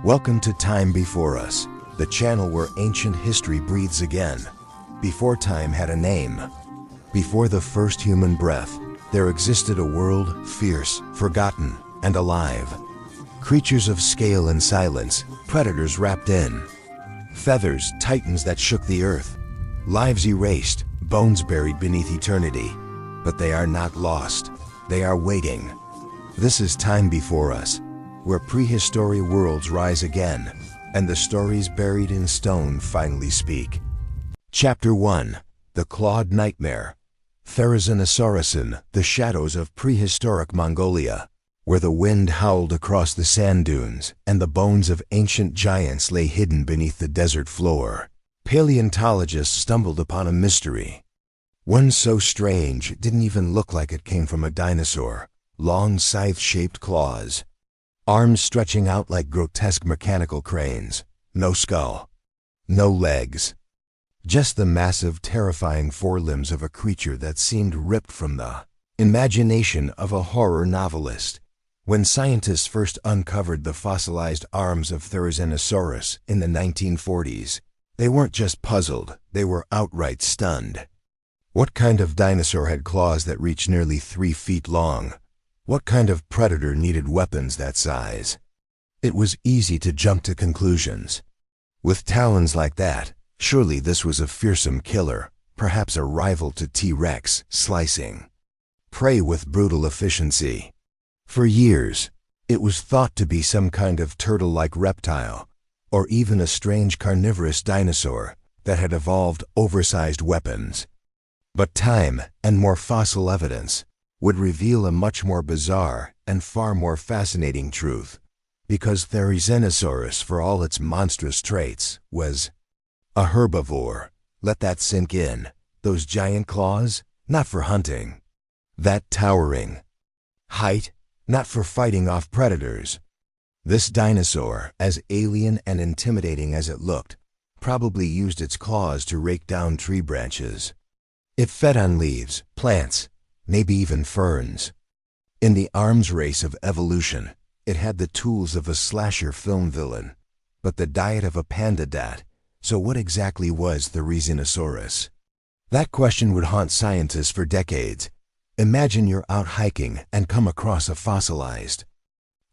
Welcome to Time Before Us, the channel where ancient history breathes again. Before time had a name, before the first human breath, there existed a world fierce, forgotten, and alive. Creatures of scale and silence, predators wrapped in feathers, titans that shook the earth, lives erased, bones buried beneath eternity. But they are not lost, they are waiting. This is Time Before Us, where prehistory worlds rise again, and the stories buried in stone finally speak. Chapter 1. The Clawed Nightmare. Therizinosaurus, the shadows of prehistoric Mongolia, where the wind howled across the sand dunes and the bones of ancient giants lay hidden beneath the desert floor. Paleontologists stumbled upon a mystery. One so strange it didn't even look like it came from a dinosaur. Long scythe-shaped claws, arms stretching out like grotesque mechanical cranes, no skull, no legs, just the massive, terrifying forelimbs of a creature that seemed ripped from the imagination of a horror novelist. When scientists first uncovered the fossilized arms of Therizinosaurus in the 1940s, they weren't just puzzled, they were outright stunned. What kind of dinosaur had claws that reached nearly 3 feet long? What kind of predator needed weapons that size? It was easy to jump to conclusions. With talons like that, surely this was a fearsome killer, perhaps a rival to T-Rex, slicing prey with brutal efficiency. For years, it was thought to be some kind of turtle-like reptile, or even a strange carnivorous dinosaur that had evolved oversized weapons. But time and more fossil evidence would reveal a much more bizarre and far more fascinating truth, because Therizinosaurus, for all its monstrous traits, was a herbivore. Let that sink in. Those giant claws, not for hunting. That towering height, not for fighting off predators. This dinosaur, as alien and intimidating as it looked, probably used its claws to rake down tree branches. It fed on leaves, plants, maybe even ferns. In the arms race of evolution, it had the tools of a slasher film villain, but the diet of a pandadat. So what exactly was Therizinosaurus? That question would haunt scientists for decades. Imagine you're out hiking and come across a fossilized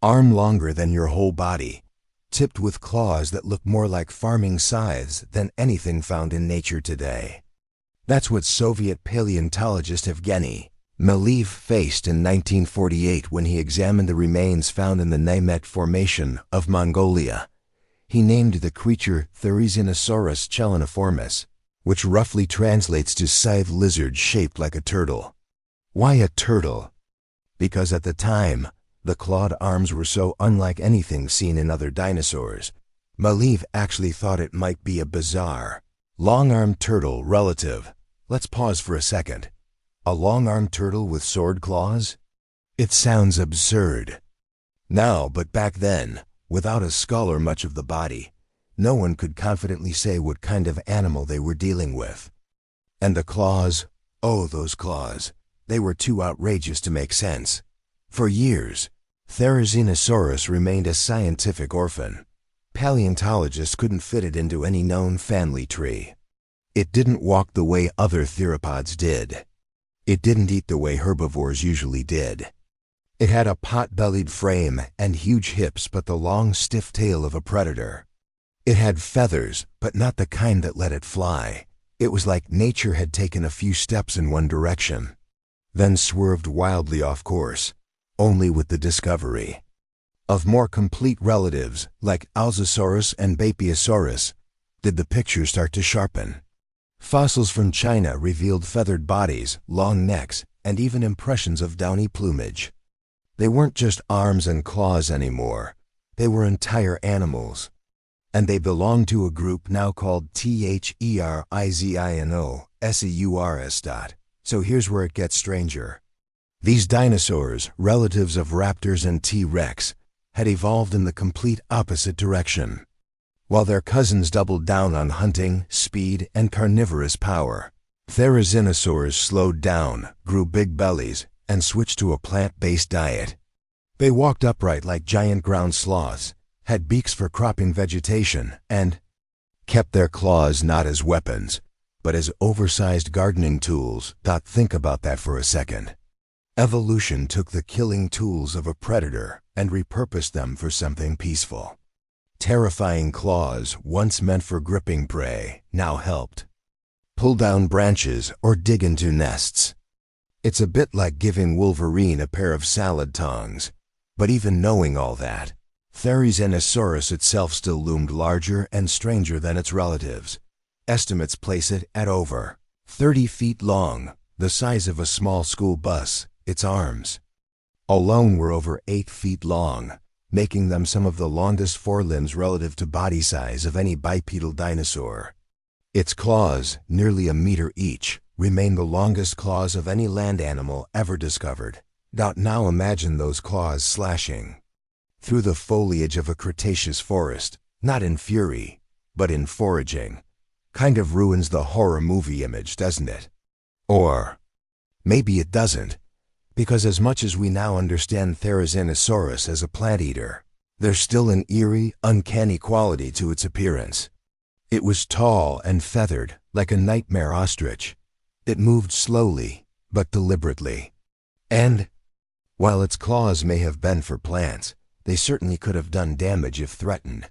arm longer than your whole body, tipped with claws that look more like farming scythes than anything found in nature today. That's what Soviet paleontologist Evgeny Maleev faced in 1948 when he examined the remains found in the Nemegt Formation of Mongolia. He named the creature Therizinosaurus cheloniformis, which roughly translates to scythe lizard shaped like a turtle. Why a turtle? Because at the time, the clawed arms were so unlike anything seen in other dinosaurs. Maleev actually thought it might be a bizarre, long-armed turtle relative. Let's pause for a second. A long-armed turtle with sword claws? It sounds absurd. Now, but back then, without a skull or much of the body, no one could confidently say what kind of animal they were dealing with. And the claws, oh, those claws, they were too outrageous to make sense. For years, Therizinosaurus remained a scientific orphan. Paleontologists couldn't fit it into any known family tree. It didn't walk the way other theropods did. It didn't eat the way herbivores usually did. It had a pot-bellied frame and huge hips but the long, stiff tail of a predator. It had feathers, but not the kind that let it fly. It was like nature had taken a few steps in one direction, then swerved wildly off course, only with the discovery of more complete relatives like Allosaurus and Bapiosaurus did the picture start to sharpen. Fossils from China revealed feathered bodies, long necks, and even impressions of downy plumage. They weren't just arms and claws anymore. They were entire animals. And they belonged to a group now called Therizinosaurus. So here's where it gets stranger. These dinosaurs, relatives of raptors and T-Rex, had evolved in the complete opposite direction. While their cousins doubled down on hunting, speed, and carnivorous power, Therizinosaurs slowed down, grew big bellies, and switched to a plant-based diet. They walked upright like giant ground sloths, had beaks for cropping vegetation, and kept their claws not as weapons, but as oversized gardening tools. Think about that for a second. Evolution took the killing tools of a predator and repurposed them for something peaceful. Terrifying claws, once meant for gripping prey, now helped pull down branches or dig into nests. It's a bit like giving Wolverine a pair of salad tongs. But even knowing all that, Therizinosaurus itself still loomed larger and stranger than its relatives. Estimates place it at over 30 feet long, the size of a small school bus. Its arms alone were over 8 feet long, making them some of the longest forelimbs relative to body size of any bipedal dinosaur. Its claws, nearly a meter each, remain the longest claws of any land animal ever discovered. Now imagine those claws slashing through the foliage of a Cretaceous forest, not in fury, but in foraging. Kind of ruins the horror movie image, doesn't it? Or maybe it doesn't, because as much as we now understand Therizinosaurus as a plant eater, there's still an eerie, uncanny quality to its appearance. It was tall and feathered, like a nightmare ostrich. It moved slowly, but deliberately. And while its claws may have been for plants, they certainly could have done damage if threatened.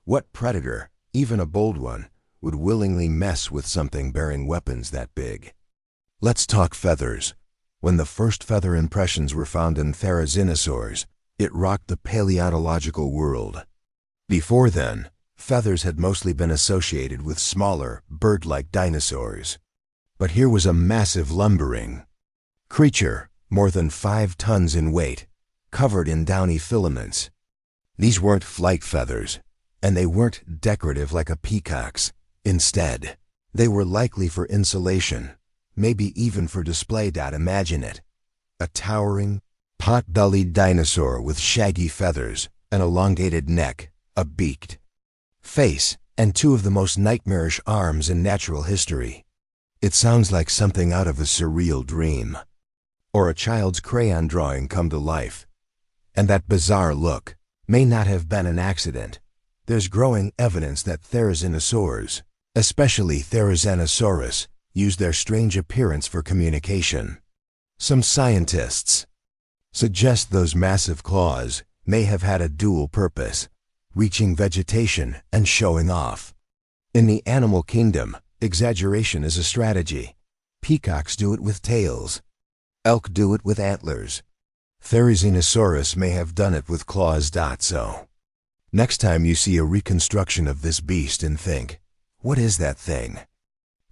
What predator, even a bold one, would willingly mess with something bearing weapons that big? Let's talk feathers. When the first feather impressions were found in Therizinosaurs, it rocked the paleontological world. Before then, feathers had mostly been associated with smaller, bird-like dinosaurs. But here was a massive lumbering creature, more than 5 tons in weight, covered in downy filaments. These weren't flight feathers, and they weren't decorative like a peacock's. Instead, they were likely for insulation, maybe even for display. Imagine it. A towering, pot-bellied dinosaur with shaggy feathers, an elongated neck, a beaked face, and 2 of the most nightmarish arms in natural history. It sounds like something out of a surreal dream, or a child's crayon drawing come to life. And that bizarre look may not have been an accident. There's growing evidence that Therizinosaurs, especially Therizinosaurus, used their strange appearance for communication. Some scientists suggest those massive claws may have had a dual purpose, reaching vegetation and showing off. In the animal kingdom, exaggeration is a strategy. Peacocks do it with tails. Elk do it with antlers. Therizinosaurus may have done it with claws. So, next time you see a reconstruction of this beast and think, what is that thing?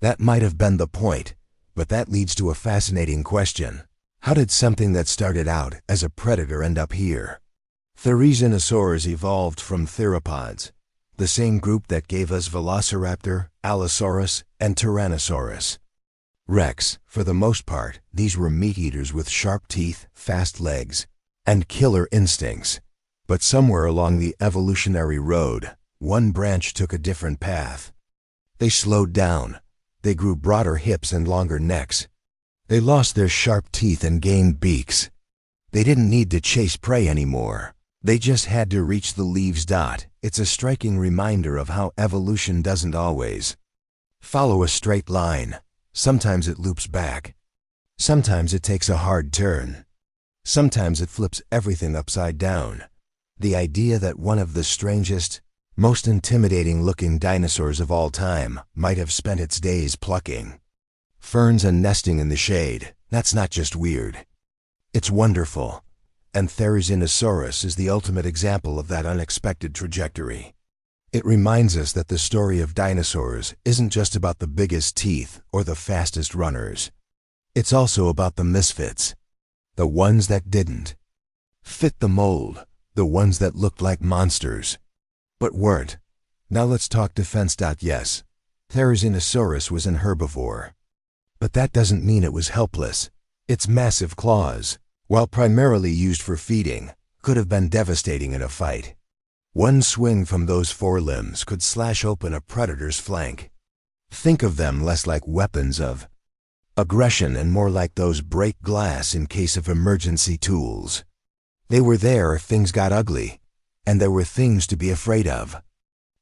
That might have been the point, but that leads to a fascinating question. How did something that started out as a predator end up here? Therizinosaurs evolved from theropods, the same group that gave us Velociraptor, Allosaurus, and Tyrannosaurus Rex. For the most part, these were meat-eaters with sharp teeth, fast legs, and killer instincts. But somewhere along the evolutionary road, one branch took a different path. They slowed down. They grew broader hips and longer necks. They lost their sharp teeth and gained beaks. They didn't need to chase prey anymore. They just had to reach the leaves. It's a striking reminder of how evolution doesn't always follow a straight line. Sometimes it loops back. Sometimes it takes a hard turn. Sometimes it flips everything upside down. The idea that one of the strangest, most intimidating-looking dinosaurs of all time might have spent its days plucking ferns and nesting in the shade, that's not just weird. It's wonderful. And Therizinosaurus is the ultimate example of that unexpected trajectory. It reminds us that the story of dinosaurs isn't just about the biggest teeth or the fastest runners. It's also about the misfits, the ones that didn't fit the mold, the ones that looked like monsters, but weren't. Now let's talk defense. Yes, Therizinosaurus was an herbivore, but that doesn't mean it was helpless. Its massive claws, while primarily used for feeding, could have been devastating in a fight. One swing from those forelimbs could slash open a predator's flank. Think of them less like weapons of aggression and more like those break glass in case of emergency tools. They were there if things got ugly. And there were things to be afraid of.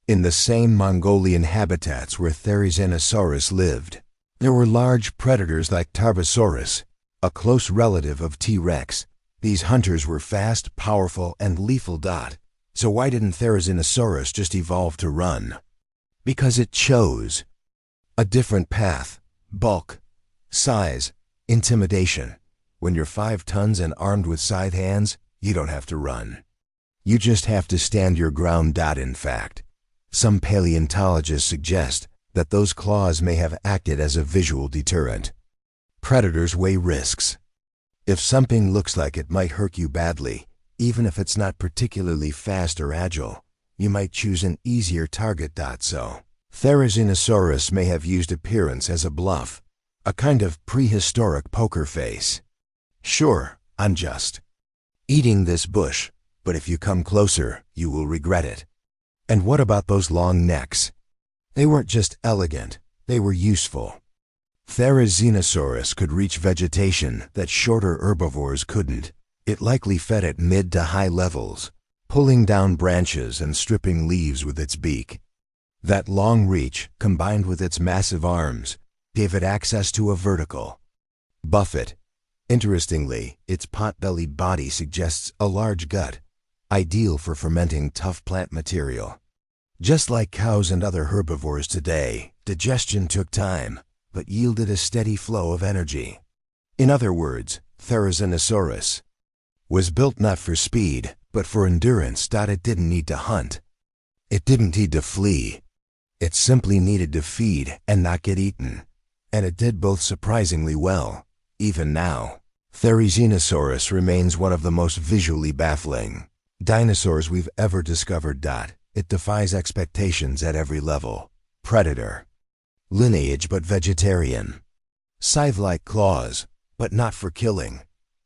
In the same Mongolian habitats where Therizinosaurus lived, there were large predators like Tarbosaurus, a close relative of T-Rex. These hunters were fast, powerful, and lethal. So why didn't Therizinosaurus just evolve to run? Because it chose a different path: bulk, size, intimidation. When you're 5 tons and armed with scythe hands, you don't have to run. You just have to stand your ground. In fact, some paleontologists suggest that those claws may have acted as a visual deterrent. Predators weigh risks. If something looks like it might hurt you badly, even if it's not particularly fast or agile, you might choose an easier target. So, Therizinosaurus may have used appearance as a bluff, a kind of prehistoric poker face. Sure, I'm just eating this bush, but if you come closer, you will regret it. And what about those long necks? They weren't just elegant, they were useful. Therizinosaurus could reach vegetation that shorter herbivores couldn't. It likely fed at mid to high levels, pulling down branches and stripping leaves with its beak. That long reach, combined with its massive arms, gave it access to a vertical buffet. Interestingly, its pot-bellied body suggests a large gut, ideal for fermenting tough plant material. Just like cows and other herbivores today, digestion took time, but yielded a steady flow of energy. In other words, Therizinosaurus was built not for speed, but for endurance. It didn't need to hunt. It didn't need to flee. It simply needed to feed and not get eaten. And it did both surprisingly well. Even now, Therizinosaurus remains one of the most visually baffling dinosaurs we've ever discovered. It defies expectations at every level. Predator. Lineage but vegetarian. Scythe-like claws, but not for killing.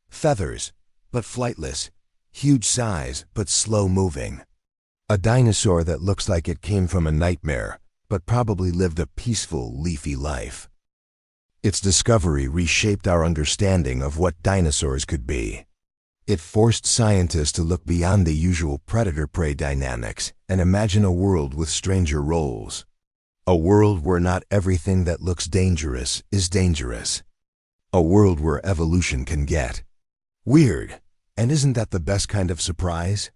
Feathers, but flightless. Huge size, but slow-moving. A dinosaur that looks like it came from a nightmare, but probably lived a peaceful, leafy life. Its discovery reshaped our understanding of what dinosaurs could be. It forced scientists to look beyond the usual predator-prey dynamics and imagine a world with stranger roles. A world where not everything that looks dangerous is dangerous. A world where evolution can get weird. And isn't that the best kind of surprise?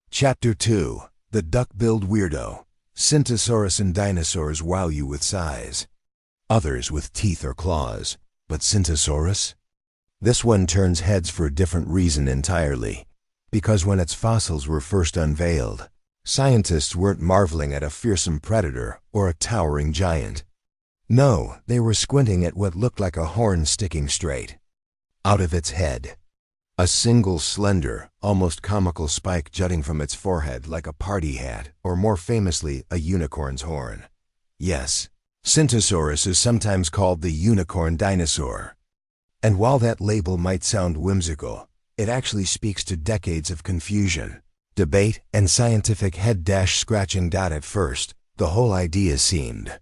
Chapter 2. The Duck-Billed Weirdo. Syntosaurus and dinosaurs wow you with size. Others with teeth or claws. But Syntosaurus? This one turns heads for a different reason entirely. Because when its fossils were first unveiled, scientists weren't marveling at a fearsome predator or a towering giant. No, they were squinting at what looked like a horn sticking straight out of its head. A single slender, almost comical spike jutting from its forehead like a party hat, or more famously, a unicorn's horn. Yes, Syntosaurus is sometimes called the unicorn dinosaur. And while that label might sound whimsical, it actually speaks to decades of confusion, debate, and scientific head-scratching. At first, the whole idea seemed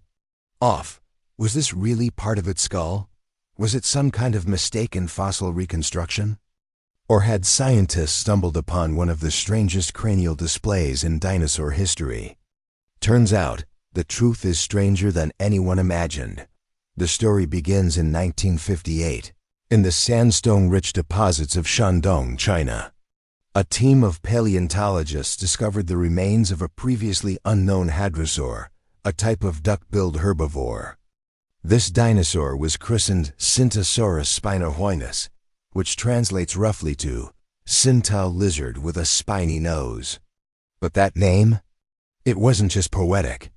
off. Was this really part of its skull? Was it some kind of mistaken fossil reconstruction? Or had scientists stumbled upon one of the strangest cranial displays in dinosaur history? Turns out, the truth is stranger than anyone imagined. The story begins in 1958, in the sandstone-rich deposits of Shandong, China. A team of paleontologists discovered the remains of a previously unknown hadrosaur, a type of duck-billed herbivore. This dinosaur was christened Syntosaurus spinohuinus, which translates roughly to Syntao lizard with a spiny nose. But that name? It wasn't just poetic.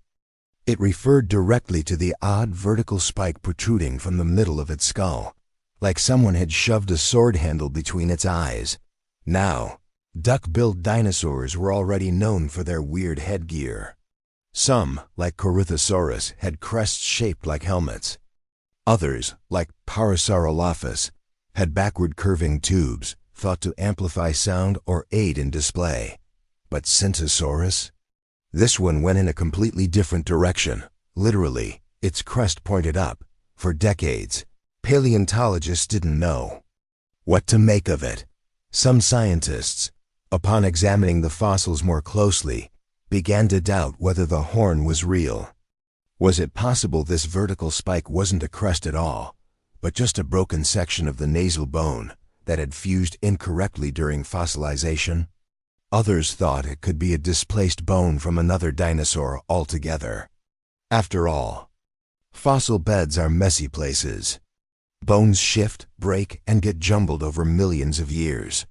It referred directly to the odd vertical spike protruding from the middle of its skull, like someone had shoved a sword handle between its eyes. Now, duck-billed dinosaurs were already known for their weird headgear. Some, like Corythosaurus, had crests shaped like helmets. Others, like Parasaurolophus, had backward curving tubes, thought to amplify sound or aid in display. But Syntosaurus? This one went in a completely different direction. Literally, its crest pointed up. For decades, paleontologists didn't know what to make of it. Some scientists, Upon examining the fossils more closely, began to doubt whether the horn was real. Was it possible this vertical spike wasn't a crest at all, but just a broken section of the nasal bone that had fused incorrectly during fossilization? Others thought it could be a displaced bone from another dinosaur altogether. After all, fossil beds are messy places. Bones shift, break, and get jumbled over millions of years.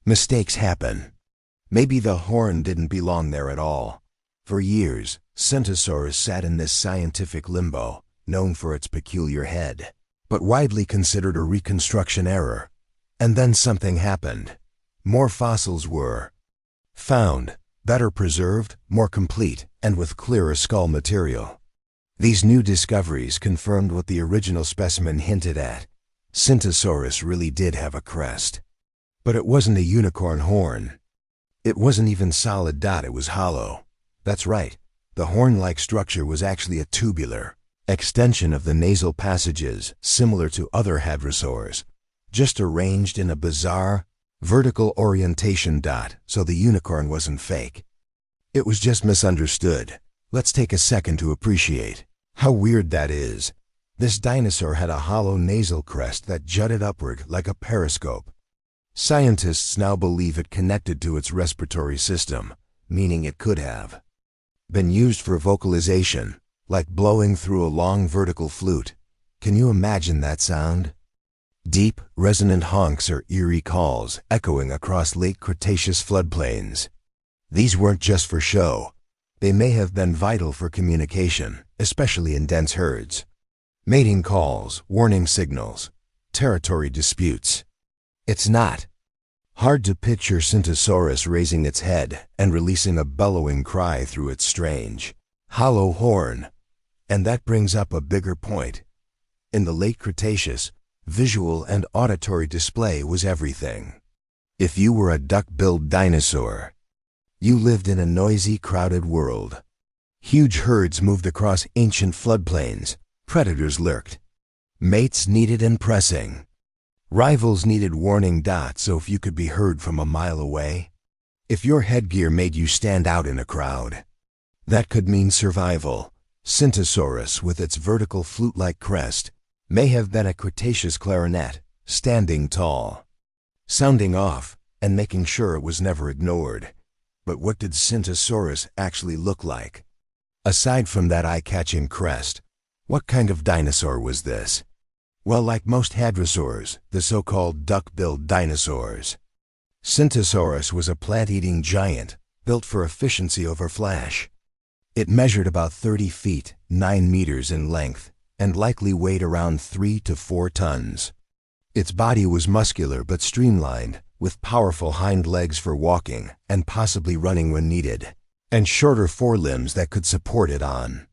Mistakes happen. Maybe the horn didn't belong there at all. For years, Centosaurus sat in this scientific limbo, known for its peculiar head, but widely considered a reconstruction error. And then something happened. More fossils were found, better preserved, more complete, and with clearer skull material. These new discoveries confirmed what the original specimen hinted at. Centosaurus really did have a crest. But it wasn't a unicorn horn. It wasn't even solid. It was hollow. That's right, the horn-like structure was actually a tubular extension of the nasal passages, similar to other hadrosaurs, just arranged in a bizarre, vertical orientation. So the unicorn wasn't fake. It was just misunderstood. Let's take a second to appreciate how weird that is. This dinosaur had a hollow nasal crest that jutted upward like a periscope. Scientists now believe it connected to its respiratory system, meaning it could have been used for vocalization, like blowing through a long vertical flute. Can you imagine that sound? Deep, resonant honks or eerie calls echoing across late Cretaceous floodplains. These weren't just for show. They may have been vital for communication, especially in dense herds. Mating calls, warning signals, territory disputes. It's not hard to picture Centosaurus raising its head and releasing a bellowing cry through its strange, hollow horn. And that brings up a bigger point. In the late Cretaceous, visual and auditory display was everything. If you were a duck-billed dinosaur, you lived in a noisy, crowded world. Huge herds moved across ancient floodplains. Predators lurked. Mates needed impressing. Rivals needed warning. So if you could be heard from a mile away, if your headgear made you stand out in a crowd, that could mean survival. Centosaurus, with its vertical flute-like crest, may have been a Cretaceous clarinet, standing tall, sounding off, and making sure it was never ignored. But what did Centosaurus actually look like? Aside from that eye-catching crest, what kind of dinosaur was this? Well, like most hadrosaurs, the so-called duck-billed dinosaurs, Centosaurus was a plant-eating giant, built for efficiency over flash. It measured about 30 feet, 9 meters in length, and likely weighed around 3 to 4 tons. Its body was muscular but streamlined, with powerful hind legs for walking and possibly running when needed, and shorter forelimbs that could support it on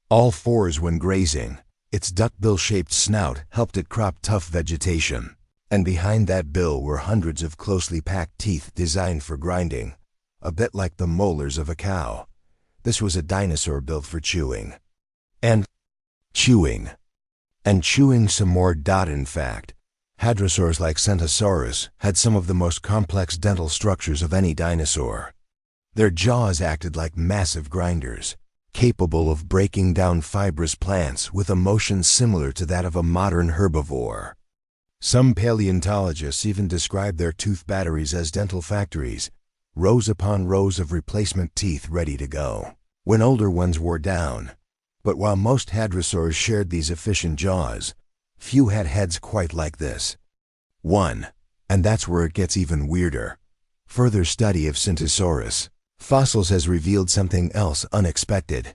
all fours when grazing. Its duckbill-shaped snout helped it crop tough vegetation, and behind that bill were hundreds of closely packed teeth designed for grinding, a bit like the molars of a cow. This was a dinosaur built for chewing. And chewing. And chewing some more. In fact, hadrosaurs like Centosaurus had some of the most complex dental structures of any dinosaur. Their jaws acted like massive grinders, capable of breaking down fibrous plants with a motion similar to that of a modern herbivore. Some paleontologists even describe their tooth batteries as dental factories, rows upon rows of replacement teeth ready to go when older ones wore down. But while most hadrosaurs shared these efficient jaws, few had heads quite like this one. And that's where it gets even weirder. Further study of Centosaurus fossils has revealed something else unexpected.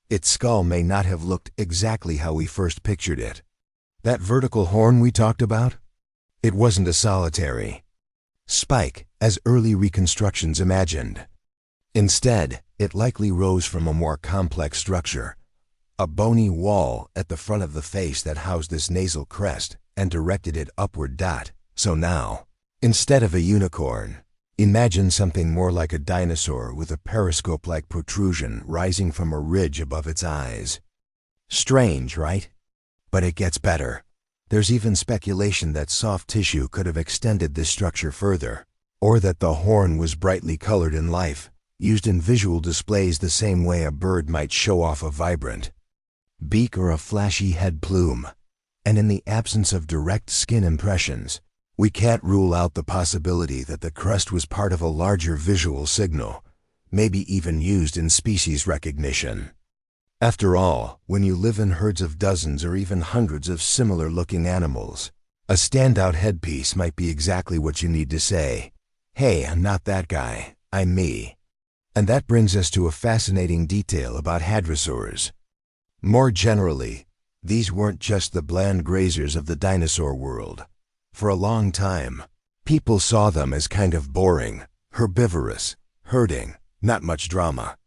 Its skull may not have looked exactly how we first pictured it. That vertical horn we talked about? It wasn't a solitary spike, as early reconstructions imagined. Instead, it likely rose from a more complex structure, a bony wall at the front of the face that housed this nasal crest and directed it upward. So now, instead of a unicorn, imagine something more like a dinosaur with a periscope-like protrusion rising from a ridge above its eyes. Strange, right? But it gets better. There's even speculation that soft tissue could have extended this structure further, or that the horn was brightly colored in life, used in visual displays the same way a bird might show off a vibrant beak or a flashy head plume. And in the absence of direct skin impressions, we can't rule out the possibility that the crest was part of a larger visual signal, maybe even used in species recognition. After all, when you live in herds of dozens or even hundreds of similar-looking animals, a standout headpiece might be exactly what you need to say, "Hey, I'm not that guy, I'm me." And that brings us to a fascinating detail about hadrosaurs. More generally, these weren't just the bland grazers of the dinosaur world. For a long time, people saw them as kind of boring, herbivorous, herding, not much drama.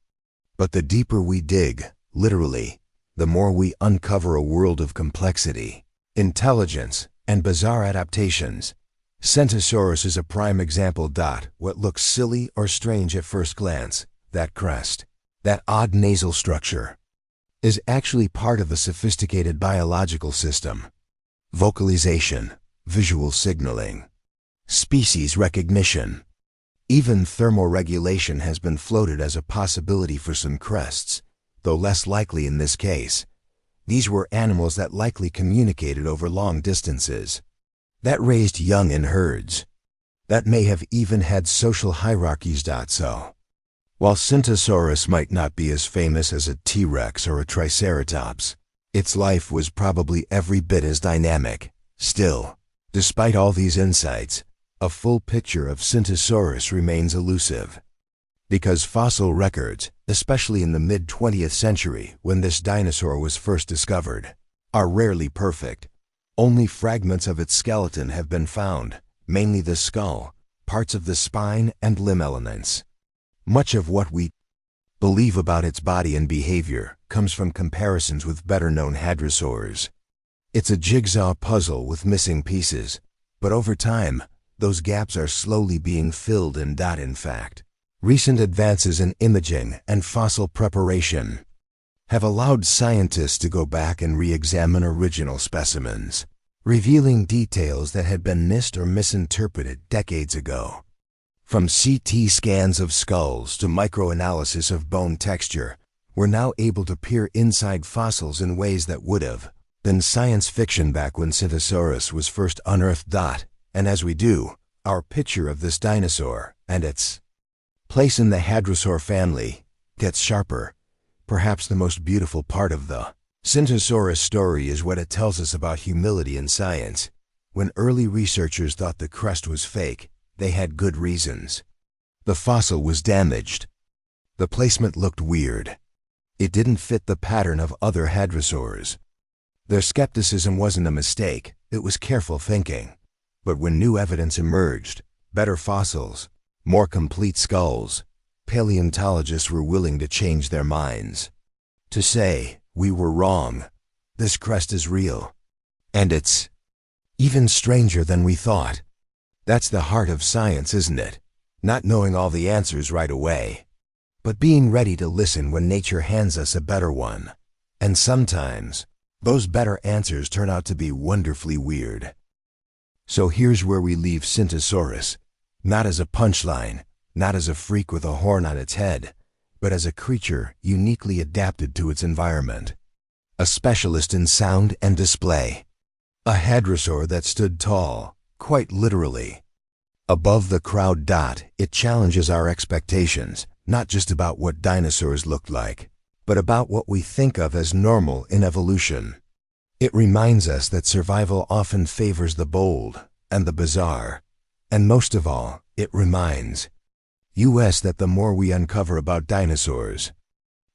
But the deeper we dig, literally, the more we uncover a world of complexity, intelligence, and bizarre adaptations. Centosaurus is a prime example. What looks silly or strange at first glance, that crest, that odd nasal structure, is actually part of a sophisticated biological system. Vocalization, visual signaling, species recognition, even thermoregulation has been floated as a possibility for some crests, though less likely in this case. These were animals that likely communicated over long distances, that raised young in herds, that may have even had social hierarchies. So, while Centosaurus might not be as famous as a T-Rex or a Triceratops, its life was probably every bit as dynamic. Still, despite all these insights, a full picture of Centosaurus remains elusive. Because fossil records, especially in the mid-20th century when this dinosaur was first discovered, are rarely perfect. Only fragments of its skeleton have been found, mainly the skull, parts of the spine, and limb elements. Much of what we believe about its body and behavior comes from comparisons with better-known hadrosaurs. It's a jigsaw puzzle with missing pieces, but over time, those gaps are slowly being filled. In fact, recent advances in imaging and fossil preparation have allowed scientists to go back and re-examine original specimens, revealing details that had been missed or misinterpreted decades ago. From CT scans of skulls to microanalysis of bone texture, we're now able to peer inside fossils in ways that would have been science fiction back when Centosaurus was first unearthed. And as we do, our picture of this dinosaur and its place in the hadrosaur family gets sharper. Perhaps the most beautiful part of the Centosaurus story is what it tells us about humility in science. When early researchers thought the crest was fake, they had good reasons. The fossil was damaged. The placement looked weird. It didn't fit the pattern of other hadrosaurs. Their skepticism wasn't a mistake, it was careful thinking. But when new evidence emerged, better fossils, more complete skulls, paleontologists were willing to change their minds. To say, "We were wrong. This crest is real. And it's even stranger than we thought." That's the heart of science, isn't it? Not knowing all the answers right away, but being ready to listen when nature hands us a better one. And sometimes, those better answers turn out to be wonderfully weird. So here's where we leave Centosaurus, not as a punchline, not as a freak with a horn on its head, but as a creature uniquely adapted to its environment. A specialist in sound and display. A hadrosaur that stood tall, quite literally, above the crowd. It challenges our expectations, not just about what dinosaurs looked like, but about what we think of as normal in evolution. It reminds us that survival often favors the bold and the bizarre. And most of all, it reminds us that the more we uncover about dinosaurs,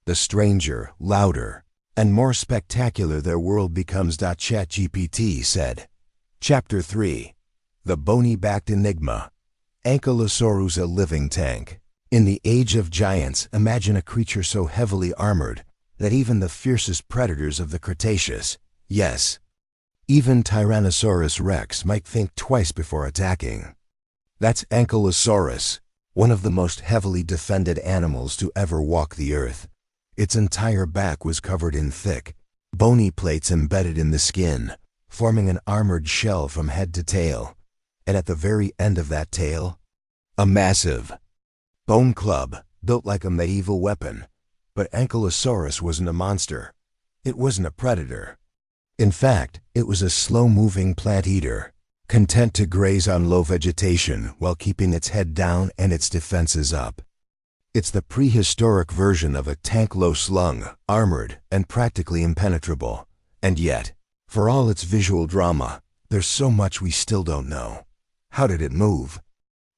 the stranger, louder, and more spectacular their world becomes. ChatGPT said. Chapter 3. The Bony-Backed Enigma. Ankylosaurus, a living tank. In the age of giants, imagine a creature so heavily armored that even the fiercest predators of the Cretaceous, yes, even Tyrannosaurus rex, might think twice before attacking. That's Ankylosaurus, one of the most heavily defended animals to ever walk the earth. Its entire back was covered in thick, bony plates embedded in the skin, forming an armored shell from head to tail. And at the very end of that tail, A massive bone club, built like a medieval weapon. But Ankylosaurus wasn't a monster. It wasn't a predator. In fact, it was a slow-moving plant eater, content to graze on low vegetation while keeping its head down and its defenses up. It's the prehistoric version of a tank low-slung, armored, and practically impenetrable. And yet, for all its visual drama, there's so much we still don't know. How did it move?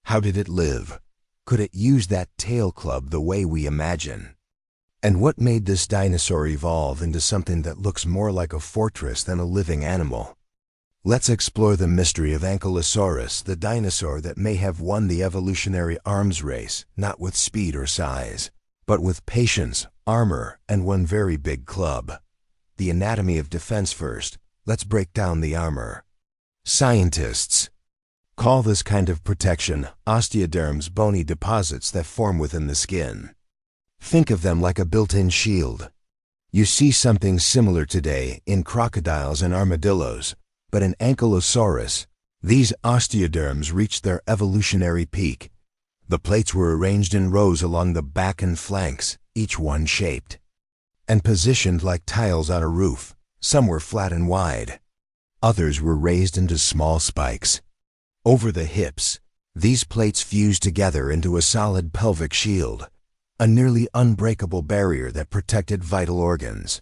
How did it live? Could it use that tail club the way we imagine? And what made this dinosaur evolve into something that looks more like a fortress than a living animal? Let's explore the mystery of Ankylosaurus, the dinosaur that may have won the evolutionary arms race, not with speed or size, but with patience, armor, and one very big club. The anatomy of defense first. Let's break down the armor. Scientists call this kind of protection osteoderms, bony deposits that form within the skin. Think of them like a built-in shield. You see something similar today in crocodiles and armadillos, but in Ankylosaurus, these osteoderms reached their evolutionary peak. The plates were arranged in rows along the back and flanks, each one shaped and positioned like tiles on a roof. Some were flat and wide. Others were raised into small spikes. Over the hips, these plates fused together into a solid pelvic shield, a nearly unbreakable barrier that protected vital organs.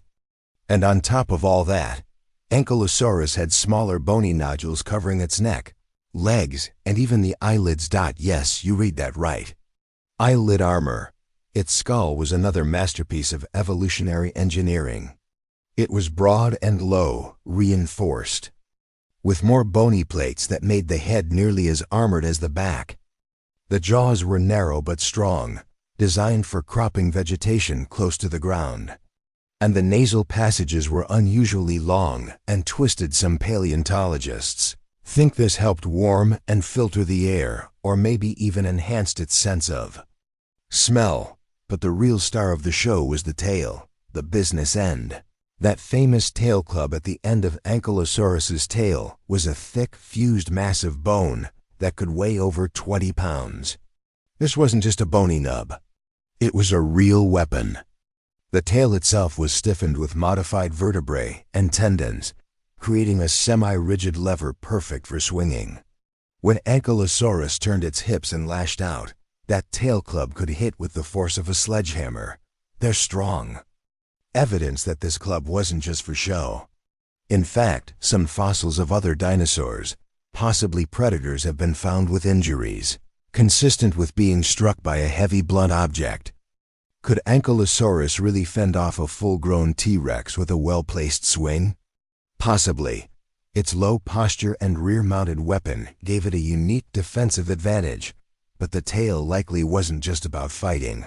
And on top of all that, Ankylosaurus had smaller bony nodules covering its neck, legs, and even the eyelids. Yes, you read that right. Eyelid armor. Its skull was another masterpiece of evolutionary engineering. It was broad and low, reinforced, with more bony plates that made the head nearly as armored as the back. The jaws were narrow but strong, designed for cropping vegetation close to the ground. And the nasal passages were unusually long and twisted. Some paleontologists think this helped warm and filter the air, or maybe even enhanced its sense of smell. But the real star of the show was the tail, the business end. That famous tail club at the end of Ankylosaurus's tail was a thick, fused mass of bone that could weigh over 20 pounds. This wasn't just a bony nub. It was a real weapon. The tail itself was stiffened with modified vertebrae and tendons, creating a semi-rigid lever perfect for swinging. When Ankylosaurus turned its hips and lashed out, that tail club could hit with the force of a sledgehammer. They're strong. Evidence that this club wasn't just for show. In fact, some fossils of other dinosaurs, possibly predators, have been found with injuries consistent with being struck by a heavy blunt object. Could Ankylosaurus really fend off a full-grown T-Rex with a well-placed swing? Possibly. Its low posture and rear-mounted weapon gave it a unique defensive advantage, but the tail likely wasn't just about fighting.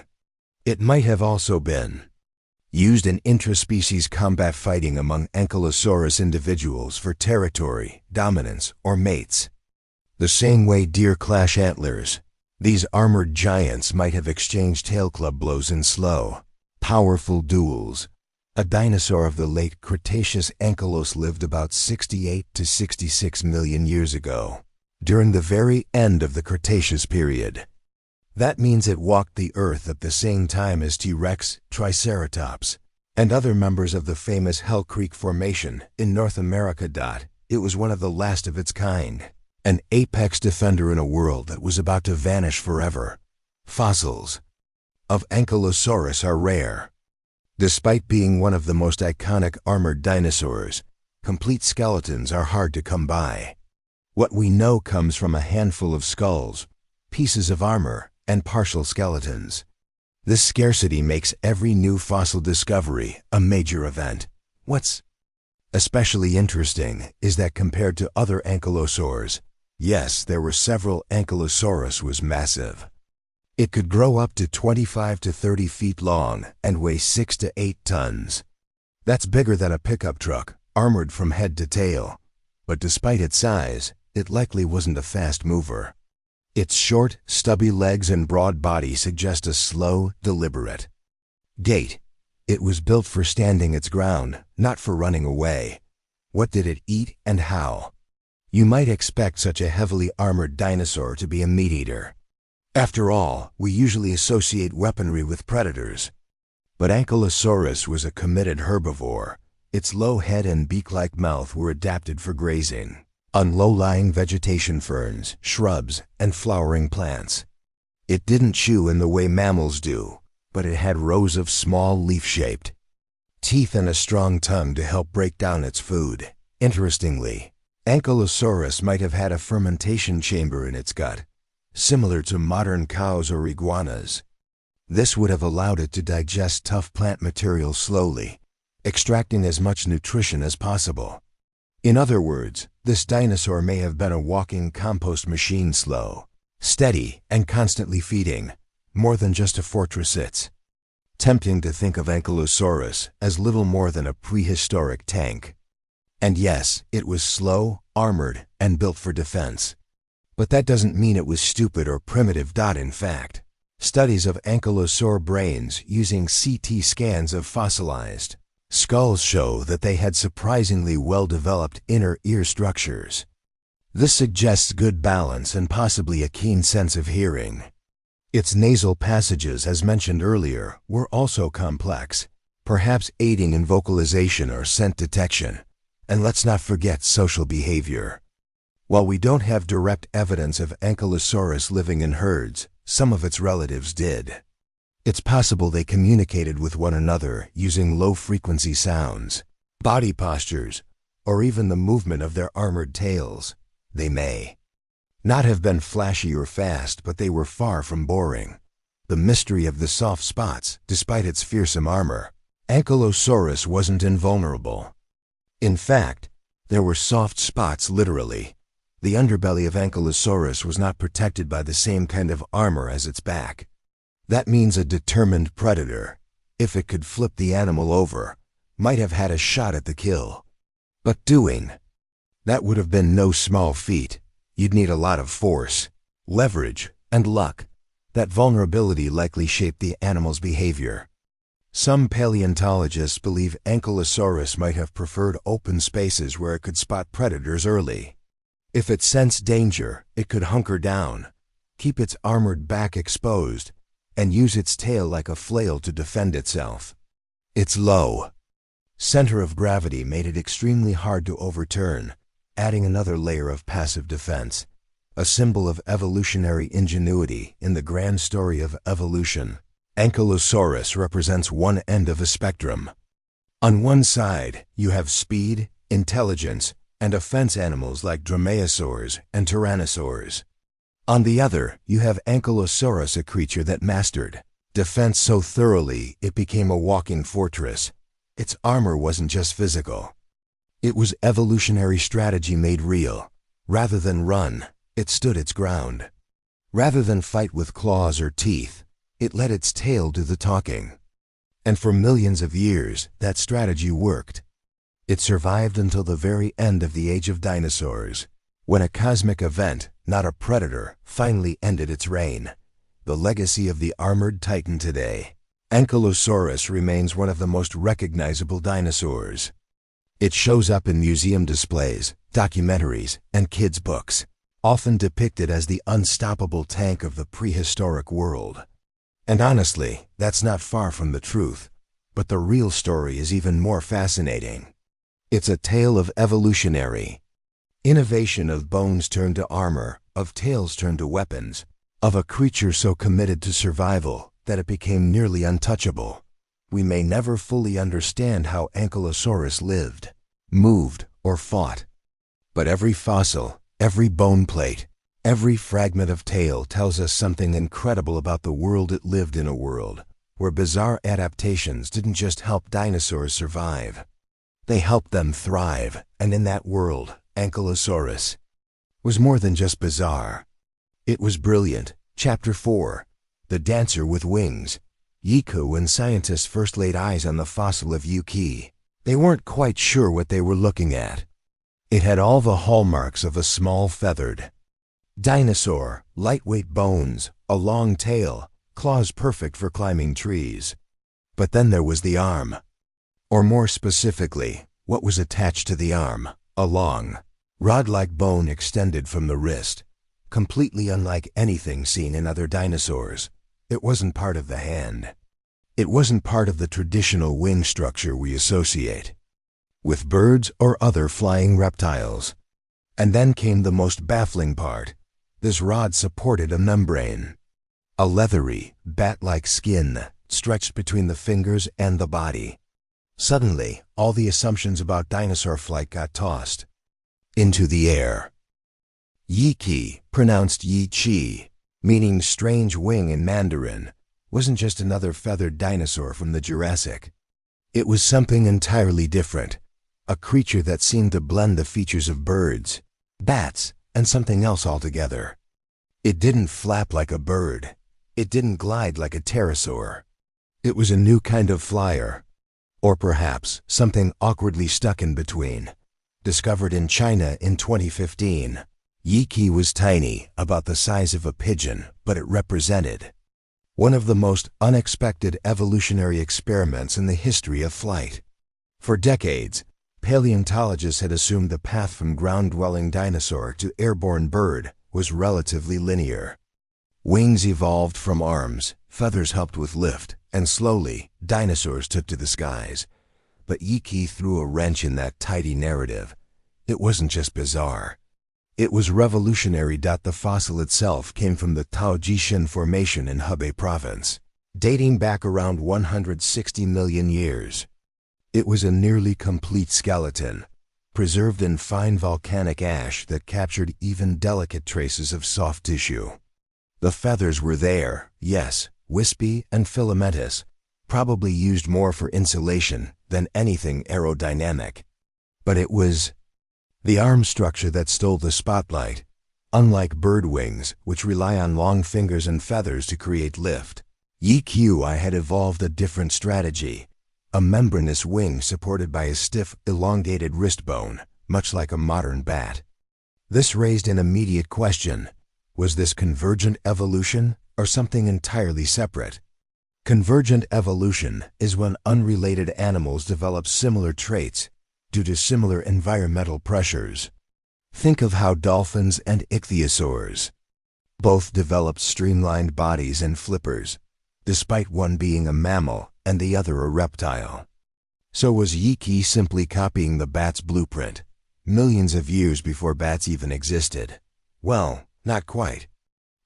It might have also been used in intraspecies combat fighting among Ankylosaurus individuals for territory, dominance, or mates. The same way deer clash antlers, these armored giants might have exchanged tail club blows in slow, powerful duels. A dinosaur of the late Cretaceous, Ankylos lived about 68 to 66 million years ago, during the very end of the Cretaceous period. That means it walked the Earth at the same time as T-Rex, Triceratops, and other members of the famous Hell Creek Formation in North America. It was one of the last of its kind, an apex defender in a world that was about to vanish forever. Fossils of Ankylosaurus are rare. Despite being one of the most iconic armored dinosaurs, complete skeletons are hard to come by. What we know comes from a handful of skulls, pieces of armor, and partial skeletons. This scarcity makes every new fossil discovery a major event. What's especially interesting is that compared to other ankylosaurs, yes, there were several, Ankylosaurus was massive. It could grow up to 25 to 30 feet long and weigh 6 to 8 tons. That's bigger than a pickup truck, armored from head to tail. But despite its size, it likely wasn't a fast mover. Its short, stubby legs and broad body suggest a slow, deliberate gait. It was built for standing its ground, not for running away. What did it eat and how? You might expect such a heavily armored dinosaur to be a meat eater. After all, we usually associate weaponry with predators. But Ankylosaurus was a committed herbivore. Its low head and beak-like mouth were adapted for grazing on low-lying vegetation, ferns, shrubs, and flowering plants. It didn't chew in the way mammals do, but it had rows of small leaf-shaped teeth and a strong tongue to help break down its food. Interestingly, Ankylosaurus might have had a fermentation chamber in its gut, similar to modern cows or iguanas. This would have allowed it to digest tough plant material slowly, extracting as much nutrition as possible. In other words, this dinosaur may have been a walking compost machine, slow, steady, and constantly feeding, more than just a fortress. It's tempting to think of Ankylosaurus as little more than a prehistoric tank. And yes, it was slow, armored, and built for defense. But that doesn't mean it was stupid or primitive. In fact, studies of ankylosaur brains using CT scans of fossilized skulls show that they had surprisingly well-developed inner ear structures. This suggests good balance and possibly a keen sense of hearing. Its nasal passages, as mentioned earlier, were also complex, perhaps aiding in vocalization or scent detection. And let's not forget social behavior. While we don't have direct evidence of Ankylosaurus living in herds, some of its relatives did. It's possible they communicated with one another using low-frequency sounds, body postures, or even the movement of their armored tails. They may not have been flashy or fast, but they were far from boring. The mystery of the soft spots, despite its fearsome armor. Ankylosaurus wasn't invulnerable. In fact, there were soft spots, literally. The underbelly of Ankylosaurus was not protected by the same kind of armor as its back. That means a determined predator, if it could flip the animal over, might have had a shot at the kill. But doing that would have been no small feat. You'd need a lot of force, leverage, and luck. That vulnerability likely shaped the animal's behavior. Some paleontologists believe Ankylosaurus might have preferred open spaces where it could spot predators early. If it sensed danger, it could hunker down, keep its armored back exposed, and use its tail like a flail to defend itself. Its low center of gravity made it extremely hard to overturn, adding another layer of passive defense, a symbol of evolutionary ingenuity in the grand story of evolution. Ankylosaurus represents one end of a spectrum. On one side, you have speed, intelligence, and offense animals like dromaeosaurs and tyrannosaurs. On the other, you have Ankylosaurus, a creature that mastered defense so thoroughly it became a walking fortress. Its armor wasn't just physical. It was evolutionary strategy made real. Rather than run, it stood its ground. Rather than fight with claws or teeth, it let its tail do the talking. And for millions of years, that strategy worked. It survived until the very end of the age of dinosaurs, when a cosmic event, not a predator, finally ended its reign. The legacy of the armored titan today. Ankylosaurus remains one of the most recognizable dinosaurs. It shows up in museum displays, documentaries, and kids' books, often depicted as the unstoppable tank of the prehistoric world. And honestly, that's not far from the truth. But the real story is even more fascinating. It's a tale of evolutionary innovation, of bones turned to armor, of tails turned to weapons, of a creature so committed to survival that it became nearly untouchable. We may never fully understand how Ankylosaurus lived, moved, or fought. But every fossil, every bone plate, every fragment of tail tells us something incredible about the world it lived in, a world where bizarre adaptations didn't just help dinosaurs survive. They helped them thrive, and in that world, Ankylosaurus was more than just bizarre. It was brilliant. Chapter 4. The Dancer with Wings. Yiku, when scientists first laid eyes on the fossil of Yuki, they weren't quite sure what they were looking at. It had all the hallmarks of a small feathered dinosaur: lightweight bones, a long tail, claws perfect for climbing trees. But then there was the arm. Or more specifically, what was attached to the arm: a long, rod-like bone extended from the wrist. completely unlike anything seen in other dinosaurs. It wasn't part of the hand. It wasn't part of the traditional wing structure we associate with birds or other flying reptiles. And then came the most baffling part. This rod supported a membrane. A leathery, bat-like skin stretched between the fingers and the body. Suddenly, all the assumptions about dinosaur flight got tossed into the air. Yi-Qi, pronounced Yi-Qi, meaning strange wing in Mandarin, wasn't just another feathered dinosaur from the Jurassic. It was something entirely different, a creature that seemed to blend the features of birds, bats, and something else altogether. It didn't flap like a bird. It didn't glide like a pterosaur. It was a new kind of flyer. Or perhaps something awkwardly stuck in between. Discovered in China in 2015, Yi-Qi was tiny, about the size of a pigeon, but it represented one of the most unexpected evolutionary experiments in the history of flight. For decades, paleontologists had assumed the path from ground-dwelling dinosaur to airborne bird was relatively linear. Wings evolved from arms, feathers helped with lift, and slowly, dinosaurs took to the skies. But Yi-Qi threw a wrench in that tidy narrative. It wasn't just bizarre. It was revolutionary. The fossil itself came from the Taojishan Formation in Hebei Province, dating back around 160 million years. It was a nearly complete skeleton, preserved in fine volcanic ash that captured even delicate traces of soft tissue. The feathers were there, yes, wispy and filamentous, probably used more for insulation than anything aerodynamic. But it was the arm structure that stole the spotlight. Unlike bird wings, which rely on long fingers and feathers to create lift, Yi-Qi had evolved a different strategy. A membranous wing supported by a stiff, elongated wrist bone, much like a modern bat. This raised an immediate question. Was this convergent evolution or something entirely separate? Convergent evolution is when unrelated animals develop similar traits due to similar environmental pressures. Think of how dolphins and ichthyosaurs both developed streamlined bodies and flippers, despite one being a mammal and the other a reptile. So was Yi-Qi simply copying the bat's blueprint, millions of years before bats even existed? Well, not quite.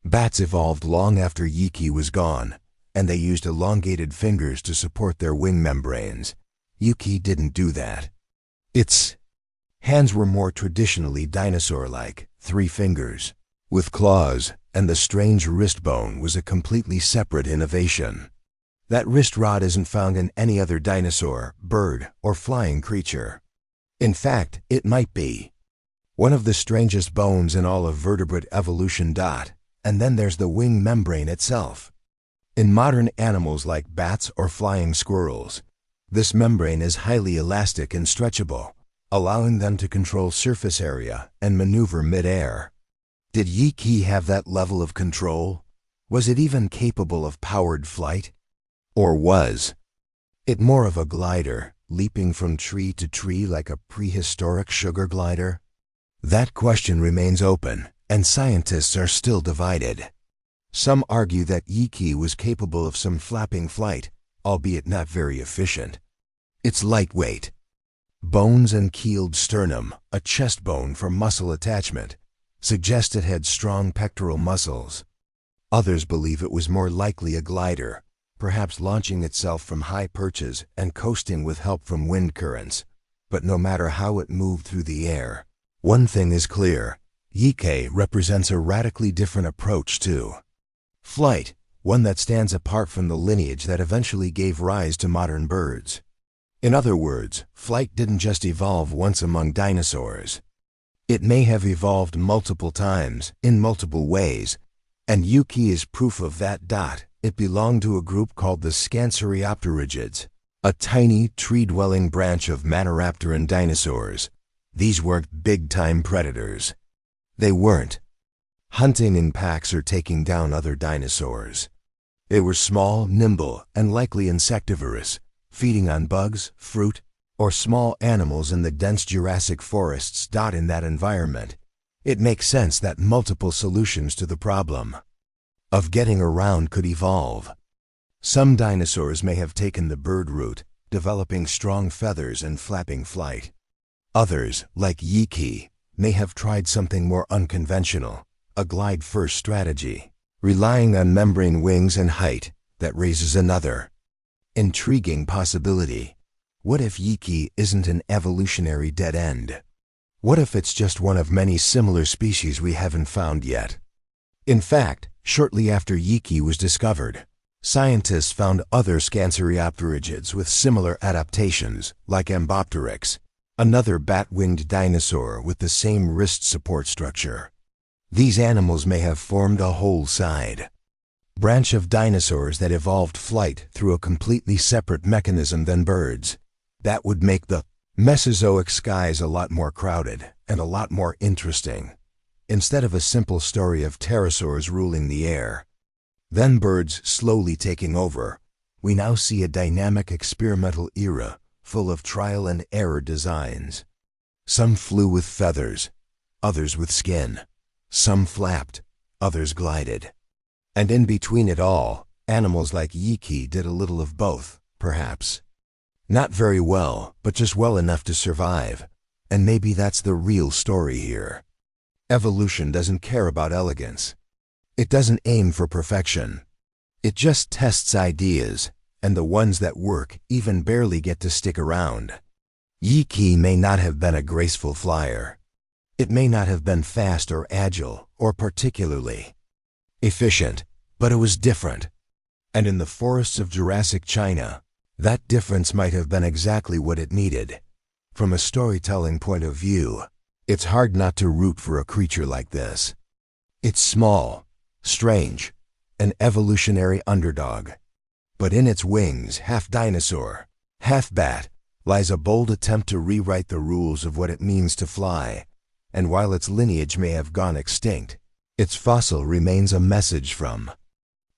Bats evolved long after Yi-Qi was gone, and they used elongated fingers to support their wing membranes. Yi-Qi didn't do that. Its hands were more traditionally dinosaur-like, 3 fingers, with claws, and the strange wrist bone was a completely separate innovation. That wrist rod isn't found in any other dinosaur, bird, or flying creature. In fact, it might be one of the strangest bones in all of vertebrate evolution. And then there's the wing membrane itself. In modern animals like bats or flying squirrels, this membrane is highly elastic and stretchable, allowing them to control surface area and maneuver mid-air. Did Yi-Qi have that level of control? Was it even capable of powered flight? Or was it more of a glider, leaping from tree to tree like a prehistoric sugar glider? That question remains open, and scientists are still divided. Some argue that Yi-Qi was capable of some flapping flight, albeit not very efficient. It's lightweight. Bones and keeled sternum, a chest bone for muscle attachment, suggest it had strong pectoral muscles. Others believe it was more likely a glider, perhaps launching itself from high perches and coasting with help from wind currents. But no matter how it moved through the air, one thing is clear. Yi-Qi represents a radically different approach to flight, one that stands apart from the lineage that eventually gave rise to modern birds. In other words, flight didn't just evolve once among dinosaurs. It may have evolved multiple times, in multiple ways, and Yi-Qi is proof of that. It belonged to a group called the Scanceriopterigids, a tiny, tree-dwelling branch of Maniraptoran dinosaurs. These weren't big-time predators. They weren't hunting in packs or taking down other dinosaurs. They were small, nimble, and likely insectivorous, feeding on bugs, fruit, or small animals in the dense Jurassic forests. In that environment, It makes sense that multiple solutions to the problem of getting around could evolve. Some dinosaurs may have taken the bird route, developing strong feathers and flapping flight. Others, like Yiki, may have tried something more unconventional, a glide-first strategy, relying on membrane wings and height. That raises another intriguing possibility. What if Yiki isn't an evolutionary dead end? What if it's just one of many similar species we haven't found yet? In fact, shortly after Yiki was discovered, scientists found other Scanceriopterigids with similar adaptations, like Ambopteryx, another bat-winged dinosaur with the same wrist support structure. These animals may have formed a whole branch of dinosaurs that evolved flight through a completely separate mechanism than birds. That would make the Mesozoic skies a lot more crowded and a lot more interesting, instead of a simple story of pterosaurs ruling the air. Then birds slowly taking over, we now see a dynamic experimental era full of trial and error designs. Some flew with feathers, others with skin. Some flapped, others glided. And in between it all, animals like Yiki did a little of both, perhaps. Not very well, but just well enough to survive. And maybe that's the real story here. Evolution doesn't care about elegance. It doesn't aim for perfection. It just tests ideas, and the ones that work even barely get to stick around. Yiki may not have been a graceful flyer. It may not have been fast or agile or particularly efficient, but it was different. And in the forests of Jurassic China, that difference might have been exactly what it needed. From a storytelling point of view, it's hard not to root for a creature like this. It's small, strange, an evolutionary underdog. But in its wings, half dinosaur, half bat, lies a bold attempt to rewrite the rules of what it means to fly. And while its lineage may have gone extinct, its fossil remains a message from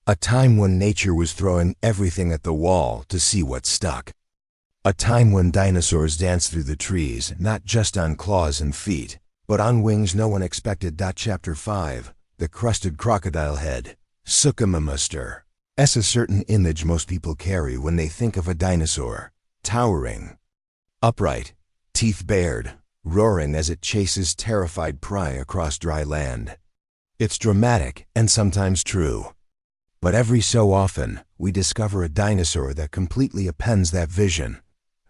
a time when nature was throwing everything at the wall to see what stuck. A time when dinosaurs danced through the trees, not just on claws and feet, but on wings no one expected. Chapter 5, The Crusted Crocodile Head. Suchomimuster. S a certain image most people carry when they think of a dinosaur. Towering, upright, teeth bared, roaring as it chases terrified prey across dry land. It's dramatic and sometimes true. But every so often, we discover a dinosaur that completely appends that vision.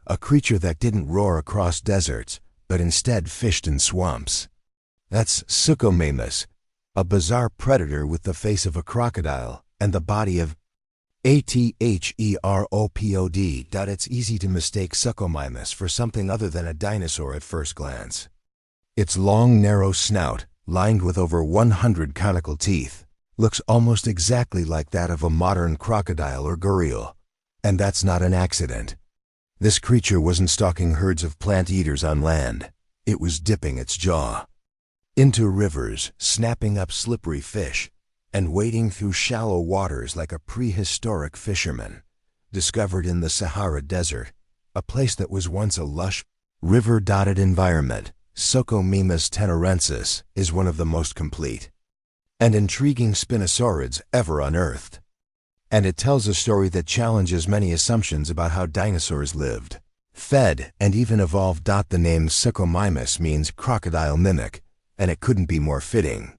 A creature that didn't roar across deserts, but instead fished in swamps. That's Suchomimus, a bizarre predator with the face of a crocodile and the body of a theropod. It's easy to mistake Suchomimus for something other than a dinosaur at first glance. Its long, narrow snout, lined with over 100 conical teeth, looks almost exactly like that of a modern crocodile or gharial. And that's not an accident. This creature wasn't stalking herds of plant-eaters on land. It was dipping its jaw into rivers, snapping up slippery fish, and wading through shallow waters like a prehistoric fisherman. Discovered in the Sahara Desert, a place that was once a lush, river-dotted environment, Suchomimus tenerensis is one of the most complete and intriguing spinosaurids ever unearthed. And it tells a story that challenges many assumptions about how dinosaurs lived, fed, and even evolved. The name Suchomimus means crocodile mimic, and it couldn't be more fitting.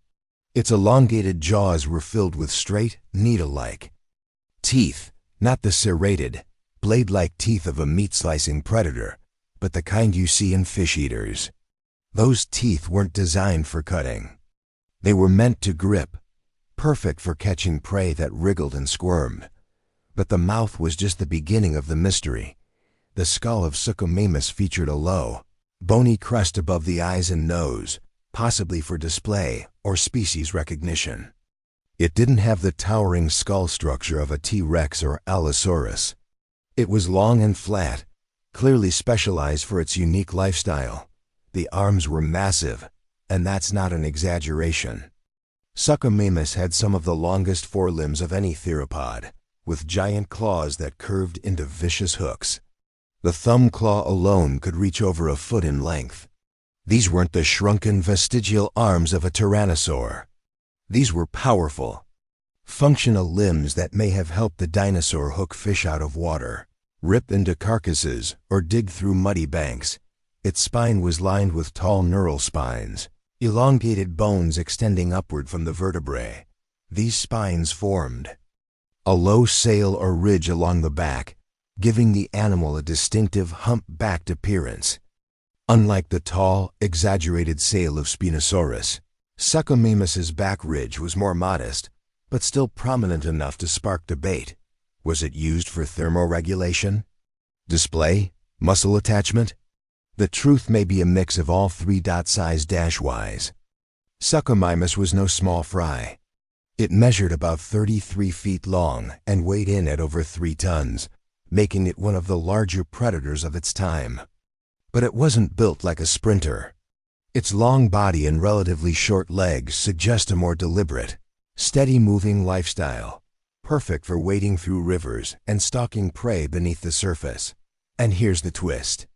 Its elongated jaws were filled with straight, needle-like teeth, not the serrated, blade-like teeth of a meat-slicing predator, but the kind you see in fish eaters. Those teeth weren't designed for cutting. They were meant to grip, perfect for catching prey that wriggled and squirmed. But the mouth was just the beginning of the mystery. The skull of Suchomimus featured a low, bony crest above the eyes and nose, possibly for display or species recognition. It didn't have the towering skull structure of a T-Rex or Allosaurus. It was long and flat, clearly specialized for its unique lifestyle. The arms were massive, and that's not an exaggeration. Suchomimus had some of the longest forelimbs of any theropod, with giant claws that curved into vicious hooks. The thumb claw alone could reach over a foot in length. These weren't the shrunken vestigial arms of a tyrannosaur. These were powerful, functional limbs that may have helped the dinosaur hook fish out of water, rip into carcasses, or dig through muddy banks. Its spine was lined with tall neural spines, elongated bones extending upward from the vertebrae. These spines formed a low sail or ridge along the back, giving the animal a distinctive hump-backed appearance. Unlike the tall, exaggerated sail of Spinosaurus, Suchomimus's back ridge was more modest, but still prominent enough to spark debate. Was it used for thermoregulation, display, muscle attachment? The truth may be a mix of all three. Size-wise, Suchomimus was no small fry. It measured about 33 feet long and weighed in at over 3 tons, making it one of the larger predators of its time. But it wasn't built like a sprinter. Its long body and relatively short legs suggest a more deliberate, steady-moving lifestyle, perfect for wading through rivers and stalking prey beneath the surface. And here's the twist.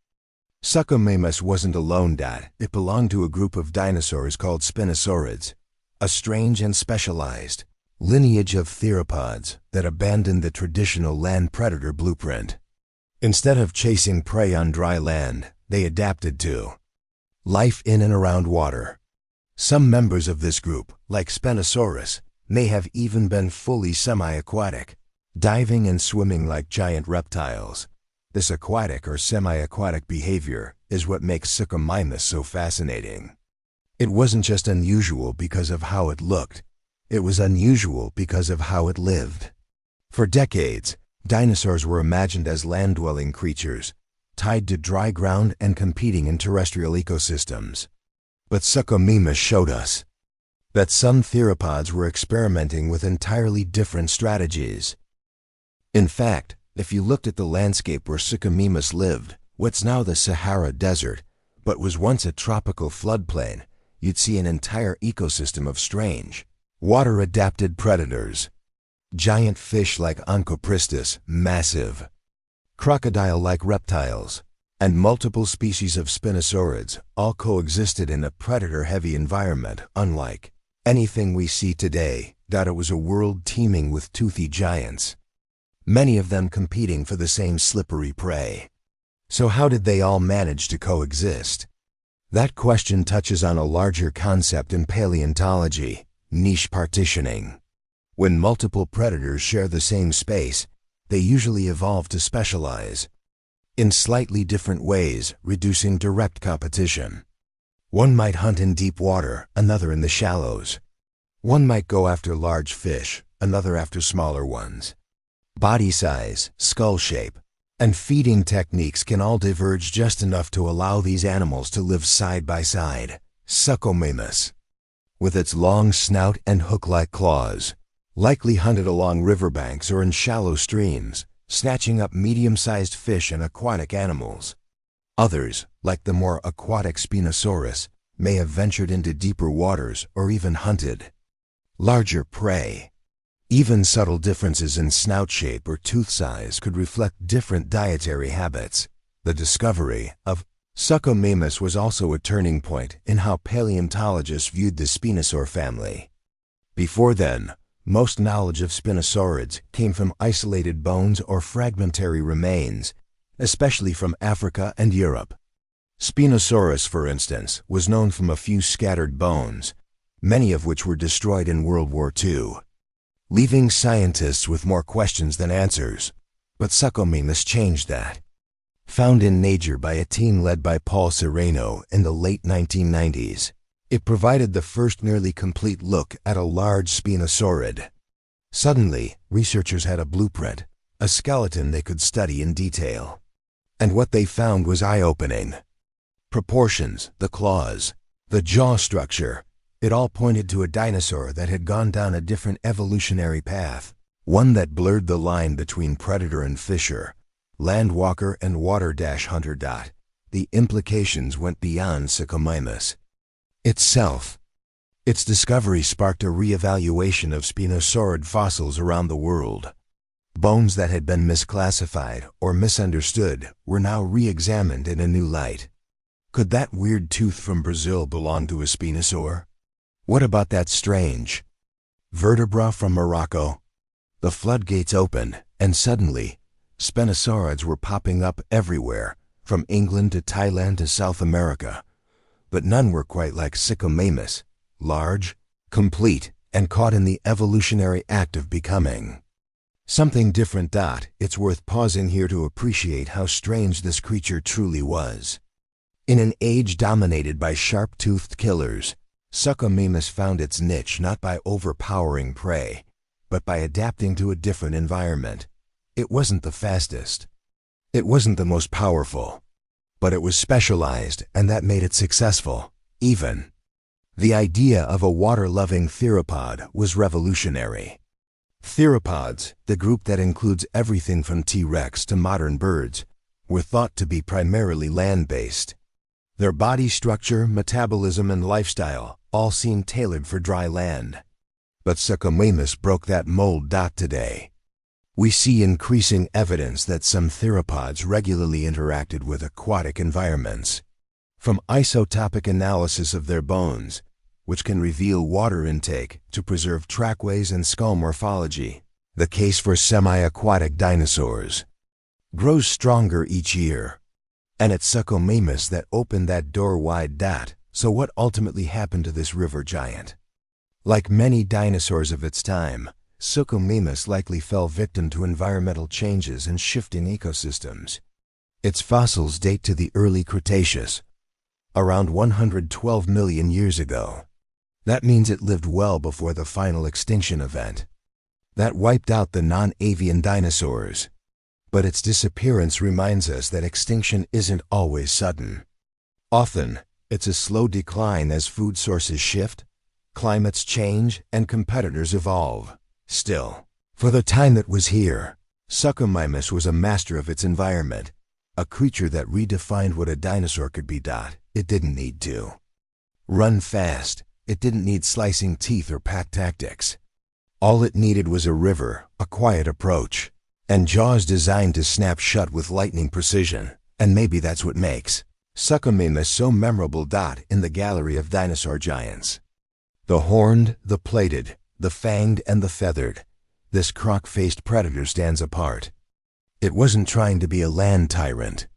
Suchomimus wasn't alone. It belonged to a group of dinosaurs called Spinosaurids, a strange and specialized lineage of theropods that abandoned the traditional land predator blueprint. Instead of chasing prey on dry land, they adapted to life in and around water. Some members of this group, like Spinosaurus, may have even been fully semi-aquatic, diving and swimming like giant reptiles. This aquatic or semi-aquatic behavior is what makes Suchomimus so fascinating. It wasn't just unusual because of how it looked. It was unusual because of how it lived. For decades, dinosaurs were imagined as land-dwelling creatures, tied to dry ground and competing in terrestrial ecosystems. But Suchomimus showed us that some theropods were experimenting with entirely different strategies. In fact, if you looked at the landscape where Suchomimus lived, what's now the Sahara Desert, but was once a tropical floodplain, you'd see an entire ecosystem of strange, water-adapted predators. Giant fish like Onchopristis, massive, crocodile-like reptiles, and multiple species of Spinosaurids all coexisted in a predator-heavy environment unlike anything we see today. It was a world teeming with toothy giants, many of them competing for the same slippery prey. So how did they all manage to coexist? That question touches on a larger concept in paleontology: niche partitioning. When multiple predators share the same space, they usually evolve to specialize in slightly different ways, reducing direct competition. One might hunt in deep water, another in the shallows. One might go after large fish, another after smaller ones. Body size, skull shape, and feeding techniques can all diverge just enough to allow these animals to live side by side. Suchomimus, with its long snout and hook-like claws, likely hunted along riverbanks or in shallow streams, snatching up medium-sized fish and aquatic animals. Others, like the more aquatic Spinosaurus, may have ventured into deeper waters or even hunted larger prey. Even subtle differences in snout shape or tooth size could reflect different dietary habits. The discovery of Suchomimus was also a turning point in how paleontologists viewed the Spinosaur family. Before then, most knowledge of Spinosaurids came from isolated bones or fragmentary remains, especially from Africa and Europe. Spinosaurus, for instance, was known from a few scattered bones, many of which were destroyed in World War II, leaving scientists with more questions than answers. But Suchomimus changed that. Found in Nature by a team led by Paul Sereno in the late 1990s, it provided the first nearly complete look at a large Spinosaurid. Suddenly, researchers had a blueprint, a skeleton they could study in detail. And what they found was eye-opening. Proportions, the claws, the jaw structure, it all pointed to a dinosaur that had gone down a different evolutionary path, one that blurred the line between predator and fisher, landwalker and water-hunter. The implications went beyond Suchomimus itself. Its discovery sparked a re-evaluation of Spinosaurid fossils around the world. Bones that had been misclassified or misunderstood were now re-examined in a new light. Could that weird tooth from Brazil belong to a spinosaur? What about that strange vertebra from Morocco? The floodgates opened, and suddenly, spinosaurids were popping up everywhere, from England to Thailand to South America. But none were quite like Sycomamus, large, complete, and caught in the evolutionary act of becoming something different. It's worth pausing here to appreciate how strange this creature truly was. In an age dominated by sharp-toothed killers, Sycomamus found its niche not by overpowering prey, but by adapting to a different environment. It wasn't the fastest. It wasn't the most powerful. But it was specialized, and that made it successful. Even the idea of a water-loving theropod was revolutionary. Theropods, the group that includes everything from T-Rex to modern birds, were thought to be primarily land-based. Their body structure, metabolism, and lifestyle all seemed tailored for dry land. But Sycomamus broke that mold. Today, we see increasing evidence that some theropods regularly interacted with aquatic environments. From isotopic analysis of their bones, which can reveal water intake, to preserve trackways and skull morphology, the case for semi-aquatic dinosaurs grows stronger each year. And it's Sycomamus that opened that door wide. So what ultimately happened to this river giant? Like many dinosaurs of its time, Sycomamus likely fell victim to environmental changes and shifting ecosystems. Its fossils date to the early Cretaceous, around 112 million years ago. That means it lived well before the final extinction event that wiped out the non-avian dinosaurs. But its disappearance reminds us that extinction isn't always sudden. Often, it's a slow decline as food sources shift, climates change, and competitors evolve. Still, for the time that was here, Sycomamus was a master of its environment, a creature that redefined what a dinosaur could be. It didn't need to run fast. It didn't need slicing teeth or pack tactics. All it needed was a river, a quiet approach, and jaws designed to snap shut with lightning precision. And maybe that's what makes Sycomamus so memorable. In the gallery of dinosaur giants, the horned, the plated, the fanged, and the feathered, this croc-faced predator stands apart. It wasn't trying to be a land tyrant.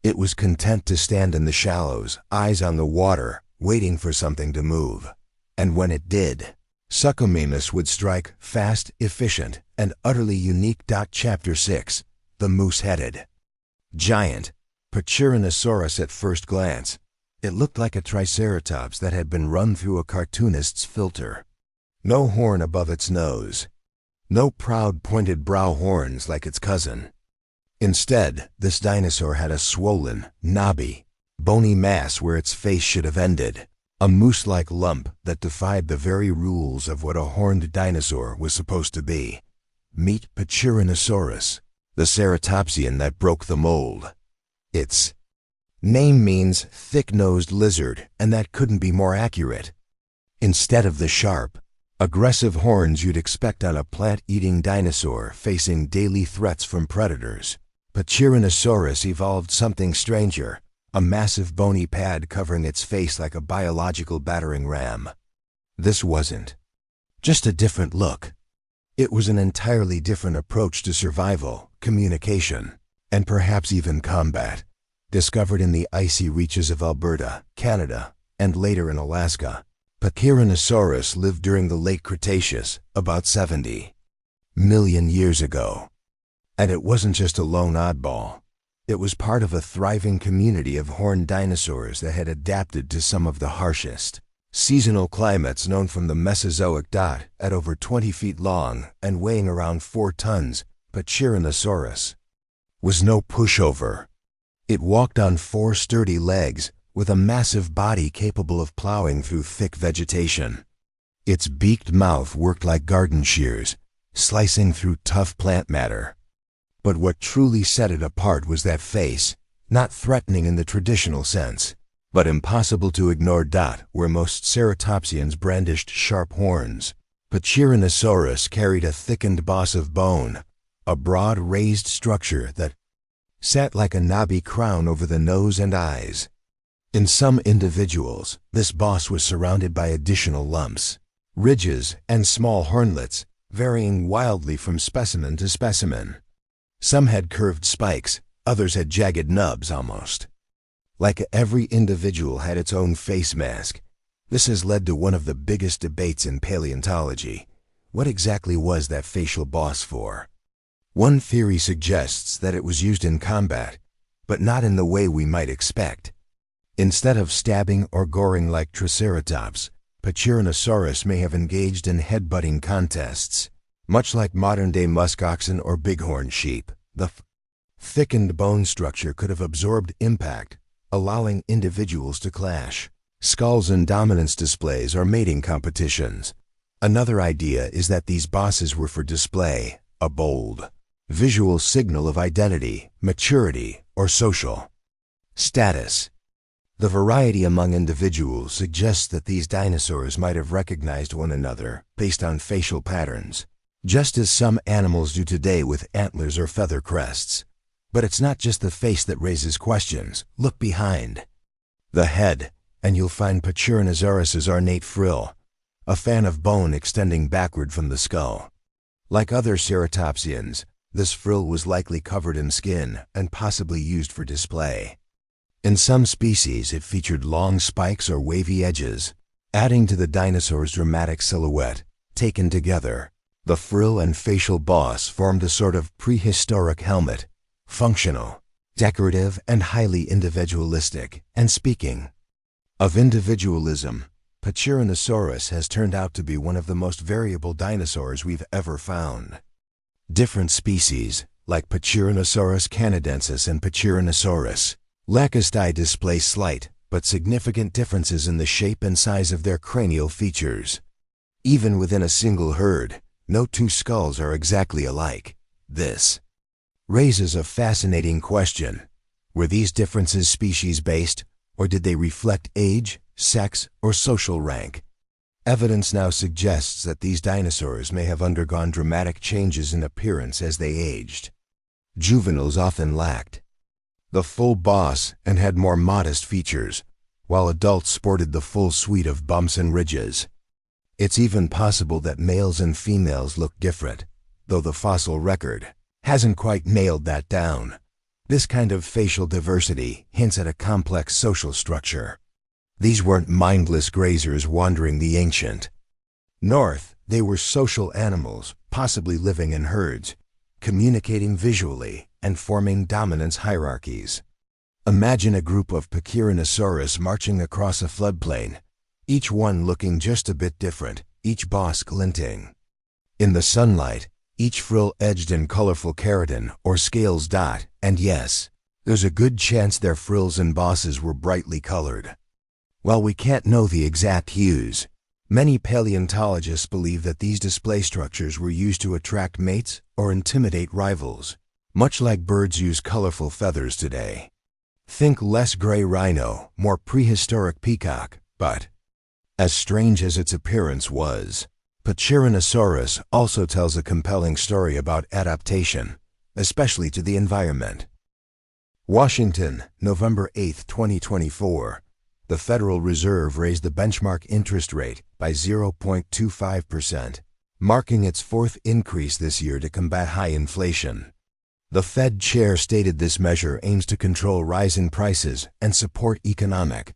It was content to stand in the shallows, eyes on the water, waiting for something to move. And when it did, Sycomamus would strike, fast, efficient, and utterly unique. Chapter 6, The Moose-Headed Giant, Pachyrhinosaurus. At first glance, it looked like a triceratops that had been run through a cartoonist's filter. No horn above its nose. No proud pointed brow horns like its cousin. Instead, this dinosaur had a swollen, knobby, bony mass where its face should have ended, a moose-like lump that defied the very rules of what a horned dinosaur was supposed to be. Meet Pachyrhinosaurus, the ceratopsian that broke the mold. Its name means thick-nosed lizard, and that couldn't be more accurate. Instead of the sharp, aggressive horns you'd expect on a plant-eating dinosaur facing daily threats from predators, Pachyrhinosaurus evolved something stranger, a massive bony pad covering its face like a biological battering ram. This wasn't just a different look. It was an entirely different approach to survival, communication, and perhaps even combat. Discovered in the icy reaches of Alberta, Canada, and later in Alaska, Pachyrhinosaurus lived during the late Cretaceous, about 70 million years ago. And it wasn't just a lone oddball. It was part of a thriving community of horned dinosaurs that had adapted to some of the harshest seasonal climates known from the Mesozoic. At over 20 feet long and weighing around 4 tons, Pachyrhinosaurus was no pushover. It walked on 4 sturdy legs, with a massive body capable of plowing through thick vegetation. Its beaked mouth worked like garden shears, slicing through tough plant matter. But what truly set it apart was that face, not threatening in the traditional sense, but impossible to ignore. Where most ceratopsians brandished sharp horns, Pachyrhinosaurus carried a thickened boss of bone, a broad raised structure that sat like a knobby crown over the nose and eyes. In some individuals, this boss was surrounded by additional lumps, ridges, and small hornlets, varying wildly from specimen to specimen. Some had curved spikes, others had jagged nubs almost. Like every individual had its own face mask. This has led to one of the biggest debates in paleontology. What exactly was that facial boss for? One theory suggests that it was used in combat, but not in the way we might expect. Instead of stabbing or goring like Triceratops, Pachyrhinosaurus may have engaged in headbutting contests. Much like modern-day muskoxen or bighorn sheep, the thickened bone structure could have absorbed impact, allowing individuals to clash. Skulls and dominance displays or mating competitions. Another idea is that these bosses were for display, a bold, visual signal of identity, maturity, or social status. The variety among individuals suggests that these dinosaurs might have recognized one another based on facial patterns, just as some animals do today with antlers or feather crests. But it's not just the face that raises questions. Look behind the head, and you'll find Pachyrhinosaurus's ornate frill, a fan of bone extending backward from the skull. Like other ceratopsians, this frill was likely covered in skin and possibly used for display. In some species, it featured long spikes or wavy edges, adding to the dinosaur's dramatic silhouette. Taken together, the frill and facial boss formed a sort of prehistoric helmet, functional, decorative, and highly individualistic. And speaking of individualism, Pachyrhinosaurus has turned out to be one of the most variable dinosaurs we've ever found. Different species, like Pachyrhinosaurus canadensis and Pachyrhinosaurus lacusti, display slight but significant differences in the shape and size of their cranial features. Even within a single herd, no two skulls are exactly alike. This raises a fascinating question. Were these differences species-based, or did they reflect age, sex, or social rank? Evidence now suggests that these dinosaurs may have undergone dramatic changes in appearance as they aged. Juveniles often lacked the full boss and had more modest features, while adults sported the full suite of bumps and ridges. It's even possible that males and females look different, though the fossil record hasn't quite nailed that down. This kind of facial diversity hints at a complex social structure. These weren't mindless grazers wandering the ancient north. They were social animals, possibly living in herds, communicating visually, and forming dominance hierarchies. Imagine a group of Pachyrhinosaurus marching across a floodplain, each one looking just a bit different, each boss glinting in the sunlight, each frill edged in colorful keratin or scales dot, and yes, there's a good chance their frills and bosses were brightly colored. While we can't know the exact hues, many paleontologists believe that these display structures were used to attract mates or intimidate rivals, much like birds use colorful feathers today. Think less gray rhino, more prehistoric peacock, but as strange as its appearance was, Pachyrhinosaurus also tells a compelling story about adaptation, especially to the environment. Washington, November 8, 2024. The Federal Reserve raised the benchmark interest rate by 0.25%, marking its fourth increase this year to combat high inflation. The Fed chair stated this measure aims to control rising prices and support economic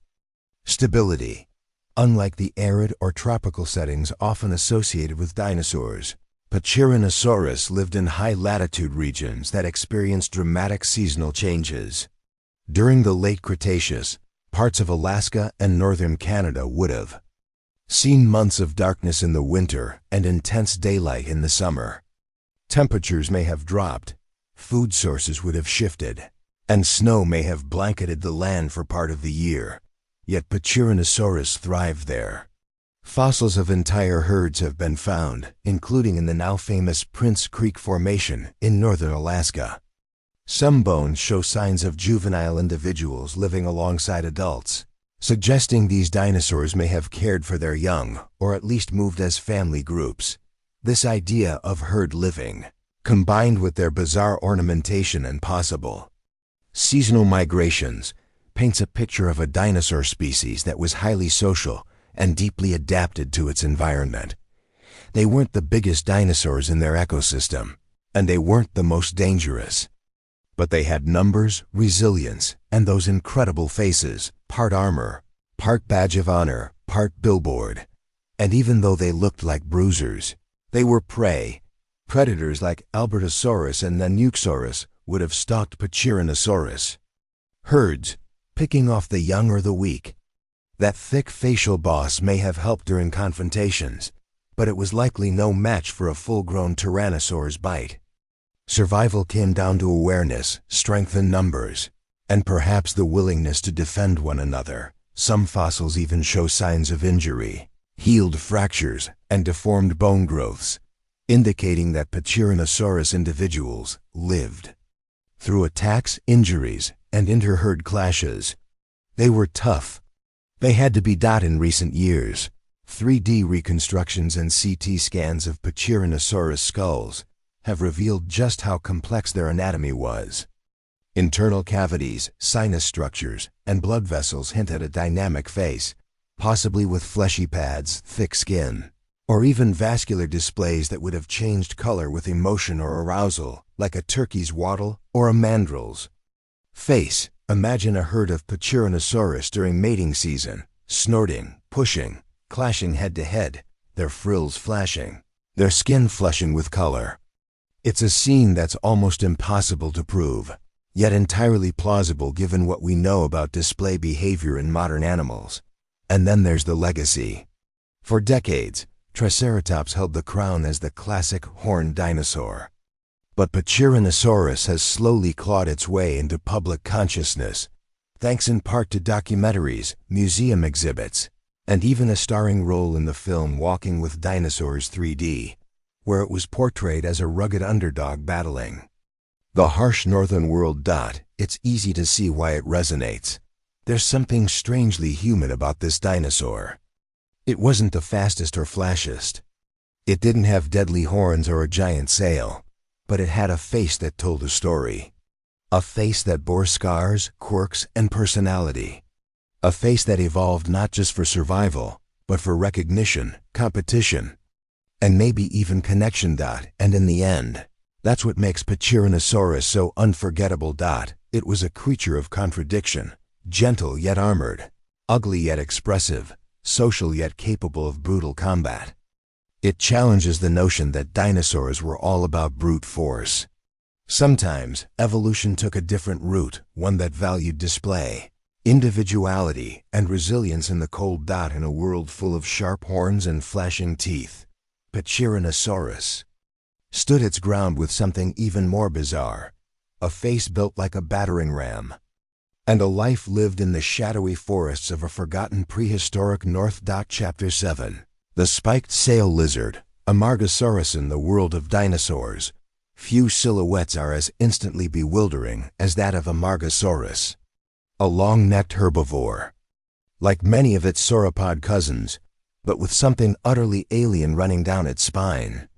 stability. Unlike the arid or tropical settings often associated with dinosaurs, Pachyrhinosaurus lived in high-latitude regions that experienced dramatic seasonal changes. During the late Cretaceous, parts of Alaska and northern Canada would have seen months of darkness in the winter and intense daylight in the summer. Temperatures may have dropped, food sources would have shifted, and snow may have blanketed the land for part of the year. Yet Pachyrhinosaurus thrived there. Fossils of entire herds have been found, including in the now famous Prince Creek Formation in northern Alaska. Some bones show signs of juvenile individuals living alongside adults, suggesting these dinosaurs may have cared for their young, or at least moved as family groups. This idea of herd living, combined with their bizarre ornamentation and possible seasonal migrations, paints a picture of a dinosaur species that was highly social and deeply adapted to its environment. They weren't the biggest dinosaurs in their ecosystem, and they weren't the most dangerous. But they had numbers, resilience, and those incredible faces, part armor, part badge of honor, part billboard. And even though they looked like bruisers, they were prey. Predators like Albertosaurus and Nanuqsaurus would have stalked Pachyrhinosaurus. Herds, picking off the young or the weak. That thick facial boss may have helped during confrontations, but it was likely no match for a full-grown Tyrannosaur's bite. Survival came down to awareness, strength in numbers, and perhaps the willingness to defend one another. Some fossils even show signs of injury, healed fractures, and deformed bone growths, indicating that Pachyrhinosaurus individuals lived. Through attacks, injuries, and inter-herd clashes, they were tough. They had to be dot in recent years. 3D reconstructions and CT scans of Pachyrhinosaurus skulls have revealed just how complex their anatomy was. Internal cavities, sinus structures, and blood vessels hint at a dynamic face, possibly with fleshy pads, thick skin, or even vascular displays that would have changed color with emotion or arousal, like a turkey's wattle or a mandrill's. Face: imagine a herd of Pachyrhinosaurus during mating season, snorting, pushing, clashing head-to-head, their frills flashing, their skin flushing with color. It's a scene that's almost impossible to prove, yet entirely plausible given what we know about display behavior in modern animals. And then there's the legacy. For decades, Triceratops held the crown as the classic horned dinosaur. But Pachyrhinosaurus has slowly clawed its way into public consciousness, thanks in part to documentaries, museum exhibits, and even a starring role in the film Walking with Dinosaurs 3D, where it was portrayed as a rugged underdog battling the harsh northern world. It's easy to see why it resonates. There's something strangely human about this dinosaur. It wasn't the fastest or flashiest. It didn't have deadly horns or a giant sail, but it had a face that told a story. A face that bore scars, quirks, and personality. A face that evolved not just for survival, but for recognition, competition, and maybe even connection. And in the end, that's what makes Pachyrhinosaurus so unforgettable. It was a creature of contradiction, gentle yet armored, ugly yet expressive, social yet capable of brutal combat. It challenges the notion that dinosaurs were all about brute force. Sometimes, evolution took a different route, one that valued display, individuality, and resilience in the cold. In a world full of sharp horns and flashing teeth, Pachyrhinosaurus stood its ground with something even more bizarre: a face built like a battering ram, and a life lived in the shadowy forests of a forgotten prehistoric North. Chapter 7. The spiked sail lizard, Amargasaurus. In the world of dinosaurs, few silhouettes are as instantly bewildering as that of Amargasaurus. A long-necked herbivore, like many of its sauropod cousins, but with something utterly alien running down its spine.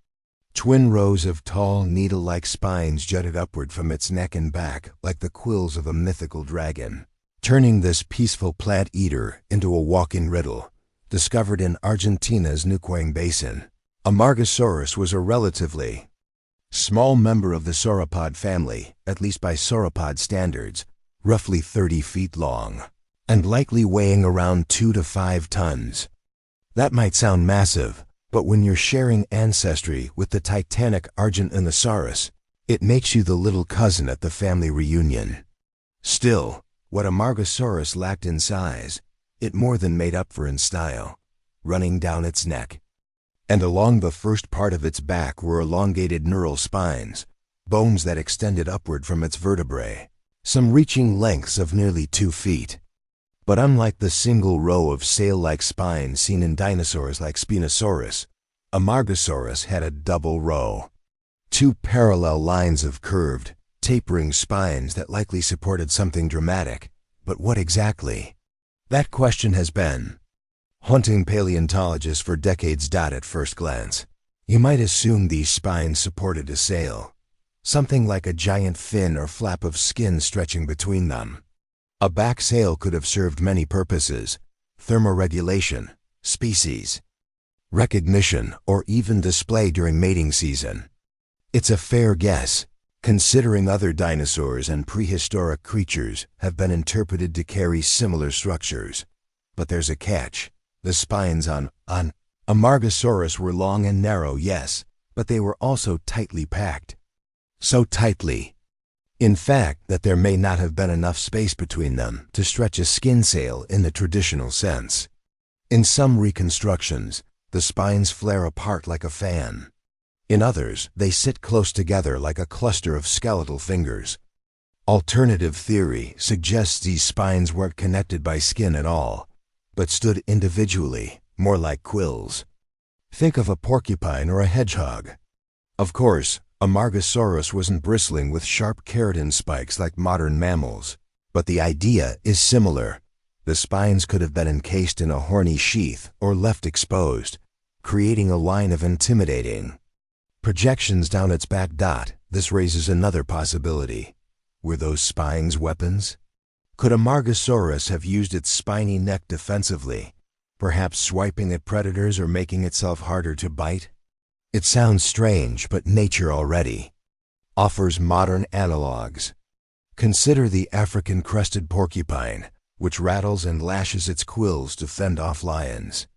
Twin rows of tall, needle-like spines jutted upward from its neck and back like the quills of a mythical dragon, turning this peaceful plant eater into a walking riddle. Discovered in Argentina's Neuquén Basin, Amargasaurus was a relatively small member of the sauropod family, at least by sauropod standards, roughly 30 feet long, and likely weighing around 2 to 5 tons. That might sound massive, but when you're sharing ancestry with the titanic Argentinosaurus, it makes you the little cousin at the family reunion. Still, what Amargasaurus lacked in size, it more than made up for in style, running down its neck. And along the first part of its back were elongated neural spines, bones that extended upward from its vertebrae, some reaching lengths of nearly 2 feet. But unlike the single row of sail-like spines seen in dinosaurs like Spinosaurus, Amargasaurus had a double row. 2 parallel lines of curved, tapering spines that likely supported something dramatic. But what exactly? That question has been haunting paleontologists for decades. At first glance, you might assume these spines supported a sail, something like a giant fin or flap of skin stretching between them. A back sail could have served many purposes: thermoregulation, species recognition, or even display during mating season. It's a fair guess, considering other dinosaurs and prehistoric creatures have been interpreted to carry similar structures. But there's a catch. The spines on Amargasaurus were long and narrow, yes, but they were also tightly packed. So tightly, in fact, that there may not have been enough space between them to stretch a skin sail in the traditional sense. In some reconstructions, the spines flare apart like a fan. In others, they sit close together like a cluster of skeletal fingers. Alternative theory suggests these spines weren't connected by skin at all, but stood individually, more like quills. Think of a porcupine or a hedgehog. Of course, Amargasaurus wasn't bristling with sharp keratin spikes like modern mammals, but the idea is similar. The spines could have been encased in a horny sheath or left exposed, creating a line of intimidating projections down its back. This raises another possibility. Were those spines weapons? Could Amargasaurus have used its spiny neck defensively, perhaps swiping at predators or making itself harder to bite? It sounds strange, but nature already offers modern analogs. Consider the African crested porcupine, which rattles and lashes its quills to fend off lions.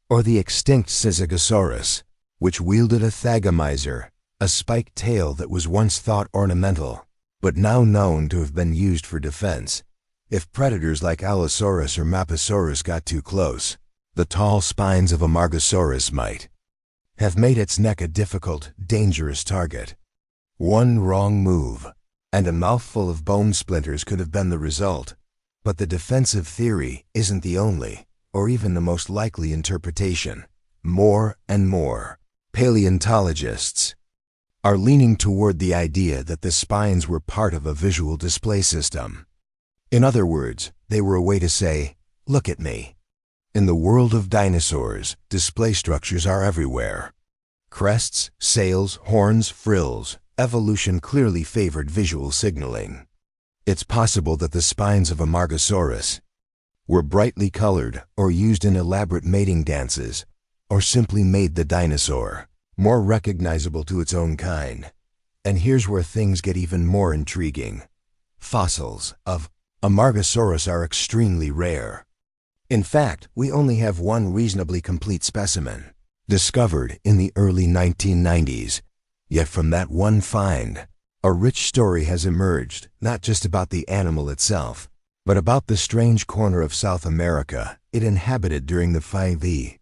Or the extinct Sisagosaurus, which wielded a thagomizer, a spiked tail that was once thought ornamental, but now known to have been used for defense. If predators like Allosaurus or Maposaurus got too close, the tall spines of Amargasaurus might have made its neck a difficult, dangerous target. One wrong move, and a mouthful of bone splinters could have been the result. But the defensive theory isn't the only, or even the most likely interpretation. More and more paleontologists are leaning toward the idea that the spines were part of a visual display system. In other words, they were a way to say, "Look at me." In the world of dinosaurs, display structures are everywhere. Crests, sails, horns, frills. Evolution clearly favored visual signaling. It's possible that the spines of Amargasaurus were brightly colored or used in elaborate mating dances, or simply made the dinosaur more recognizable to its own kind. And here's where things get even more intriguing. Fossils of Amargasaurus are extremely rare. In fact, we only have one reasonably complete specimen, discovered in the early 1990s. Yet from that one find, a rich story has emerged, not just about the animal itself, but about the strange corner of South America it inhabited during the 5e.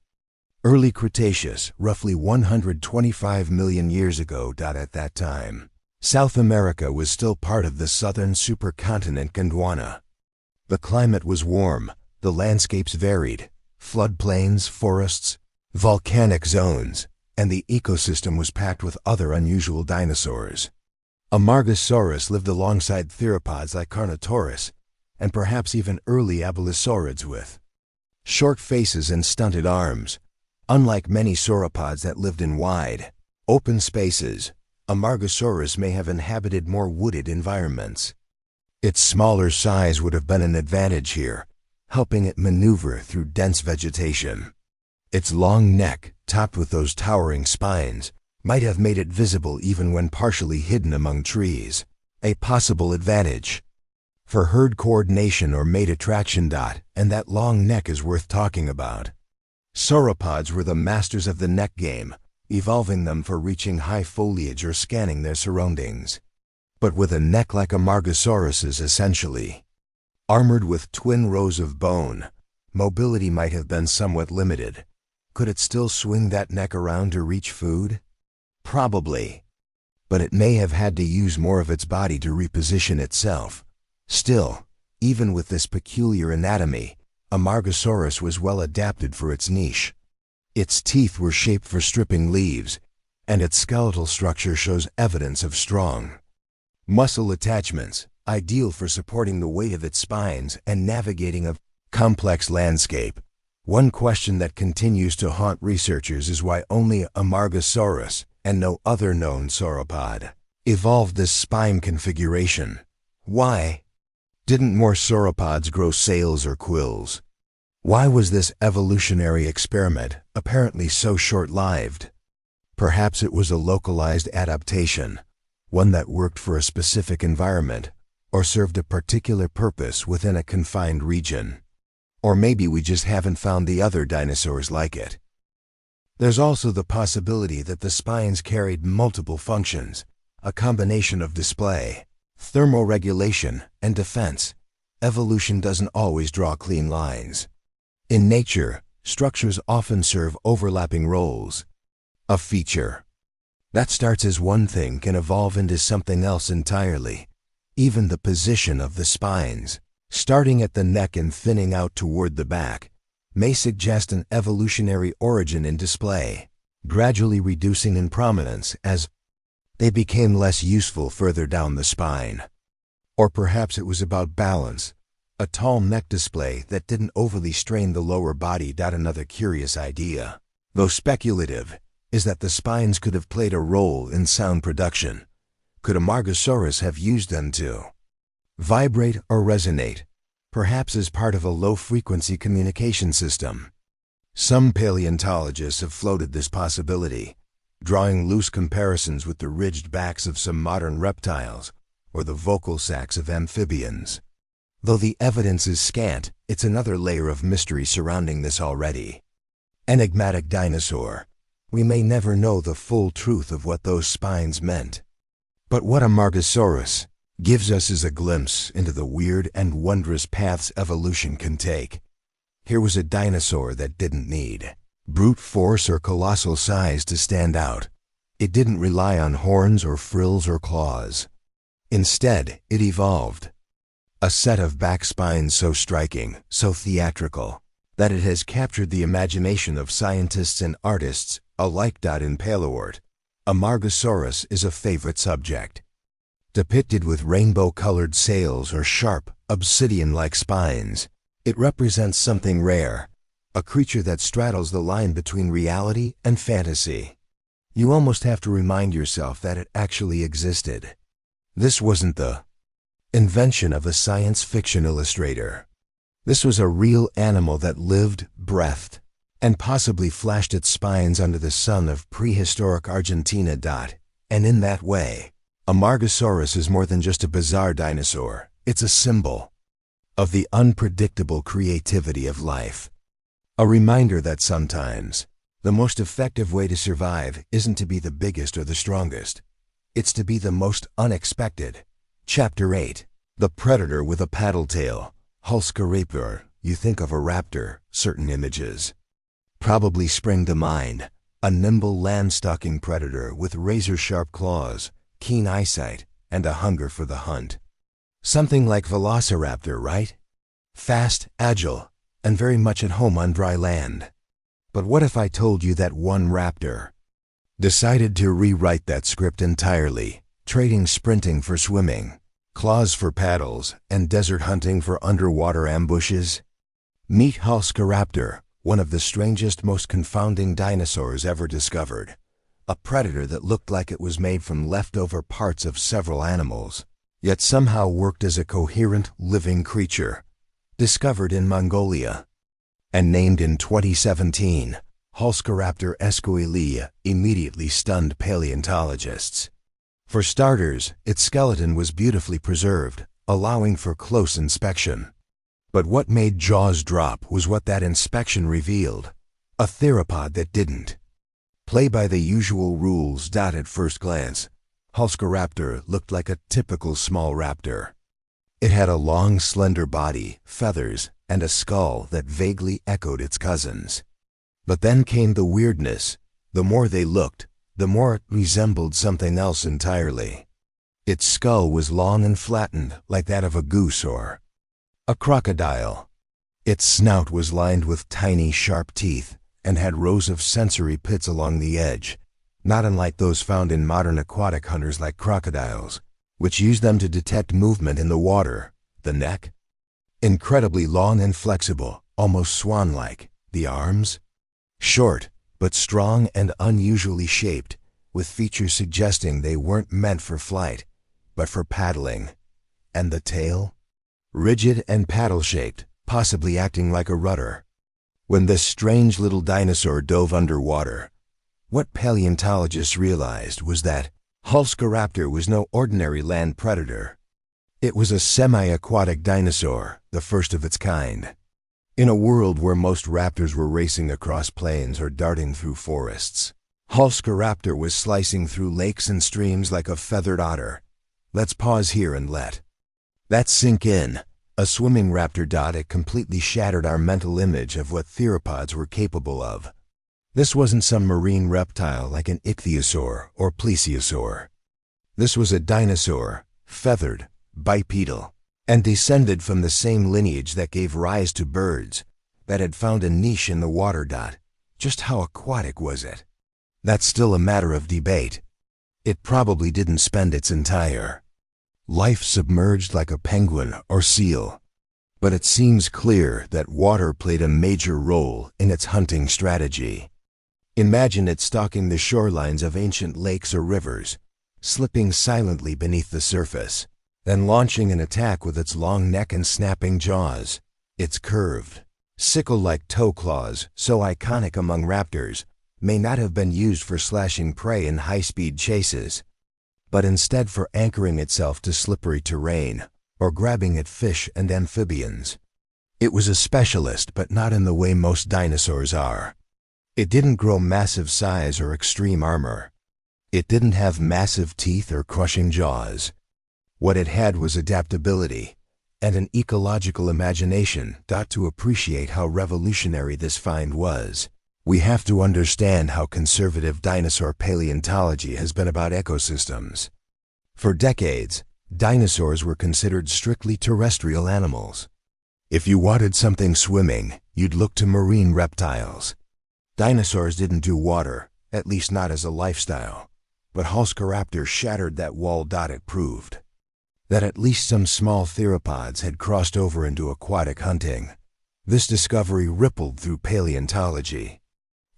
Early Cretaceous, roughly 125 million years ago. At that time, South America was still part of the southern supercontinent Gondwana. The climate was warm, the landscapes varied, floodplains, forests, volcanic zones, and the ecosystem was packed with other unusual dinosaurs. Amargasaurus lived alongside theropods like Carnotaurus, and perhaps even early abelisaurids with short faces and stunted arms. Unlike many sauropods that lived in wide, open spaces, Amargasaurus may have inhabited more wooded environments. Its smaller size would have been an advantage here, helping it maneuver through dense vegetation. Its long neck, topped with those towering spines, might have made it visible even when partially hidden among trees, a possible advantage for herd coordination or mate attraction. And that long neck is worth talking about. Sauropods were the masters of the neck game, evolving them for reaching high foliage or scanning their surroundings. But with a neck like Amargasaurus's, essentially armored with twin rows of bone, mobility might have been somewhat limited. Could it still swing that neck around to reach food? Probably. But it may have had to use more of its body to reposition itself. Still, even with this peculiar anatomy, Amargasaurus was well adapted for its niche. Its teeth were shaped for stripping leaves, and its skeletal structure shows evidence of strong muscle attachments, ideal for supporting the weight of its spines and navigating a complex landscape. One question that continues to haunt researchers is why only Amargasaurus, and no other known sauropod, evolved this spine configuration. Why? Didn't more sauropods grow sails or quills? Why was this evolutionary experiment apparently so short-lived? Perhaps it was a localized adaptation, one that worked for a specific environment or served a particular purpose within a confined region. Or maybe we just haven't found the other dinosaurs like it. There's also the possibility that the spines carried multiple functions, a combination of display, thermoregulation, and defense. Evolution doesn't always draw clean lines. In nature, structures often serve overlapping roles. A feature that starts as one thing can evolve into something else entirely. Even the position of the spines, starting at the neck and thinning out toward the back, may suggest an evolutionary origin in display, gradually reducing in prominence as they became less useful further down the spine. Or perhaps it was about balance, a tall neck display that didn't overly strain the lower body. Another curious idea, though speculative, is that the spines could have played a role in sound production. Could a Margosaurus have used them to vibrate or resonate, perhaps as part of a low-frequency communication system? Some paleontologists have floated this possibility, drawing loose comparisons with the ridged backs of some modern reptiles or the vocal sacs of amphibians. Though the evidence is scant, it's another layer of mystery surrounding this already enigmatic dinosaur. We may never know the full truth of what those spines meant. But what a Margosaurus gives us is a glimpse into the weird and wondrous paths evolution can take. Here was a dinosaur that didn't need brute force or colossal size to stand out. It didn't rely on horns or frills or claws. Instead, it evolved a set of back spines so striking, so theatrical, that it has captured the imagination of scientists and artists alike. In Paleoart, a Margosaurus is a favorite subject. Depicted with rainbow-colored sails or sharp, obsidian-like spines, it represents something rare, a creature that straddles the line between reality and fantasy. You almost have to remind yourself that it actually existed. This wasn't the invention of a science fiction illustrator. This was a real animal that lived, breathed, and possibly flashed its spines under the sun of prehistoric Argentina. And in that way, a Margosaurus is more than just a bizarre dinosaur. It's a symbol of the unpredictable creativity of life. A reminder that sometimes the most effective way to survive isn't to be the biggest or the strongest. It's to be the most unexpected. Chapter 8. The Predator with a Paddle Tail. Hulskaraptor. You think of a raptor, certain images probably spring to mind. A nimble land-stalking predator with razor-sharp claws, keen eyesight, and a hunger for the hunt. Something like Velociraptor, right? Fast, agile, and very much at home on dry land. But what if I told you that one raptor decided to rewrite that script entirely, trading sprinting for swimming, claws for paddles, and desert hunting for underwater ambushes? Meet Hulskaraptor, one of the strangest, most confounding dinosaurs ever discovered. A predator that looked like it was made from leftover parts of several animals, yet somehow worked as a coherent, living creature. Discovered in Mongolia and named in 2017, Hulskaraptor esquilea immediately stunned paleontologists. For starters, its skeleton was beautifully preserved, allowing for close inspection. But what made jaws drop was what that inspection revealed: a theropod that didn't play by the usual rules. At first glance, Hulskaraptor looked like a typical small raptor. It had a long, slender body, feathers, and a skull that vaguely echoed its cousins. But then came the weirdness. The more they looked, the more it resembled something else entirely. Its skull was long and flattened, like that of a goose or a crocodile. Its snout was lined with tiny, sharp teeth and had rows of sensory pits along the edge, not unlike those found in modern aquatic hunters like crocodiles, which use them to detect movement in the water. The neck? Incredibly long and flexible, almost swan-like. The arms? Short, but strong and unusually shaped, with features suggesting they weren't meant for flight, but for paddling. And the tail? rigid and paddle-shaped, possibly acting like a rudder. When this strange little dinosaur dove underwater, what paleontologists realized was that Hulscaraptor was no ordinary land predator. It was a semi-aquatic dinosaur, the first of its kind. In a world where most raptors were racing across plains or darting through forests, Hulscaraptor was slicing through lakes and streams like a feathered otter. Let's pause here and let that sink in. A swimming raptor. It completely shattered our mental image of what theropods were capable of. This wasn't some marine reptile like an ichthyosaur or plesiosaur. This was a dinosaur, feathered, bipedal, and descended from the same lineage that gave rise to birds, that had found a niche in the water. Just how aquatic was it? That's still a matter of debate. It probably didn't spend its entire life submerged like a penguin or seal, but it seems clear that water played a major role in its hunting strategy. Imagine it stalking the shorelines of ancient lakes or rivers, slipping silently beneath the surface, then launching an attack with its long neck and snapping jaws. Its curved, sickle-like toe claws, so iconic among raptors, may not have been used for slashing prey in high-speed chases, but instead for anchoring itself to slippery terrain or grabbing at fish and amphibians. It was a specialist, but not in the way most dinosaurs are. It didn't grow massive size or extreme armor. It didn't have massive teeth or crushing jaws. What it had was adaptability and an ecological imagination. To appreciate how revolutionary this find was, we have to understand how conservative dinosaur paleontology has been about ecosystems. For decades, dinosaurs were considered strictly terrestrial animals. If you wanted something swimming, you'd look to marine reptiles. Dinosaurs didn't do water, at least not as a lifestyle. But Hulscaraptor shattered that wall. It proved that at least some small theropods had crossed over into aquatic hunting. This discovery rippled through paleontology.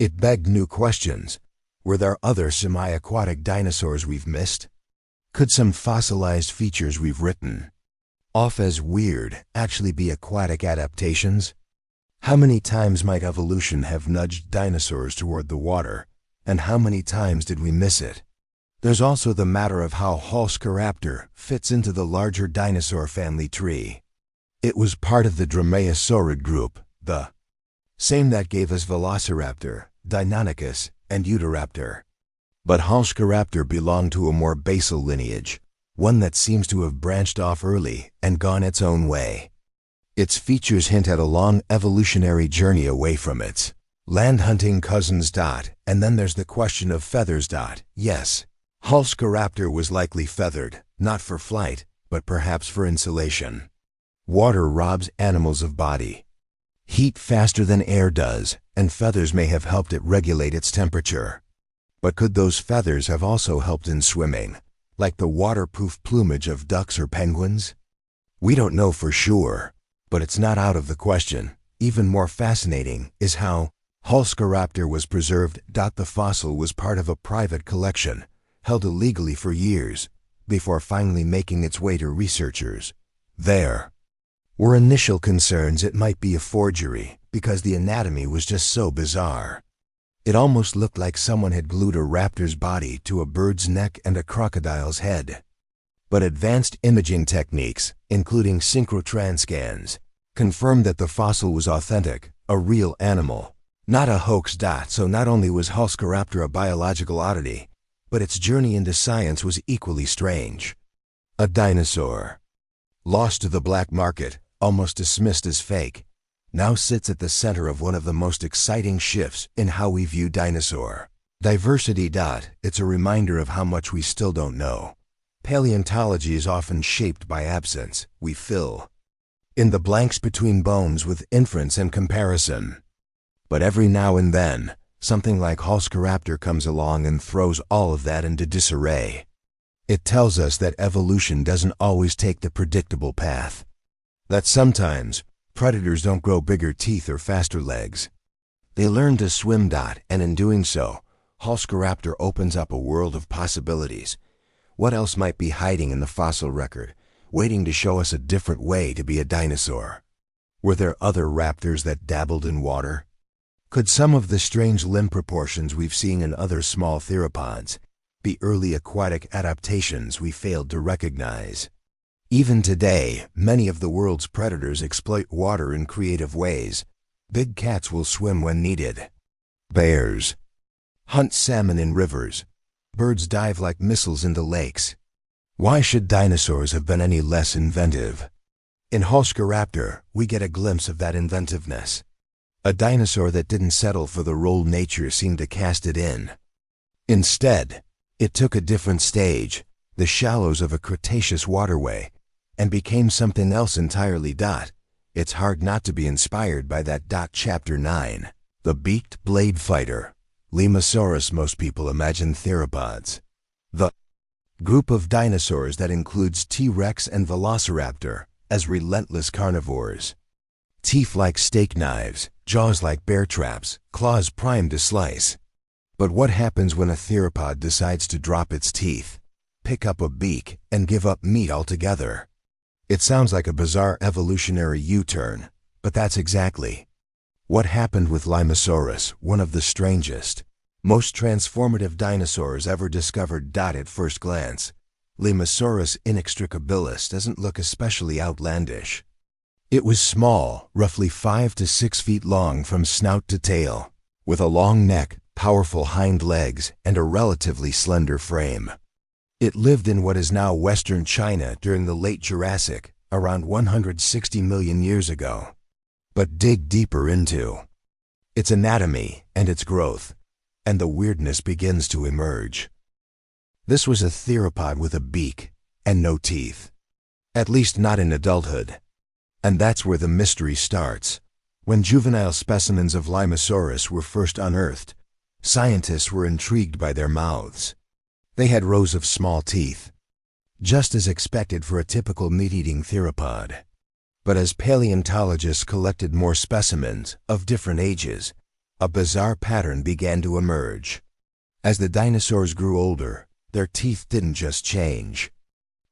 It begged new questions. Were there other semi-aquatic dinosaurs we've missed? Could some fossilized features we've written off as weird actually be aquatic adaptations? How many times might evolution have nudged dinosaurs toward the water, and how many times did we miss it? There's also the matter of how Hulscaraptor fits into the larger dinosaur family tree. It was part of the Dromaeosaurid group, the same that gave us Velociraptor, Deinonychus, and Utahraptor. But Hulscaraptor belonged to a more basal lineage, one that seems to have branched off early and gone its own way. Its features hint at a long evolutionary journey away from its land-hunting cousins. And then there's the question of feathers. Yes, Hulscaraptor was likely feathered, not for flight, but perhaps for insulation. Water robs animals of body heat faster than air does, and feathers may have helped it regulate its temperature. But could those feathers have also helped in swimming, like the waterproof plumage of ducks or penguins? We don't know for sure, but it's not out of the question. Even more fascinating is how Hulscaraptor was preserved. The fossil was part of a private collection, held illegally for years, before finally making its way to researchers. There were initial concerns it might be a forgery because the anatomy was just so bizarre. It almost looked like someone had glued a raptor's body to a bird's neck and a crocodile's head. But advanced imaging techniques, including synchrotron scans, confirmed that the fossil was authentic, a real animal, not a hoax. So not only was Hulscaraptor a biological oddity, but its journey into science was equally strange. A dinosaur, lost to the black market, almost dismissed as fake, now sits at the center of one of the most exciting shifts in how we view dinosaur diversity. It's a reminder of how much we still don't know. Paleontology is often shaped by absence. We fill in the blanks between bones with inference and comparison. But every now and then, something like Hulscaraptor comes along and throws all of that into disarray. It tells us that evolution doesn't always take the predictable path. That sometimes, predators don't grow bigger teeth or faster legs. They learn to swim. And in doing so, Hulscaraptor opens up a world of possibilities. What else might be hiding in the fossil record? waiting to show us a different way to be a dinosaur. Were there other raptors that dabbled in water? Could some of the strange limb proportions we've seen in other small theropods be early aquatic adaptations we failed to recognize? Even today, many of the world's predators exploit water in creative ways. Big cats will swim when needed. Bears hunt salmon in rivers. Birds dive like missiles into lakes. Why should dinosaurs have been any less inventive? In Velociraptor, we get a glimpse of that inventiveness. A dinosaur that didn't settle for the role nature seemed to cast it in. Instead, it took a different stage, the shallows of a Cretaceous waterway, and became something else entirely. It's hard not to be inspired by that. Chapter 9. The Beaked Blade Fighter. Lemursaurus. Most people imagine theropods, the group of dinosaurs that includes T-Rex and Velociraptor, as relentless carnivores. Teeth like steak knives, jaws like bear traps, claws primed to slice. But what happens when a theropod decides to drop its teeth, pick up a beak, and give up meat altogether? It sounds like a bizarre evolutionary U-turn, but that's exactly what happened with Lemursaurus, one of the strangest, most transformative dinosaurs ever discovered. At first glance, Lemursaurus inextricabilis doesn't look especially outlandish. It was small, roughly 5 to 6 feet long from snout to tail, with a long neck, powerful hind legs, and a relatively slender frame. It lived in what is now western China during the late Jurassic, around 160 million years ago. But dig deeper into its anatomy and its growth, and the weirdness begins to emerge. This was a theropod with a beak and no teeth. At least not in adulthood. And that's where the mystery starts. When juvenile specimens of Lemursaurus were first unearthed, scientists were intrigued by their mouths. They had rows of small teeth, just as expected for a typical meat-eating theropod. But as paleontologists collected more specimens of different ages, a bizarre pattern began to emerge. As the dinosaurs grew older, their teeth didn't just change.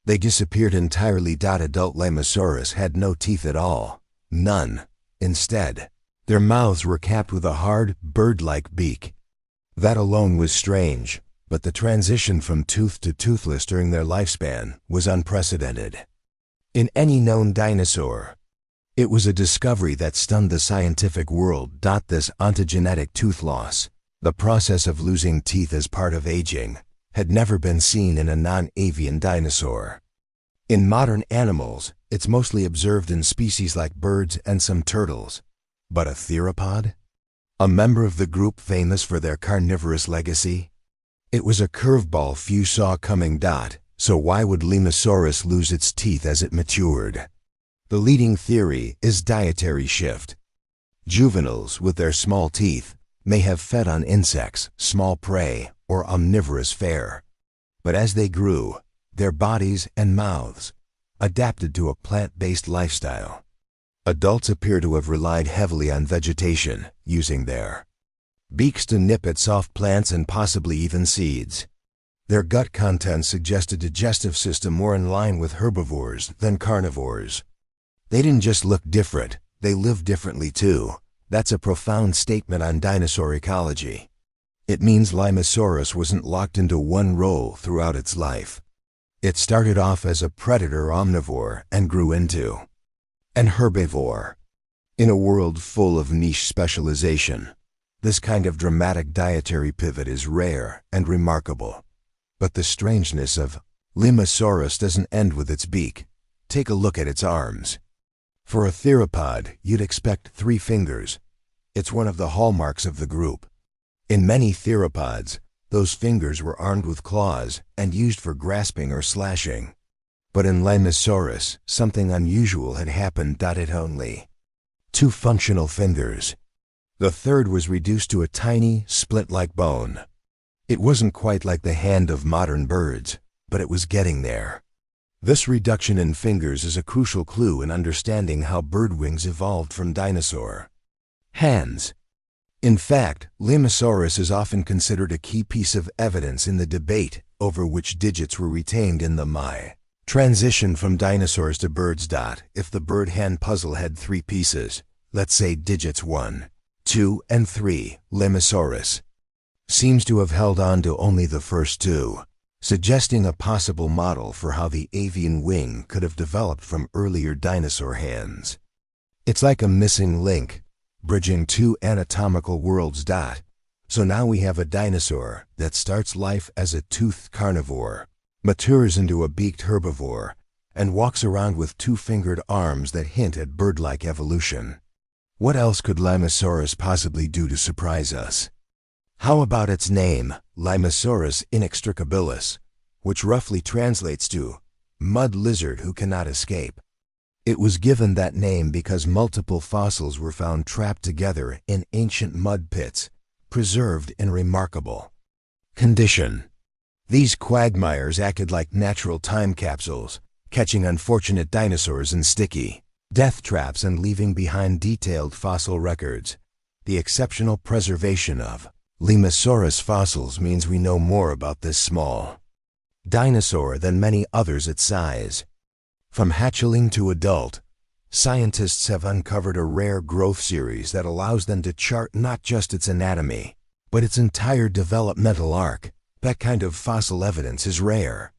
They disappeared entirely. Adult Lemursaurus had no teeth at all. None. Instead, their mouths were capped with a hard, bird-like beak. That alone was strange, but the transition from toothed to toothless during their lifespan was unprecedented in any known dinosaur. It was a discovery that stunned the scientific world. This ontogenetic tooth loss, the process of losing teeth as part of aging, had never been seen in a non-avian dinosaur. In modern animals, it's mostly observed in species like birds and some turtles. But a theropod? A member of the group famous for their carnivorous legacy? It was a curveball few saw coming. So why would Lemursaurus lose its teeth as it matured? The leading theory is dietary shift. Juveniles, with their small teeth, may have fed on insects, small prey, or omnivorous fare. But as they grew, their bodies and mouths adapted to a plant-based lifestyle. Adults appear to have relied heavily on vegetation, using their beaks to nip at soft plants and possibly even seeds. Their gut contents suggest a digestive system more in line with herbivores than carnivores. They didn't just look different, they lived differently too. That's a profound statement on dinosaur ecology. It means Lemursaurus wasn't locked into one role throughout its life. It started off as a predator omnivore and grew into an herbivore. In a world full of niche specialization, this kind of dramatic dietary pivot is rare and remarkable. But the strangeness of Lemursaurus doesn't end with its beak. Take a look at its arms. For a theropod, you'd expect 3 fingers. It's one of the hallmarks of the group. In many theropods, those fingers were armed with claws and used for grasping or slashing. But in Lemursaurus, something unusual had happened. It had only 2 functional fingers. The third was reduced to a tiny, split-like bone. It wasn't quite like the hand of modern birds, but it was getting there. This reduction in fingers is a crucial clue in understanding how bird wings evolved from dinosaur hands. In fact, Lemursaurus is often considered a key piece of evidence in the debate over which digits were retained in the Transition from dinosaurs to birds. If the bird-hen puzzle had 3 pieces, let's say digits 1, 2, and 3, Limosaurus seems to have held on to only the first 2, suggesting a possible model for how the avian wing could have developed from earlier dinosaur hands. It's like a missing link, bridging 2 anatomical worlds. So now we have a dinosaur that starts life as a toothed carnivore, matures into a beaked herbivore, and walks around with 2-fingered arms that hint at bird-like evolution. What else could Limosaurus possibly do to surprise us? How about its name, Limosaurus inextricabilis, which roughly translates to mud lizard who cannot escape? It was given that name because multiple fossils were found trapped together in ancient mud pits, preserved in remarkable condition. These quagmires acted like natural time capsules, catching unfortunate dinosaurs in sticky death traps and leaving behind detailed fossil records. The exceptional preservation of Limosaurus fossils means we know more about this small dinosaur than many others its size. From hatchling to adult, scientists have uncovered a rare growth series that allows them to chart not just its anatomy, but its entire developmental arc. That kind of fossil evidence is rare.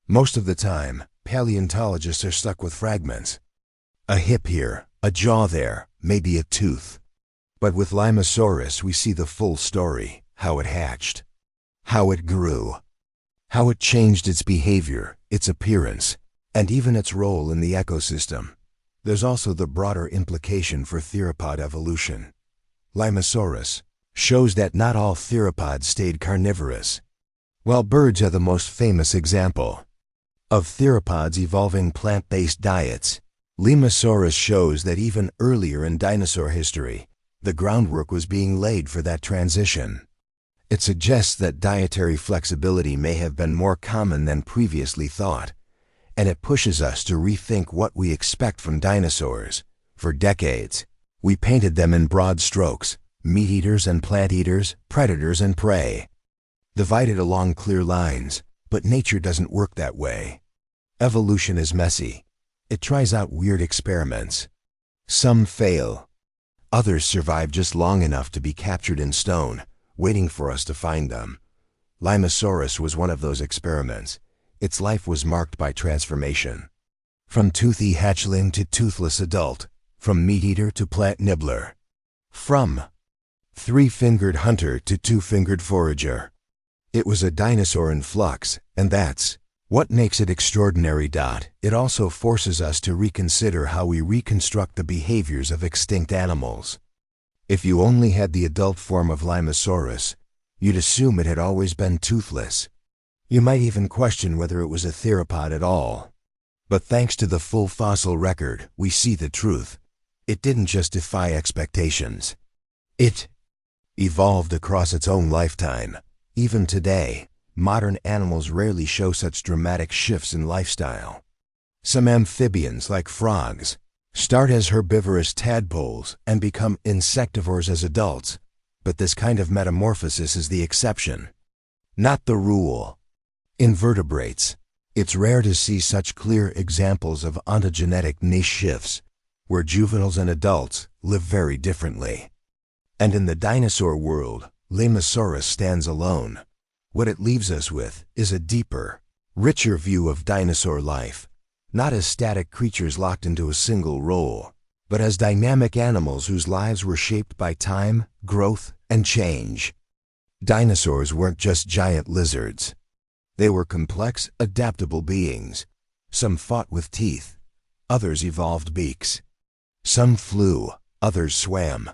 Most of the time, paleontologists are stuck with fragments. A hip here, a jaw there, maybe a tooth. But with Limosaurus we see the full story, how it hatched, how it grew, how it changed its behavior, its appearance, and even its role in the ecosystem. There's also the broader implication for theropod evolution. Limosaurus shows that not all theropods stayed carnivorous. While birds are the most famous example of theropods evolving plant-based diets, Limosaurus shows that even earlier in dinosaur history, the groundwork was being laid for that transition. It suggests that dietary flexibility may have been more common than previously thought, and it pushes us to rethink what we expect from dinosaurs. For decades, we painted them in broad strokes: meat-eaters and plant-eaters, predators and prey, divided along clear lines. But nature doesn't work that way. Evolution is messy. It tries out weird experiments. Some fail. Others survive just long enough to be captured in stone, waiting for us to find them. Limosaurus was one of those experiments. Its life was marked by transformation. From toothy hatchling to toothless adult, from meat-eater to plant nibbler, from 3-fingered hunter to 2-fingered forager. It was a dinosaur in flux, and that's what makes it extraordinary. It also forces us to reconsider how we reconstruct the behaviors of extinct animals. If you only had the adult form of Limosaurus, you'd assume it had always been toothless. You might even question whether it was a theropod at all. But thanks to the full fossil record, we see the truth. It didn't just defy expectations. It evolved across its own lifetime. Even today, modern animals rarely show such dramatic shifts in lifestyle. Some amphibians, like frogs, start as herbivorous tadpoles and become insectivores as adults, but this kind of metamorphosis is the exception, not the rule. In vertebrates, it's rare to see such clear examples of ontogenetic niche shifts, where juveniles and adults live very differently. And in the dinosaur world, Limosaurus stands alone. What it leaves us with is a deeper, richer view of dinosaur life, not as static creatures locked into a single role, but as dynamic animals whose lives were shaped by time, growth, and change. Dinosaurs weren't just giant lizards. They were complex, adaptable beings. Some fought with teeth, others evolved beaks. Some flew, others swam.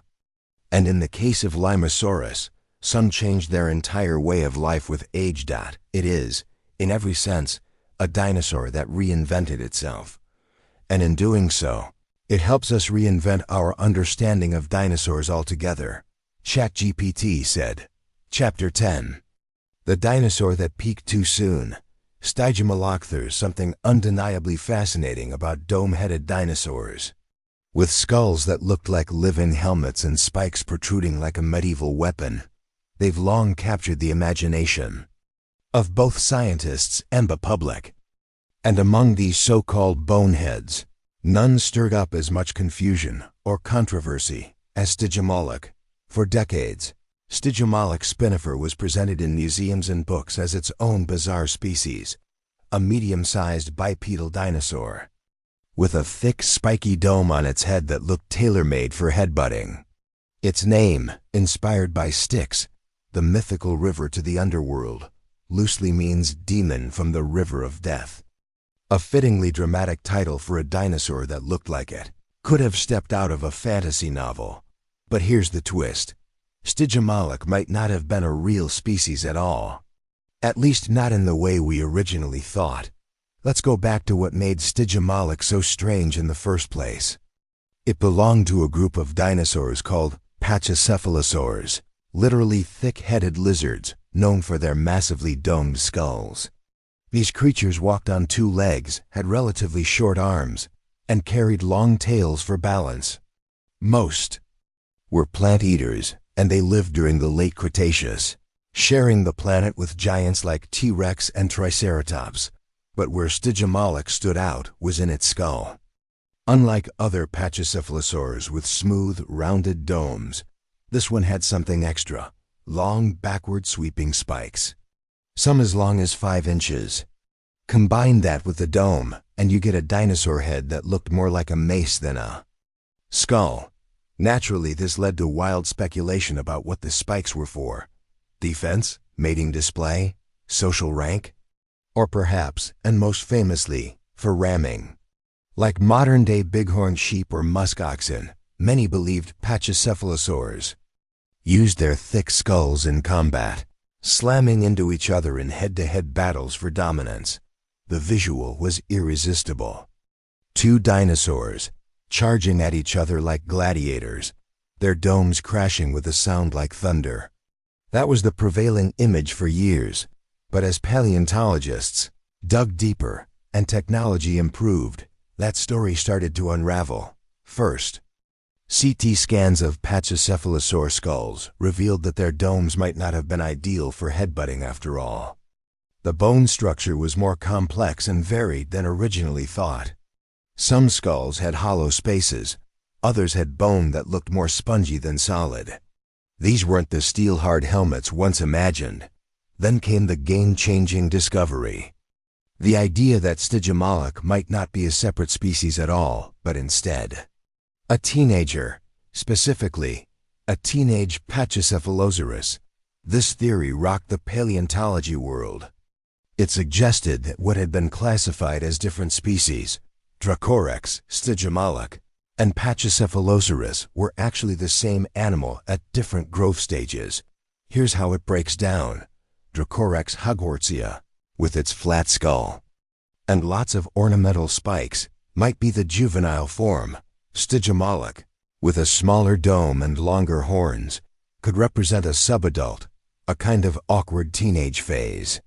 And in the case of Limosaurus, some changed their entire way of life with age. It is, in every sense, a dinosaur that reinvented itself. And in doing so, it helps us reinvent our understanding of dinosaurs altogether. ChatGPT said, Chapter 10. The dinosaur that peaked too soon. Stygimalocthes, something undeniably fascinating about dome-headed dinosaurs. With skulls that looked like living helmets and spikes protruding like a medieval weapon, they've long captured the imagination of both scientists and the public. And among these so-called boneheads, none stirred up as much confusion or controversy as Stygimoloch. For decades, Stygimoloch spinifer was presented in museums and books as its own bizarre species, a medium-sized bipedal dinosaur, with a thick, spiky dome on its head that looked tailor-made for headbutting. Its name, inspired by Styx, the mythical river to the underworld, loosely means demon from the river of death. A fittingly dramatic title for a dinosaur that looked like it. Could have stepped out of a fantasy novel. But here's the twist. Stygimoloch might not have been a real species at all. At least not in the way we originally thought. Let's go back to what made Stygimoloch so strange in the first place. It belonged to a group of dinosaurs called pachycephalosaurs, literally thick-headed lizards known for their massively domed skulls. These creatures walked on two legs, had relatively short arms, and carried long tails for balance. Most were plant eaters, and they lived during the late Cretaceous, sharing the planet with giants like T-Rex and Triceratops. But where Stygimoloch stood out was in its skull. Unlike other pachycephalosaurs with smooth, rounded domes, this one had something extra: long, backward-sweeping spikes, some as long as 5 inches. Combine that with the dome, and you get a dinosaur head that looked more like a mace than a skull. Naturally, this led to wild speculation about what the spikes were for. Defense? Mating display? Social rank? Or perhaps, and most famously, for ramming. Like modern-day bighorn sheep or musk oxen, many believed pachycephalosaurs used their thick skulls in combat, slamming into each other in head-to-head battles for dominance. The visual was irresistible. Two dinosaurs charging at each other like gladiators, their domes crashing with a sound like thunder. That was the prevailing image for years, but as paleontologists dug deeper and technology improved, that story started to unravel. First, CT scans of pachycephalosaur skulls revealed that their domes might not have been ideal for headbutting after all. The bone structure was more complex and varied than originally thought. Some skulls had hollow spaces, others had bone that looked more spongy than solid. These weren't the steel-hard helmets once imagined. Then came the game-changing discovery. The idea that Stygimoloch might not be a separate species at all, but instead a teenager, specifically a teenage Pachycephalosaurus. This theory rocked the paleontology world. It suggested that what had been classified as different species, Dracorex, Stygimoloch, and Pachycephalosaurus, were actually the same animal at different growth stages. Here's how it breaks down. Dracorex hugwartsia, with its flat skull and lots of ornamental spikes, might be the juvenile form. Stygimoloch, with a smaller dome and longer horns, could represent a subadult, a kind of awkward teenage phase.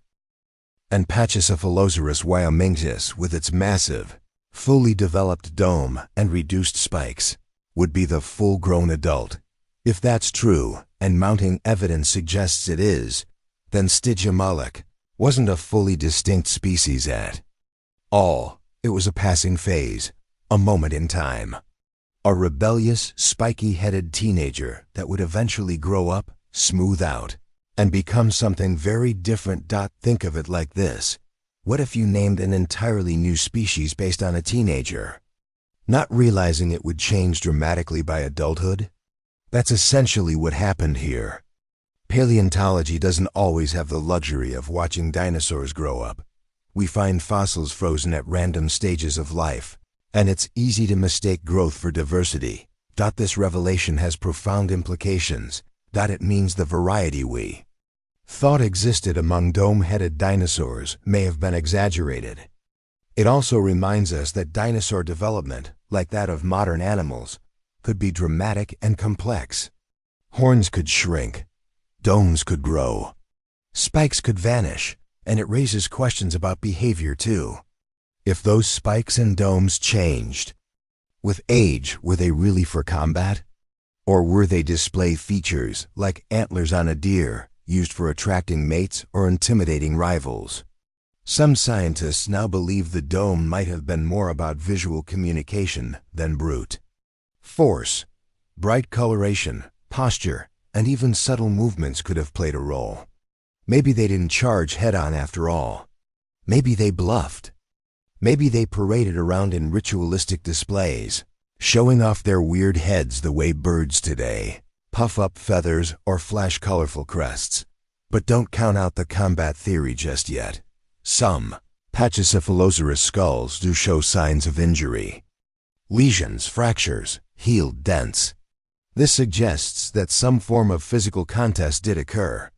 And Pachycephalosaurus wyomingus, with its massive, fully developed dome and reduced spikes, would be the full-grown adult. If that's true, and mounting evidence suggests it is, then Stygimoloch wasn't a fully distinct species at all. It was a passing phase, a moment in time. A rebellious, spiky-headed teenager that would eventually grow up, smooth out, and become something very different. Think of it like this. What if you named an entirely new species based on a teenager, not realizing it would change dramatically by adulthood? That's essentially what happened here. Paleontology doesn't always have the luxury of watching dinosaurs grow up. We find fossils frozen at random stages of life, and it's easy to mistake growth for diversity. This revelation has profound implications. It means the variety we thought existed among dome-headed dinosaurs may have been exaggerated. It also reminds us that dinosaur development, like that of modern animals, could be dramatic and complex. Horns could shrink, domes could grow, spikes could vanish, and it raises questions about behavior too. If those spikes and domes changed with age, were they really for combat? Or were they display features, like antlers on a deer, used for attracting mates or intimidating rivals? Some scientists now believe the dome might have been more about visual communication than brute force. Bright coloration, posture, and even subtle movements could have played a role. Maybe they didn't charge head-on after all. Maybe they bluffed. Maybe they paraded around in ritualistic displays, showing off their weird heads the way birds today puff up feathers or flash colorful crests. But don't count out the combat theory just yet. Some Pachycephalosaurus skulls do show signs of injury. Lesions, fractures, healed dents. This suggests that some form of physical contest did occur.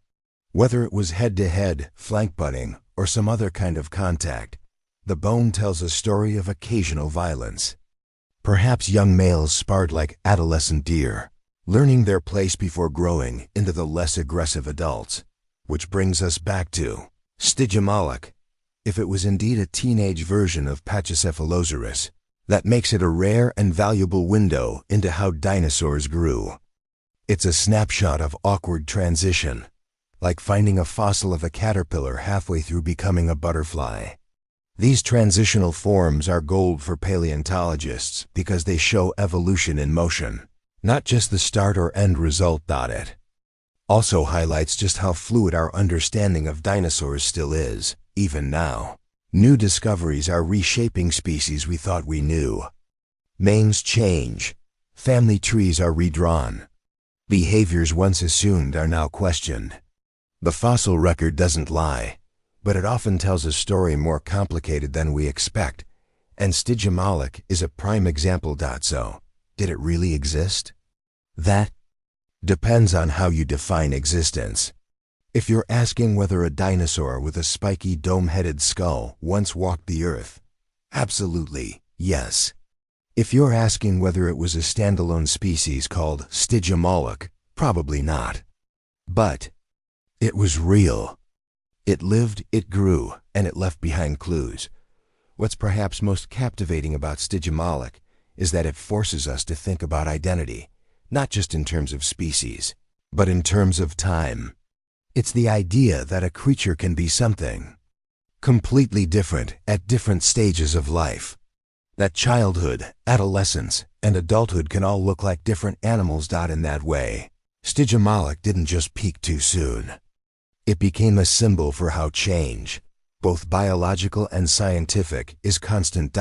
Whether it was head-to-head, flank butting, or some other kind of contact, the bone tells a story of occasional violence. Perhaps young males sparred like adolescent deer, learning their place before growing into the less aggressive adults. Which brings us back to Stygimoloch. If it was indeed a teenage version of Pachycephalosaurus, that makes it a rare and valuable window into how dinosaurs grew. It's a snapshot of awkward transition, like finding a fossil of a caterpillar halfway through becoming a butterfly. These transitional forms are gold for paleontologists because they show evolution in motion, not just the start or end result. It also highlights just how fluid our understanding of dinosaurs still is, even now. New discoveries are reshaping species we thought we knew. Manes change. Family trees are redrawn. Behaviors once assumed are now questioned. The fossil record doesn't lie, but it often tells a story more complicated than we expect, and Stygimoloch is a prime example. So, did it really exist? That depends on how you define existence. If you're asking whether a dinosaur with a spiky dome-headed skull once walked the earth, absolutely, yes. If you're asking whether it was a standalone species called Stygimoloch, probably not. But it was real. It lived, it grew, and it left behind clues. What's perhaps most captivating about Stygimoloch is that it forces us to think about identity, not just in terms of species, but in terms of time. It's the idea that a creature can be something completely different at different stages of life. That childhood, adolescence, and adulthood can all look like different animals. In that way, Stygimoloch didn't just peak too soon. It became a symbol for how change, both biological and scientific, is constant.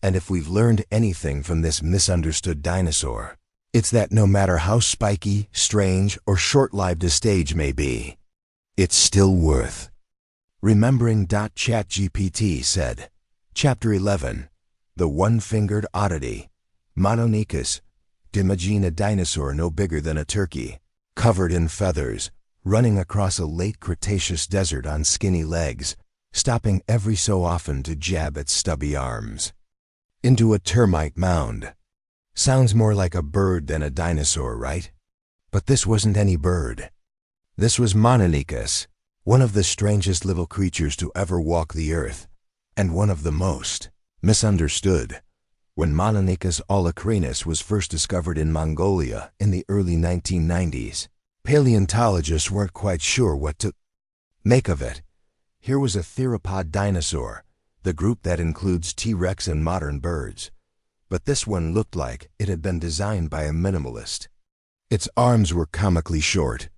And if we've learned anything from this misunderstood dinosaur, it's that no matter how spiky, strange, or short-lived a stage may be, it's still worth remembering. ChatGPT said, Chapter 11, The One-Fingered Oddity, Mononychus. Imagine a dinosaur no bigger than a turkey, covered in feathers, running across a late Cretaceous desert on skinny legs, stopping every so often to jab its stubby arms into a termite mound. Sounds more like a bird than a dinosaur, right? But this wasn't any bird. This was Mononychus, one of the strangest little creatures to ever walk the earth, and one of the most misunderstood. When Mononychus olecrinus was first discovered in Mongolia in the early 1990s, paleontologists weren't quite sure what to make of it. Here was a theropod dinosaur, the group that includes T-Rex and modern birds. But this one looked like it had been designed by a minimalist. Its arms were comically short.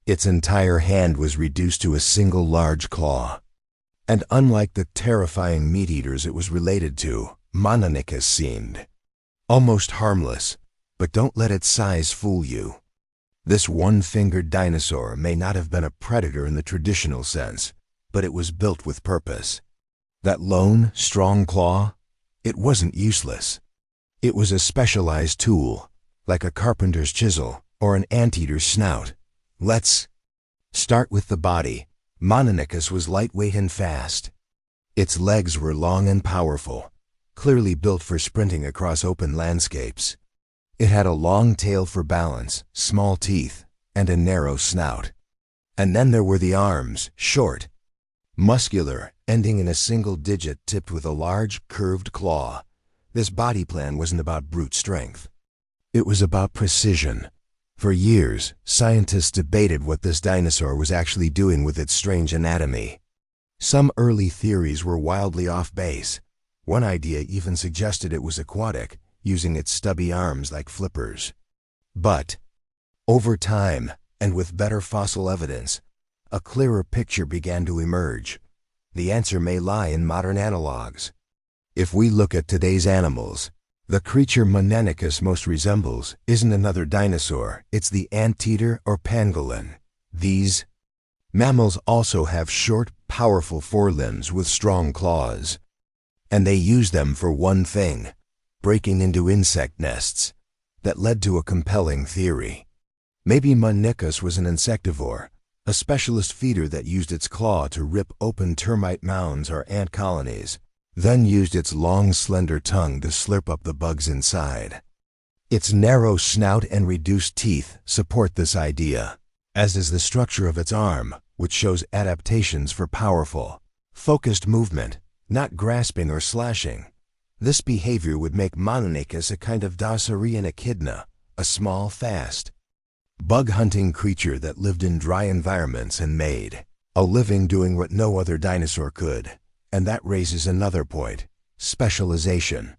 Its entire hand was reduced to a single large claw. And unlike the terrifying meat-eaters it was related to, Mononychus seemed almost harmless. But don't let its size fool you. This one-fingered dinosaur may not have been a predator in the traditional sense, but it was built with purpose. That lone, strong claw, it wasn't useless. It was a specialized tool, like a carpenter's chisel or an anteater's snout. Let's start with the body. Mononychus was lightweight and fast. Its legs were long and powerful, clearly built for sprinting across open landscapes. It had a long tail for balance, small teeth, and a narrow snout. And then there were the arms, short, muscular, ending in a single digit tipped with a large, curved claw. This body plan wasn't about brute strength. It was about precision. For years, scientists debated what this dinosaur was actually doing with its strange anatomy. Some early theories were wildly off base. One idea even suggested it was aquatic, using its stubby arms like flippers. But over time, and with better fossil evidence, a clearer picture began to emerge. The answer may lie in modern analogs. If we look at today's animals, the creature Monanicus most resembles isn't another dinosaur, it's the anteater or pangolin. These mammals also have short, powerful forelimbs with strong claws. And they use them for one thing: breaking into insect nests. That led to a compelling theory. Maybe Monanicus was an insectivore, a specialist feeder that used its claw to rip open termite mounds or ant colonies, then used its long, slender tongue to slurp up the bugs inside. Its narrow snout and reduced teeth support this idea, as is the structure of its arm, which shows adaptations for powerful, focused movement, not grasping or slashing. This behavior would make Monanicus a kind of Dinosaurian echidna, a small, fast, bug-hunting creature that lived in dry environments and made a living doing what no other dinosaur could. And that raises another point: specialization.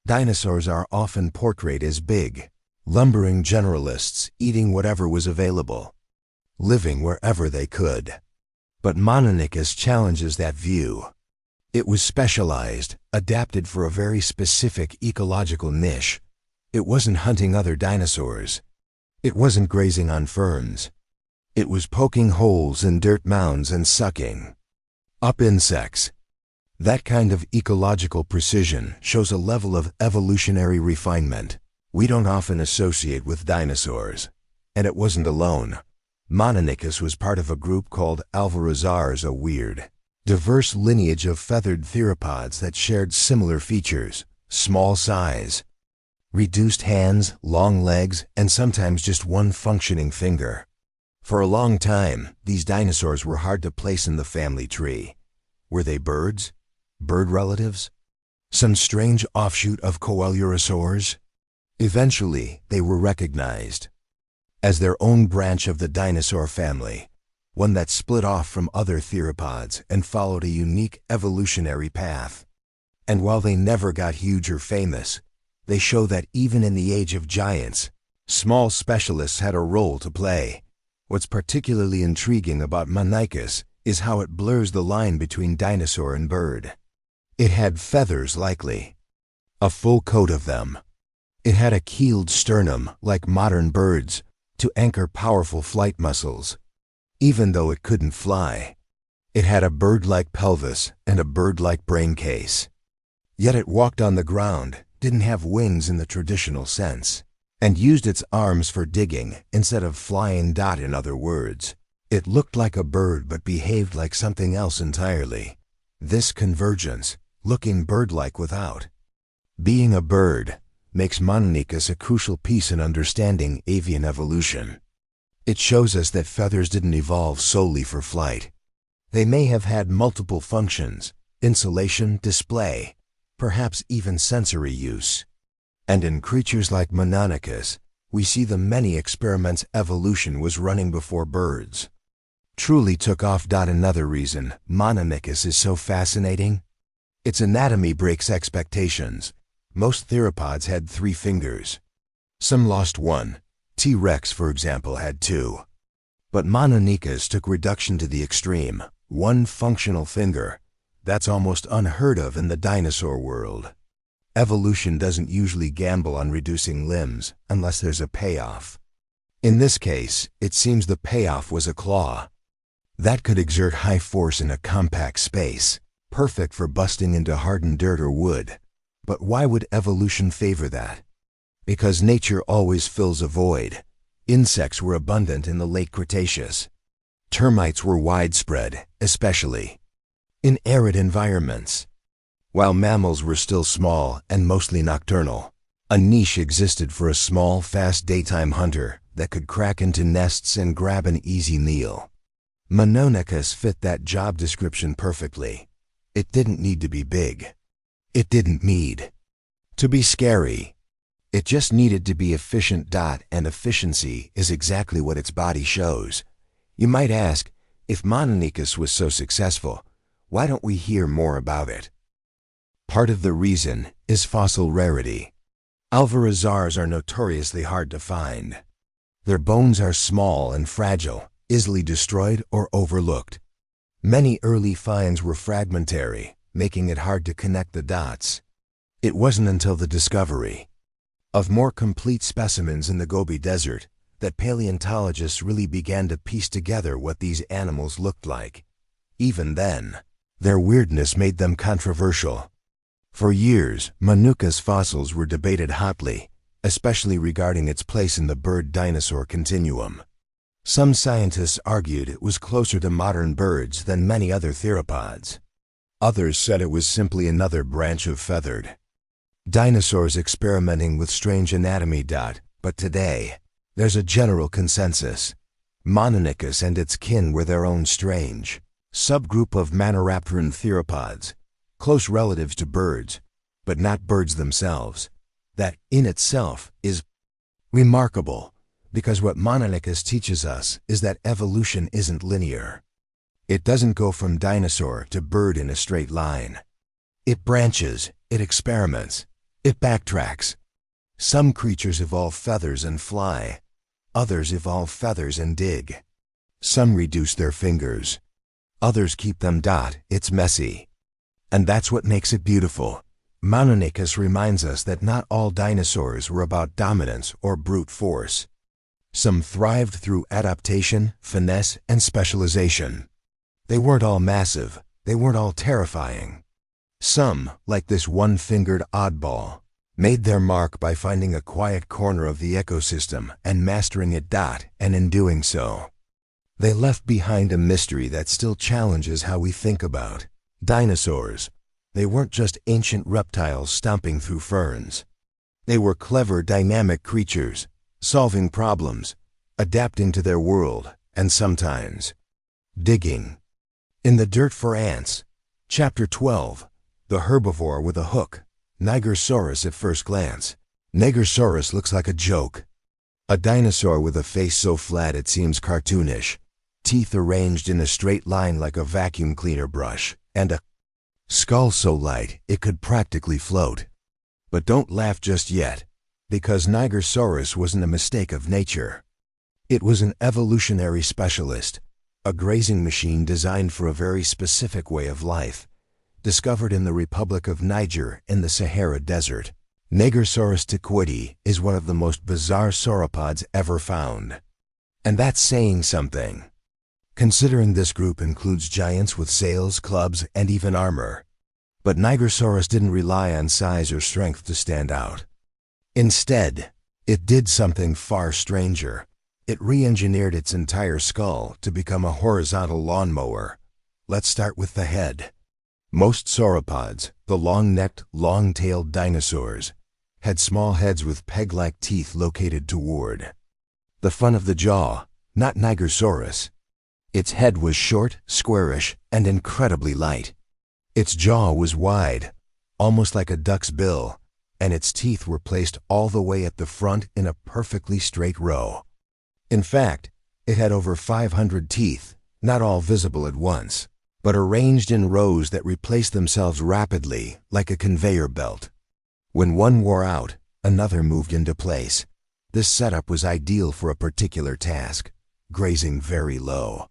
Dinosaurs are often portrayed as big, lumbering generalists eating whatever was available, living wherever they could. But Monanicus challenges that view. It was specialized, adapted for a very specific ecological niche. It wasn't hunting other dinosaurs. It wasn't grazing on ferns. It was poking holes in dirt mounds and sucking up insects. That kind of ecological precision shows a level of evolutionary refinement we don't often associate with dinosaurs. And it wasn't alone. Monanicus was part of a group called Alvarezars, a weird, diverse lineage of feathered theropods that shared similar features: small size, reduced hands, long legs, and sometimes just one functioning finger. For a long time, these dinosaurs were hard to place in the family tree. Were they birds? Bird relatives? Some strange offshoot of Coelurosaurs? Eventually, they were recognized as their own branch of the dinosaur family, one that split off from other theropods and followed a unique evolutionary path. And while they never got huge or famous, they show that even in the age of giants, small specialists had a role to play. What's particularly intriguing about Monanicus is how it blurs the line between dinosaur and bird. It had feathers, likely, a full coat of them. It had a keeled sternum, like modern birds, to anchor powerful flight muscles. Even though it couldn't fly, it had a bird-like pelvis and a bird-like brain case. Yet it walked on the ground, didn't have wings in the traditional sense, and used its arms for digging instead of flying. In other words, it looked like a bird but behaved like something else entirely. This convergence, looking bird-like without being a bird, makes Monanicus a crucial piece in understanding avian evolution. It shows us that feathers didn't evolve solely for flight. They may have had multiple functions: insulation, display, perhaps even sensory use. And in creatures like Monanicus, we see the many experiments evolution was running before birds truly took off. Another reason Monanicus is so fascinating: its anatomy breaks expectations. Most theropods had 3 fingers. Some lost 1. T-Rex, for example, had 2. But Monanicus took reduction to the extreme: 1 functional finger. That's almost unheard of in the dinosaur world. Evolution doesn't usually gamble on reducing limbs unless there's a payoff. In this case, it seems the payoff was a claw. That could exert high force in a compact space, perfect for busting into hardened dirt or wood. But why would evolution favor that? Because nature always fills a void. Insects were abundant in the late Cretaceous. Termites were widespread, especially in arid environments. While mammals were still small and mostly nocturnal, a niche existed for a small, fast daytime hunter that could crack into nests and grab an easy meal. Monanicus fit that job description perfectly. It didn't need to be big. It didn't need to be scary. It just needed to be efficient. And efficiency is exactly what its body shows. You might ask, if Monanicus was so successful, Why don't we hear more about it? Part of the reason is fossil rarity. Alvarezars are notoriously hard to find. Their bones are small and fragile, easily destroyed or overlooked. Many early finds were fragmentary, making it hard to connect the dots. It wasn't until the discovery of more complete specimens in the Gobi Desert that paleontologists really began to piece together what these animals looked like. Even then, their weirdness made them controversial. For years, Manuka's fossils were debated hotly, especially regarding its place in the bird-dinosaur continuum. Some scientists argued it was closer to modern birds than many other theropods. Others said it was simply another branch of feathered dinosaurs experimenting with strange anatomy. But today, there's a general consensus. Mononychus and its kin were their own strange subgroup of Maniraptoran theropods, close relatives to birds, but not birds themselves. That, in itself, is remarkable, because what Mononychus teaches us is that evolution isn't linear. It doesn't go from dinosaur to bird in a straight line. It branches, it experiments, it backtracks. Some creatures evolve feathers and fly. Others evolve feathers and dig. Some reduce their fingers. Others keep them. It's messy. And that's what makes it beautiful. Mononychus reminds us that not all dinosaurs were about dominance or brute force. Some thrived through adaptation, finesse, and specialization. They weren't all massive. They weren't all terrifying. Some, like this one-fingered oddball, made their mark by finding a quiet corner of the ecosystem and mastering it. And in doing so, they left behind a mystery that still challenges how we think about dinosaurs. They weren't just ancient reptiles stomping through ferns. They were clever, dynamic creatures, solving problems, adapting to their world, and sometimes digging in the dirt for ants. Chapter 12. The herbivore with a hook. Nigersaurus at first glance. Nigersaurus looks like a joke. A dinosaur with a face so flat it seems cartoonish, teeth arranged in a straight line like a vacuum cleaner brush, and a skull so light it could practically float. But don't laugh just yet, because Nigersaurus wasn't a mistake of nature. It was an evolutionary specialist, a grazing machine designed for a very specific way of life, discovered in the Republic of Niger in the Sahara Desert. Nigersaurus ticoidi is one of the most bizarre sauropods ever found. And that's saying something, considering this group includes giants with sails, clubs, and even armor. But Nigersaurus didn't rely on size or strength to stand out. Instead, it did something far stranger. It re-engineered its entire skull to become a horizontal lawnmower. Let's start with the head. Most sauropods, the long-necked, long-tailed dinosaurs, had small heads with peg-like teeth located toward the front of the jaw, not Nigersaurus. Its head was short, squarish, and incredibly light. Its jaw was wide, almost like a duck's bill, and its teeth were placed all the way at the front in a perfectly straight row. In fact, it had over 500 teeth, not all visible at once, but arranged in rows that replaced themselves rapidly, like a conveyor belt. When one wore out, another moved into place. This setup was ideal for a particular task, grazing very low.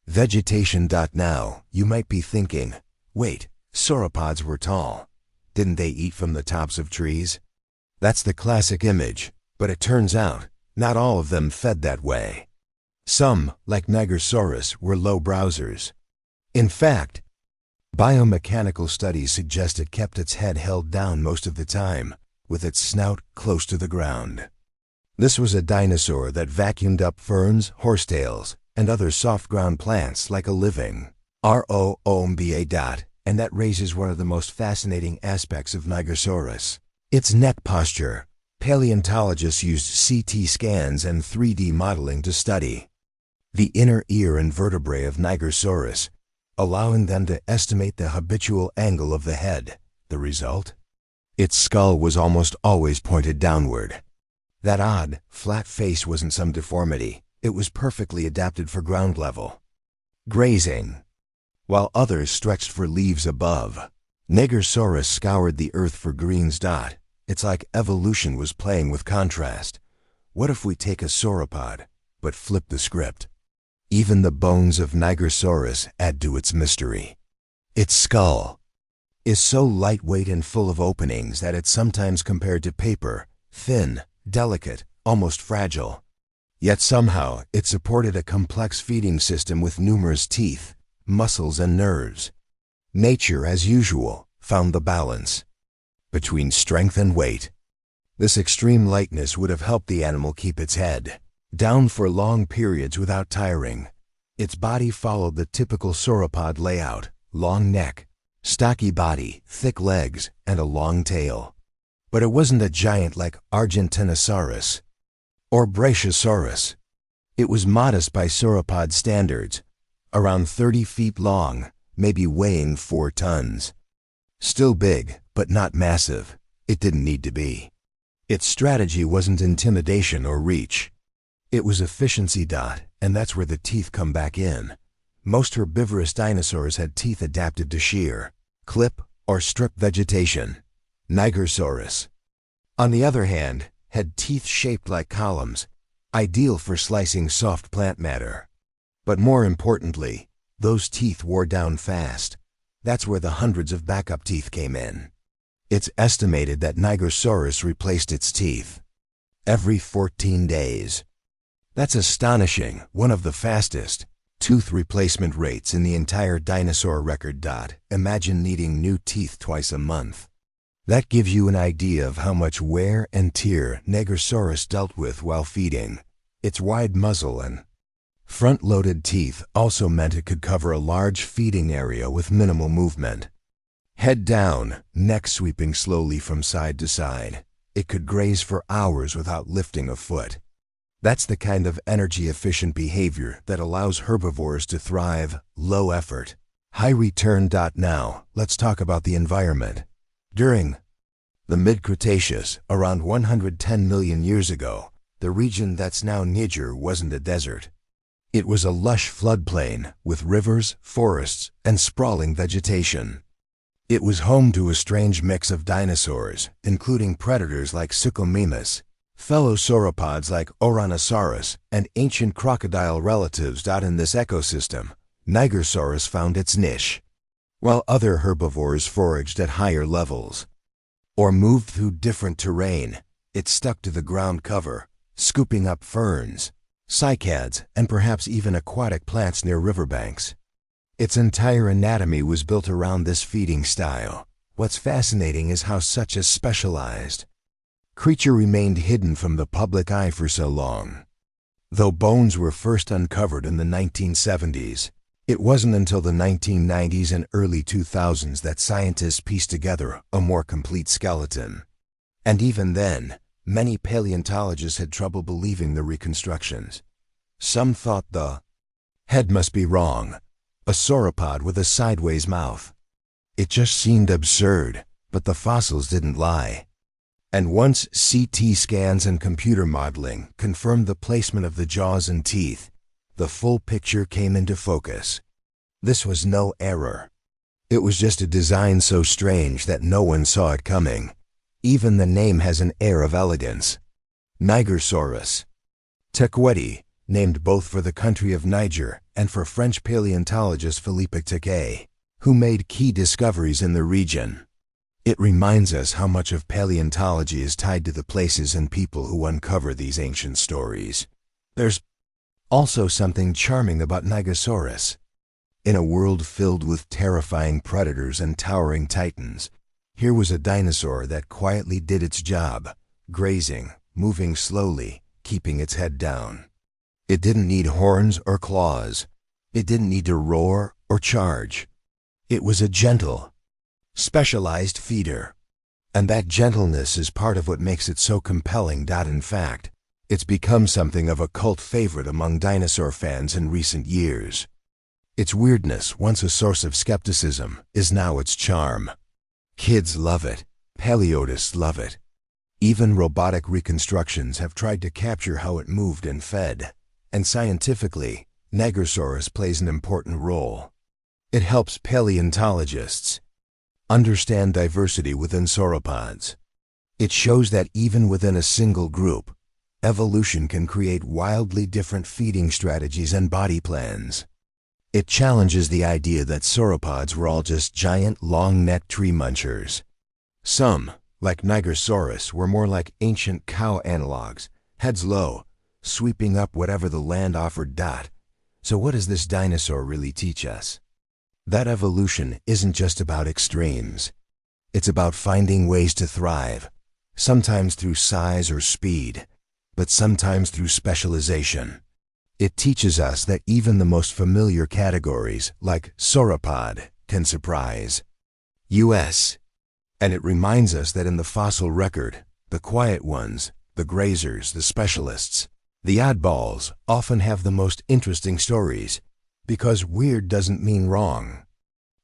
Vegetation. Now, you might be thinking, wait, sauropods were tall. Didn't they eat from the tops of trees? That's the classic image, but it turns out, not all of them fed that way. Some, like Nigersaurus, were low browsers. In fact, biomechanical studies suggest it kept its head held down most of the time, with its snout close to the ground. This was a dinosaur that vacuumed up ferns, horsetails, and other soft-ground plants like a living ROOMBA. And that raises one of the most fascinating aspects of Nigersaurus: its neck posture. Paleontologists used CT scans and 3D modeling to study the inner ear and vertebrae of Nigersaurus, allowing them to estimate the habitual angle of the head. The result? Its skull was almost always pointed downward. That odd, flat face wasn't some deformity. It was perfectly adapted for ground level grazing. while others stretched for leaves above. Nigersaurus scoured the earth for greens. It's like evolution was playing with contrast. What if we take a sauropod, but flip the script? Even the bones of Nigersaurus add to its mystery. Its skull is so lightweight and full of openings that it's sometimes compared to paper, thin, delicate, almost fragile. Yet somehow it supported a complex feeding system with numerous teeth, muscles, and nerves. Nature, as usual, found the balance between strength and weight. This extreme lightness would have helped the animal keep its head down for long periods without tiring. Its body followed the typical sauropod layout: long neck, stocky body, thick legs, and a long tail. But it wasn't a giant like Argentinosaurus or Brachiosaurus. It was modest by sauropod standards, around 30 feet long, maybe weighing 4 tons. Still big, but not massive. It didn't need to be. Its strategy wasn't intimidation or reach. It was efficiency. And that's where the teeth come back in. Most herbivorous dinosaurs had teeth adapted to shear, clip, or strip vegetation. Nigersaurus, on the other hand, had teeth shaped like columns, ideal for slicing soft plant matter. But more importantly, those teeth wore down fast. That's where the hundreds of backup teeth came in. It's estimated that Nigersaurus replaced its teeth every 14 days. That's astonishing, one of the fastest tooth replacement rates in the entire dinosaur record. Imagine needing new teeth twice a month. That gives you an idea of how much wear and tear Nigersaurus dealt with while feeding. Its wide muzzle and front-loaded teeth also meant it could cover a large feeding area with minimal movement. Head down, neck sweeping slowly from side to side. It could graze for hours without lifting a foot. That's the kind of energy-efficient behavior that allows herbivores to thrive, low effort, high return. Now, let's talk about the environment. During the mid-Cretaceous, around 110 million years ago, the region that's now Niger wasn't a desert. It was a lush floodplain with rivers, forests, and sprawling vegetation. It was home to a strange mix of dinosaurs, including predators like Suchomimus, fellow sauropods like Ouranosaurus, and ancient crocodile relatives. In this ecosystem, Nigersaurus found its niche, while other herbivores foraged at higher levels or moved through different terrain. It stuck to the ground cover, scooping up ferns, cycads, and perhaps even aquatic plants near riverbanks. Its entire anatomy was built around this feeding style. What's fascinating is how such a specialized creature remained hidden from the public eye for so long. Though bones were first uncovered in the 1970s, it wasn't until the 1990s and early 2000s that scientists pieced together a more complete skeleton. And even then, many paleontologists had trouble believing the reconstructions. Some thought the head must be wrong, a sauropod with a sideways mouth. It just seemed absurd, but the fossils didn't lie. And once CT scans and computer modeling confirmed the placement of the jaws and teeth, the full picture came into focus. This was no error. It was just a design so strange that no one saw it coming. Even the name has an air of elegance. Nigersaurus. Tequeti, named both for the country of Niger and for French paleontologist Philippe Tequet, who made key discoveries in the region. It reminds us how much of paleontology is tied to the places and people who uncover these ancient stories. There's also something charming about Nigersaurus. In a world filled with terrifying predators and towering titans, here was a dinosaur that quietly did its job, grazing, moving slowly, keeping its head down. It didn't need horns or claws. It didn't need to roar or charge. It was a gentle, specialized feeder. And that gentleness is part of what makes it so compelling. In fact, it's become something of a cult favorite among dinosaur fans in recent years. Its weirdness, once a source of skepticism, is now its charm. Kids love it. Paleontologists love it. Even robotic reconstructions have tried to capture how it moved and fed. And scientifically, Nigersaurus plays an important role. It helps paleontologists understand diversity within sauropods. It shows that even within a single group, evolution can create wildly different feeding strategies and body plans. It challenges the idea that sauropods were all just giant, long-necked tree munchers. Some, like Nigersaurus, were more like ancient cow analogs, heads low, sweeping up whatever the land offered. So what does this dinosaur really teach us? That evolution isn't just about extremes. It's about finding ways to thrive, sometimes through size or speed, but sometimes through specialization. It teaches us that even the most familiar categories, like sauropod, can surprise us. And it reminds us that in the fossil record, the quiet ones, the grazers, the specialists, the oddballs often have the most interesting stories, because weird doesn't mean wrong.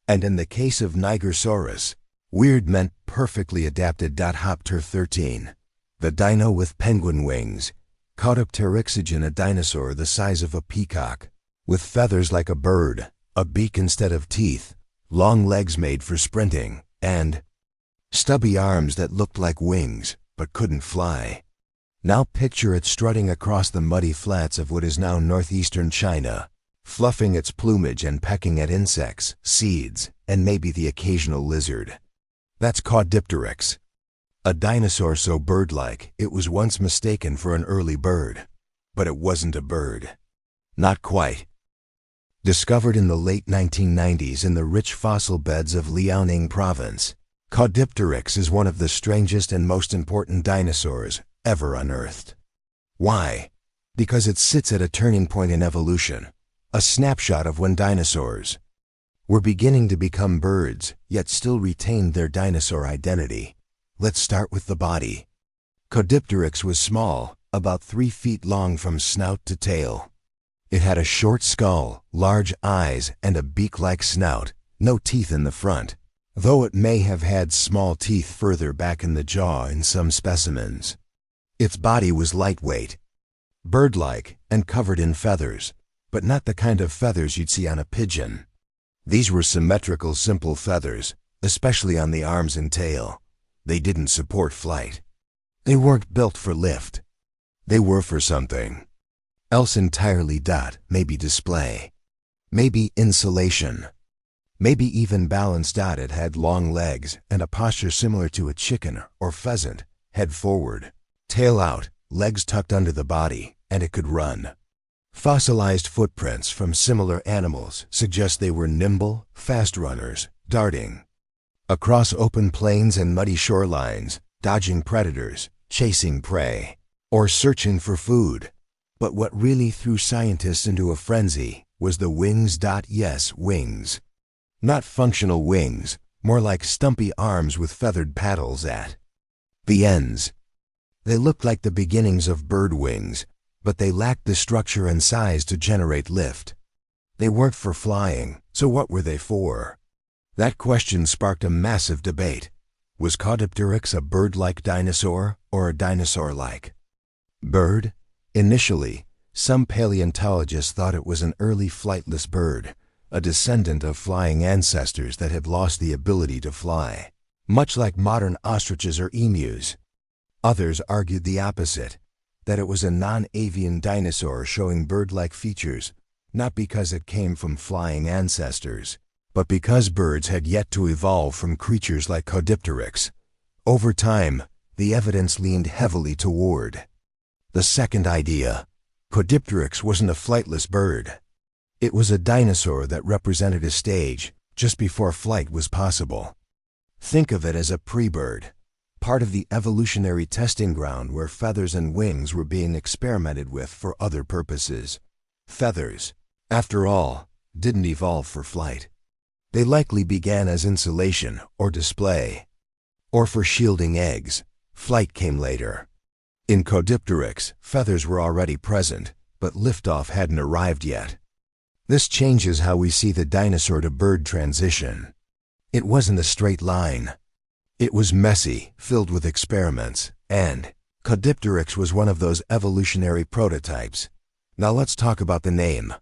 And in the case of Nigersaurus, weird meant perfectly adapted. Hopter 13, the dino with penguin wings, Caudipteryxogen, a dinosaur the size of a peacock, with feathers like a bird, a beak instead of teeth, long legs made for sprinting, and stubby arms that looked like wings but couldn't fly. Now picture it strutting across the muddy flats of what is now northeastern China, fluffing its plumage and pecking at insects, seeds, and maybe the occasional lizard. That's Caudipteryx, a dinosaur so bird-like it was once mistaken for an early bird. But it wasn't a bird. Not quite. Discovered in the late 1990s in the rich fossil beds of Liaoning province, Caudipteryx is one of the strangest and most important dinosaurs ever unearthed. Why? Because it sits at a turning point in evolution, a snapshot of when dinosaurs were beginning to become birds, yet still retained their dinosaur identity. Let's start with the body. Caudipteryx was small, about 3 feet long from snout to tail. It had a short skull, large eyes, and a beak-like snout, no teeth in the front, though it may have had small teeth further back in the jaw in some specimens. Its body was lightweight, bird-like, and covered in feathers, but not the kind of feathers you'd see on a pigeon. These were symmetrical, simple feathers, especially on the arms and tail. They didn't support flight. They weren't built for lift. They were for something else entirely. Maybe display. Maybe insulation. Maybe even balance. It had long legs and a posture similar to a chicken or pheasant, head forward, tail out, legs tucked under the body, and it could run. Fossilized footprints from similar animals suggest they were nimble, fast runners, darting across open plains and muddy shorelines, dodging predators, chasing prey, or searching for food. But what really threw scientists into a frenzy was the wings. Yes, wings. Not functional wings, more like stumpy arms with feathered paddles at the ends. They looked like the beginnings of bird wings, but they lacked the structure and size to generate lift. They weren't for flying, so what were they for? That question sparked a massive debate. Was Caudipteryx a bird-like dinosaur or a dinosaur-like bird? Initially, some paleontologists thought it was an early flightless bird, a descendant of flying ancestors that had lost the ability to fly, much like modern ostriches or emus. Others argued the opposite, that it was a non-avian dinosaur showing bird-like features, not because it came from flying ancestors, but because birds had yet to evolve from creatures like Caudipteryx. Over time, the evidence leaned heavily toward the second idea. Caudipteryx wasn't a flightless bird. It was a dinosaur that represented a stage just before flight was possible. Think of it as a pre-bird, part of the evolutionary testing ground where feathers and wings were being experimented with for other purposes. Feathers, after all, didn't evolve for flight. They likely began as insulation or display, or for shielding eggs. Flight came later. In Caudipteryx, feathers were already present, but liftoff hadn't arrived yet. This changes how we see the dinosaur-to-bird transition. It wasn't a straight line. It was messy, filled with experiments, and Caudipteryx was one of those evolutionary prototypes. Now let's talk about the name.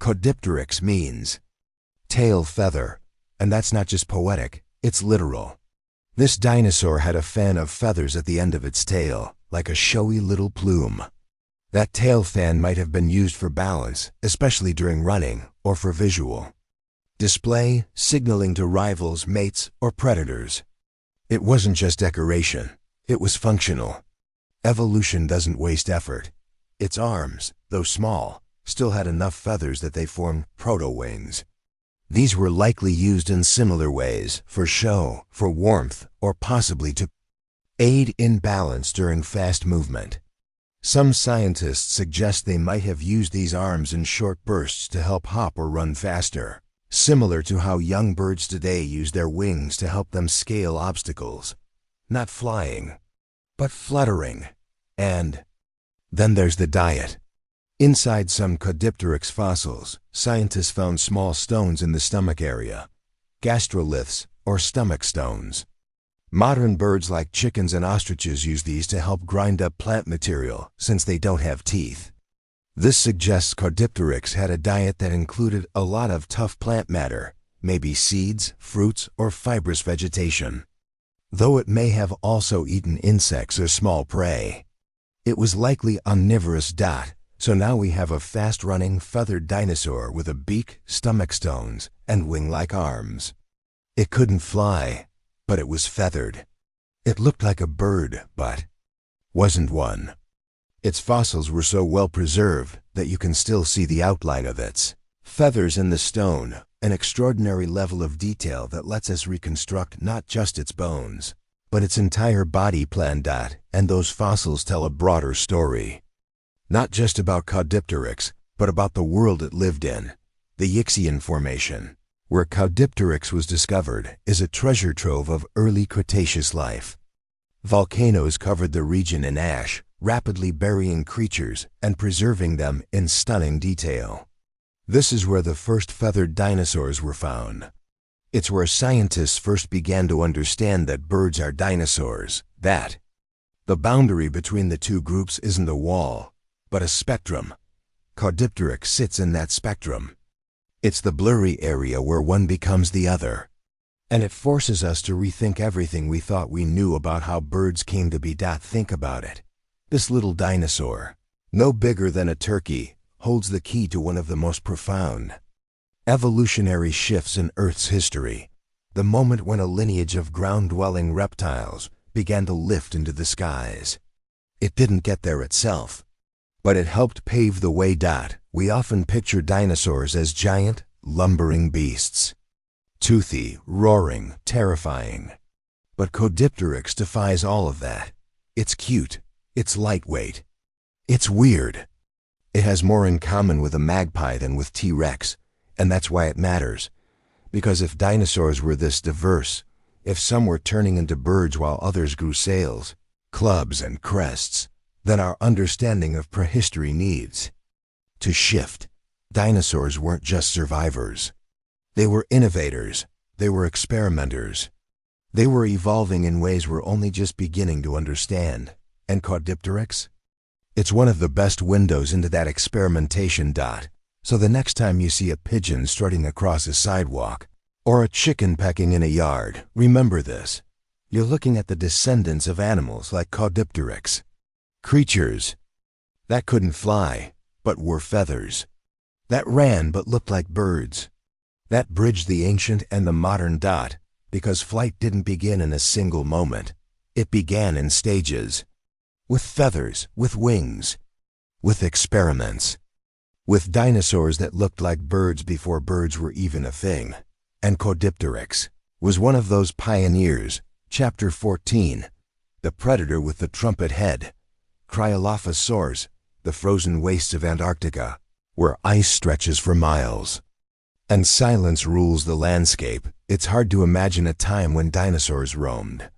Caudipteryx means Tail feather. And that's not just poetic, it's literal. This dinosaur had a fan of feathers at the end of its tail, like a showy little plume. That tail fan might have been used for balance, especially during running, or for visual display, signaling to rivals, mates, or predators. It wasn't just decoration, it was functional. Evolution doesn't waste effort. Its arms, though small, still had enough feathers that they formed proto-wings. These were likely used in similar ways, for show, for warmth, or possibly to aid in balance during fast movement. Some scientists suggest they might have used these arms in short bursts to help hop or run faster, similar to how young birds today use their wings to help them scale obstacles. Not flying, but fluttering. And then there's the diet. Inside some Caudipteryx fossils, scientists found small stones in the stomach area, gastroliths or stomach stones. Modern birds like chickens and ostriches use these to help grind up plant material since they don't have teeth. This suggests Caudipteryx had a diet that included a lot of tough plant matter, maybe seeds, fruits, or fibrous vegetation. Though it may have also eaten insects or small prey. It was likely omnivorous. So now we have a fast-running, feathered dinosaur with a beak, stomach stones, and wing-like arms. It couldn't fly, but it was feathered. It looked like a bird, but wasn't one. Its fossils were so well preserved that you can still see the outline of its feathers in the stone, an extraordinary level of detail that lets us reconstruct not just its bones, but its entire body plan. And those fossils tell a broader story. Not just about Caudipteryx, but about the world it lived in. The Yixian Formation, where Caudipteryx was discovered, is a treasure trove of early Cretaceous life. Volcanoes covered the region in ash, rapidly burying creatures and preserving them in stunning detail. This is where the first feathered dinosaurs were found. It's where scientists first began to understand that birds are dinosaurs, that the boundary between the two groups isn't a wall, but a spectrum. Caudipteryx sits in that spectrum. It's the blurry area where one becomes the other. And it forces us to rethink everything we thought we knew about how birds came to be. Think about it. This little dinosaur, no bigger than a turkey, holds the key to one of the most profound evolutionary shifts in Earth's history. The moment when a lineage of ground-dwelling reptiles began to lift into the skies. It didn't get there itself, but it helped pave the way. We often picture dinosaurs as giant, lumbering beasts. Toothy, roaring, terrifying. But Caudipteryx defies all of that. It's cute. It's lightweight. It's weird. It has more in common with a magpie than with T-Rex, and that's why it matters. Because if dinosaurs were this diverse, if some were turning into birds while others grew sails, clubs, and crests, then our understanding of prehistory needs to shift. Dinosaurs weren't just survivors. They were innovators. They were experimenters. They were evolving in ways we're only just beginning to understand. And Caudipteryx? It's one of the best windows into that experimentation. So the next time you see a pigeon strutting across a sidewalk, or a chicken pecking in a yard, remember this. You're looking at the descendants of animals like Caudipteryx. Creatures that couldn't fly, but wore feathers. That ran but looked like birds. That bridged the ancient and the modern. Because flight didn't begin in a single moment. It began in stages. With feathers, with wings, with experiments, with dinosaurs that looked like birds before birds were even a thing. And Caudipteryx was one of those pioneers. Chapter 14, the predator with the trumpet head. Cryolophosaurs, the frozen wastes of Antarctica, where ice stretches for miles. And silence rules the landscape. It's hard to imagine a time when dinosaurs roamed.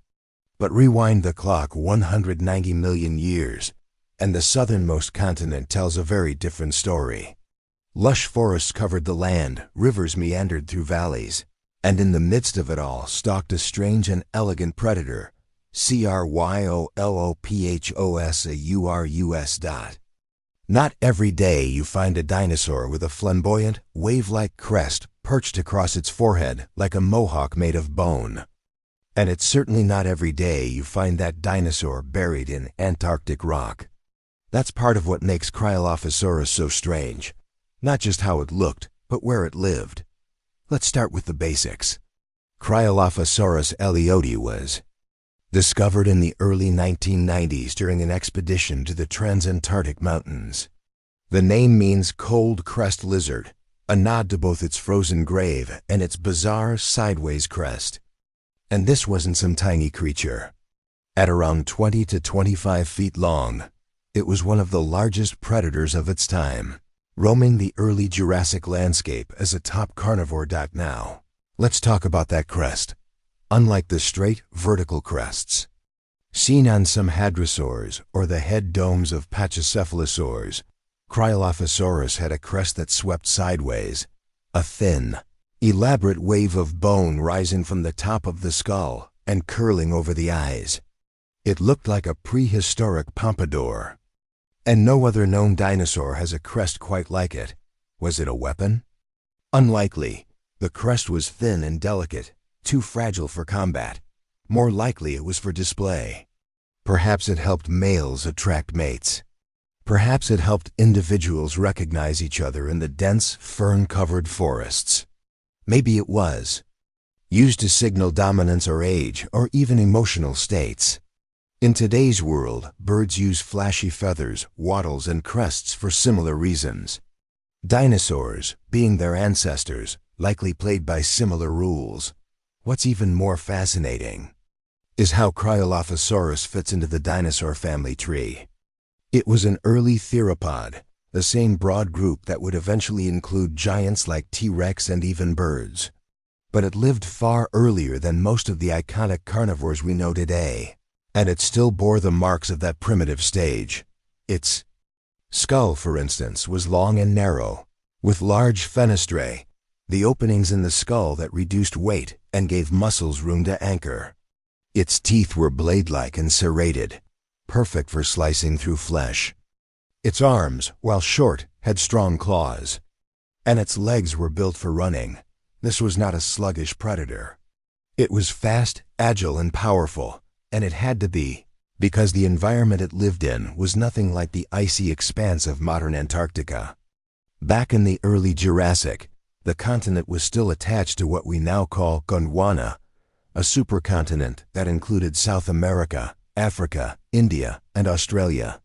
But rewind the clock 190 million years, and the southernmost continent tells a very different story. Lush forests covered the land, rivers meandered through valleys, and in the midst of it all stalked a strange and elegant predator, Cryolophosaurus. Not every day you find a dinosaur with a flamboyant, wave-like crest perched across its forehead like a mohawk made of bone. And it's certainly not every day you find that dinosaur buried in Antarctic rock. That's part of what makes Cryolophosaurus so strange. Not just how it looked, but where it lived. Let's start with the basics. Cryolophosaurus elioti was discovered in the early 1990s during an expedition to the Transantarctic Mountains. The name means cold crest lizard, a nod to both its frozen grave and its bizarre sideways crest. And this wasn't some tiny creature. At around 20 to 25 feet long, it was one of the largest predators of its time, roaming the early Jurassic landscape as a top carnivore. Now, let's talk about that crest. Unlike the straight, vertical crests seen on some hadrosaurs or the head domes of pachycephalosaurs, Cryolophosaurus had a crest that swept sideways, a thin, elaborate wave of bone rising from the top of the skull and curling over the eyes. It looked like a prehistoric pompadour. And no other known dinosaur has a crest quite like it. Was it a weapon? Unlikely. The crest was thin and delicate, too fragile for combat. More likely it was for display. Perhaps it helped males attract mates. Perhaps it helped individuals recognize each other in the dense, fern-covered forests. Maybe it was used to signal dominance or age, or even emotional states. In today's world, birds use flashy feathers, wattles, and crests for similar reasons. Dinosaurs, being their ancestors, likely played by similar rules. What's even more fascinating is how Cryolophosaurus fits into the dinosaur family tree. It was an early theropod, the same broad group that would eventually include giants like T-Rex and even birds. But it lived far earlier than most of the iconic carnivores we know today, and it still bore the marks of that primitive stage. Its skull, for instance, was long and narrow, with large fenestrae, the openings in the skull that reduced weight and gave muscles room to anchor. Its teeth were blade-like and serrated, perfect for slicing through flesh. Its arms, while short, had strong claws, and its legs were built for running. This was not a sluggish predator. It was fast, agile, and powerful, and it had to be, because the environment it lived in was nothing like the icy expanse of modern Antarctica. Back in the early Jurassic, the continent was still attached to what we now call Gondwana, a supercontinent that included South America, Africa, India, and Australia.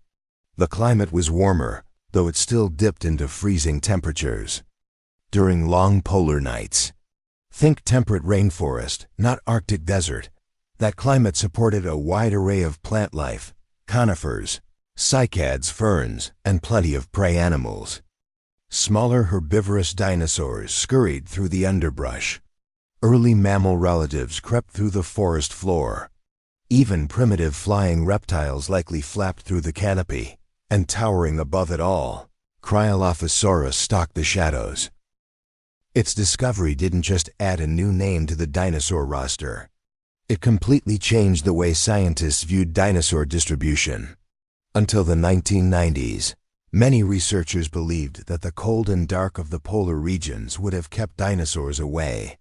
The climate was warmer, though it still dipped into freezing temperatures during long polar nights. Think temperate rainforest, not Arctic desert. That climate supported a wide array of plant life, conifers, cycads, ferns, and plenty of prey animals. Smaller herbivorous dinosaurs scurried through the underbrush. Early mammal relatives crept through the forest floor. Even primitive flying reptiles likely flapped through the canopy. And towering above it all, Cryolophosaurus stalked the shadows. Its discovery didn't just add a new name to the dinosaur roster. It completely changed the way scientists viewed dinosaur distribution. Until the 1990s, many researchers believed that the cold and dark of the polar regions would have kept dinosaurs away.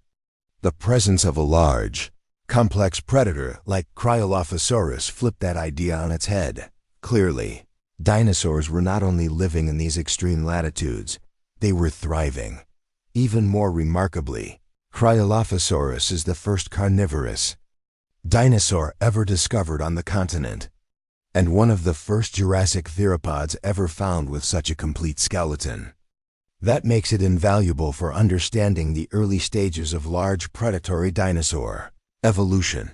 The presence of a large, complex predator like Cryolophosaurus flipped that idea on its head. Clearly, dinosaurs were not only living in these extreme latitudes, they were thriving. Even more remarkably, Cryolophosaurus is the first carnivorous dinosaur ever discovered on the continent, and one of the first Jurassic theropods ever found with such a complete skeleton. That makes it invaluable for understanding the early stages of large predatory dinosaur evolution.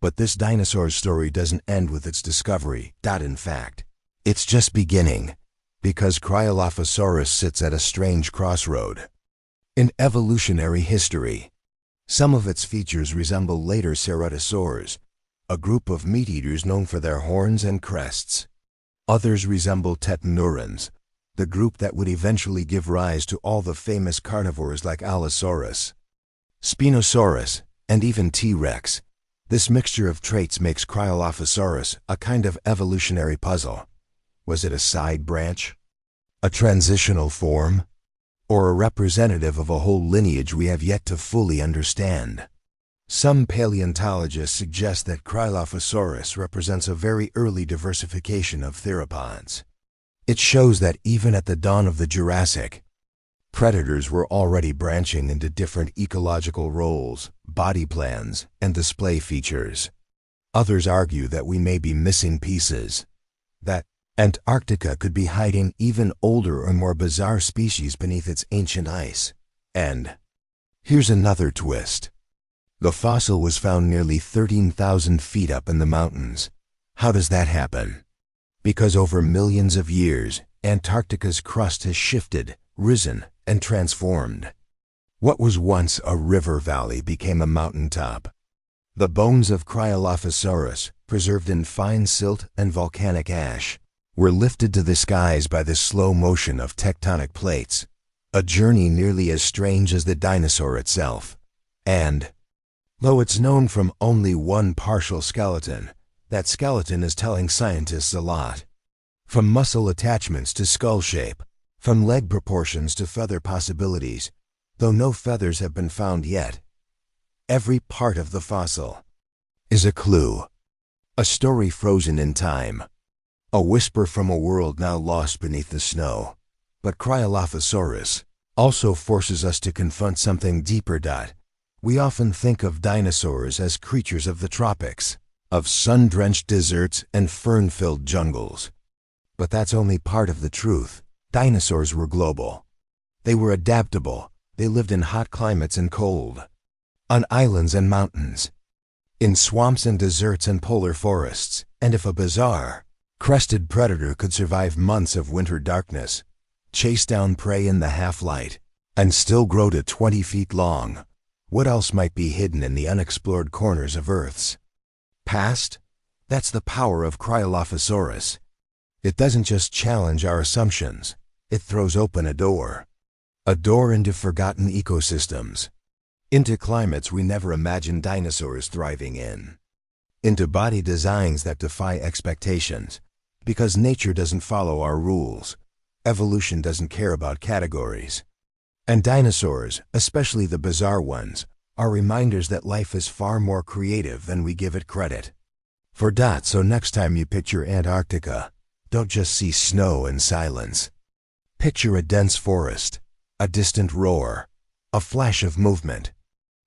But this dinosaur's story doesn't end with its discovery. In fact, it's just beginning, because Cryolophosaurus sits at a strange crossroad. In evolutionary history, some of its features resemble later ceratosaurs, a group of meat-eaters known for their horns and crests. Others resemble tetanurans, the group that would eventually give rise to all the famous carnivores like Allosaurus, Spinosaurus, and even T-Rex. This mixture of traits makes Cryolophosaurus a kind of evolutionary puzzle. Was it a side branch? A transitional form? Or a representative of a whole lineage we have yet to fully understand? Some paleontologists suggest that Cryolophosaurus represents a very early diversification of theropods. It shows that even at the dawn of the Jurassic, predators were already branching into different ecological roles, body plans, and display features. Others argue that we may be missing pieces, that Antarctica could be hiding even older or more bizarre species beneath its ancient ice. And here's another twist. The fossil was found nearly 13,000 feet up in the mountains. How does that happen? Because over millions of years, Antarctica's crust has shifted, risen, and transformed. What was once a river valley became a mountaintop. The bones of Cryolophosaurus, preserved in fine silt and volcanic ash, were lifted to the skies by the slow motion of tectonic plates, a journey nearly as strange as the dinosaur itself. And though it's known from only one partial skeleton, that skeleton is telling scientists a lot. From muscle attachments to skull shape, from leg proportions to feather possibilities, though no feathers have been found yet, every part of the fossil is a clue, a story frozen in time, a whisper from a world now lost beneath the snow. But Cryolophosaurus also forces us to confront something deeper. We often think of dinosaurs as creatures of the tropics, of sun-drenched deserts and fern-filled jungles. But that's only part of the truth. Dinosaurs were global. They were adaptable. They lived in hot climates and cold, on islands and mountains, in swamps and deserts and polar forests. And if a bizarre, crested predator could survive months of winter darkness, chase down prey in the half-light, and still grow to 20 feet long, what else might be hidden in the unexplored corners of Earth's past? That's the power of Cryolophosaurus. It doesn't just challenge our assumptions, it throws open a door into forgotten ecosystems, into climates we never imagined dinosaurs thriving in, into body designs that defy expectations, because nature doesn't follow our rules, evolution doesn't care about categories. And dinosaurs, especially the bizarre ones, are reminders that life is far more creative than we give it credit for. So next time you picture Antarctica, don't just see snow and silence. Picture a dense forest, a distant roar, a flash of movement,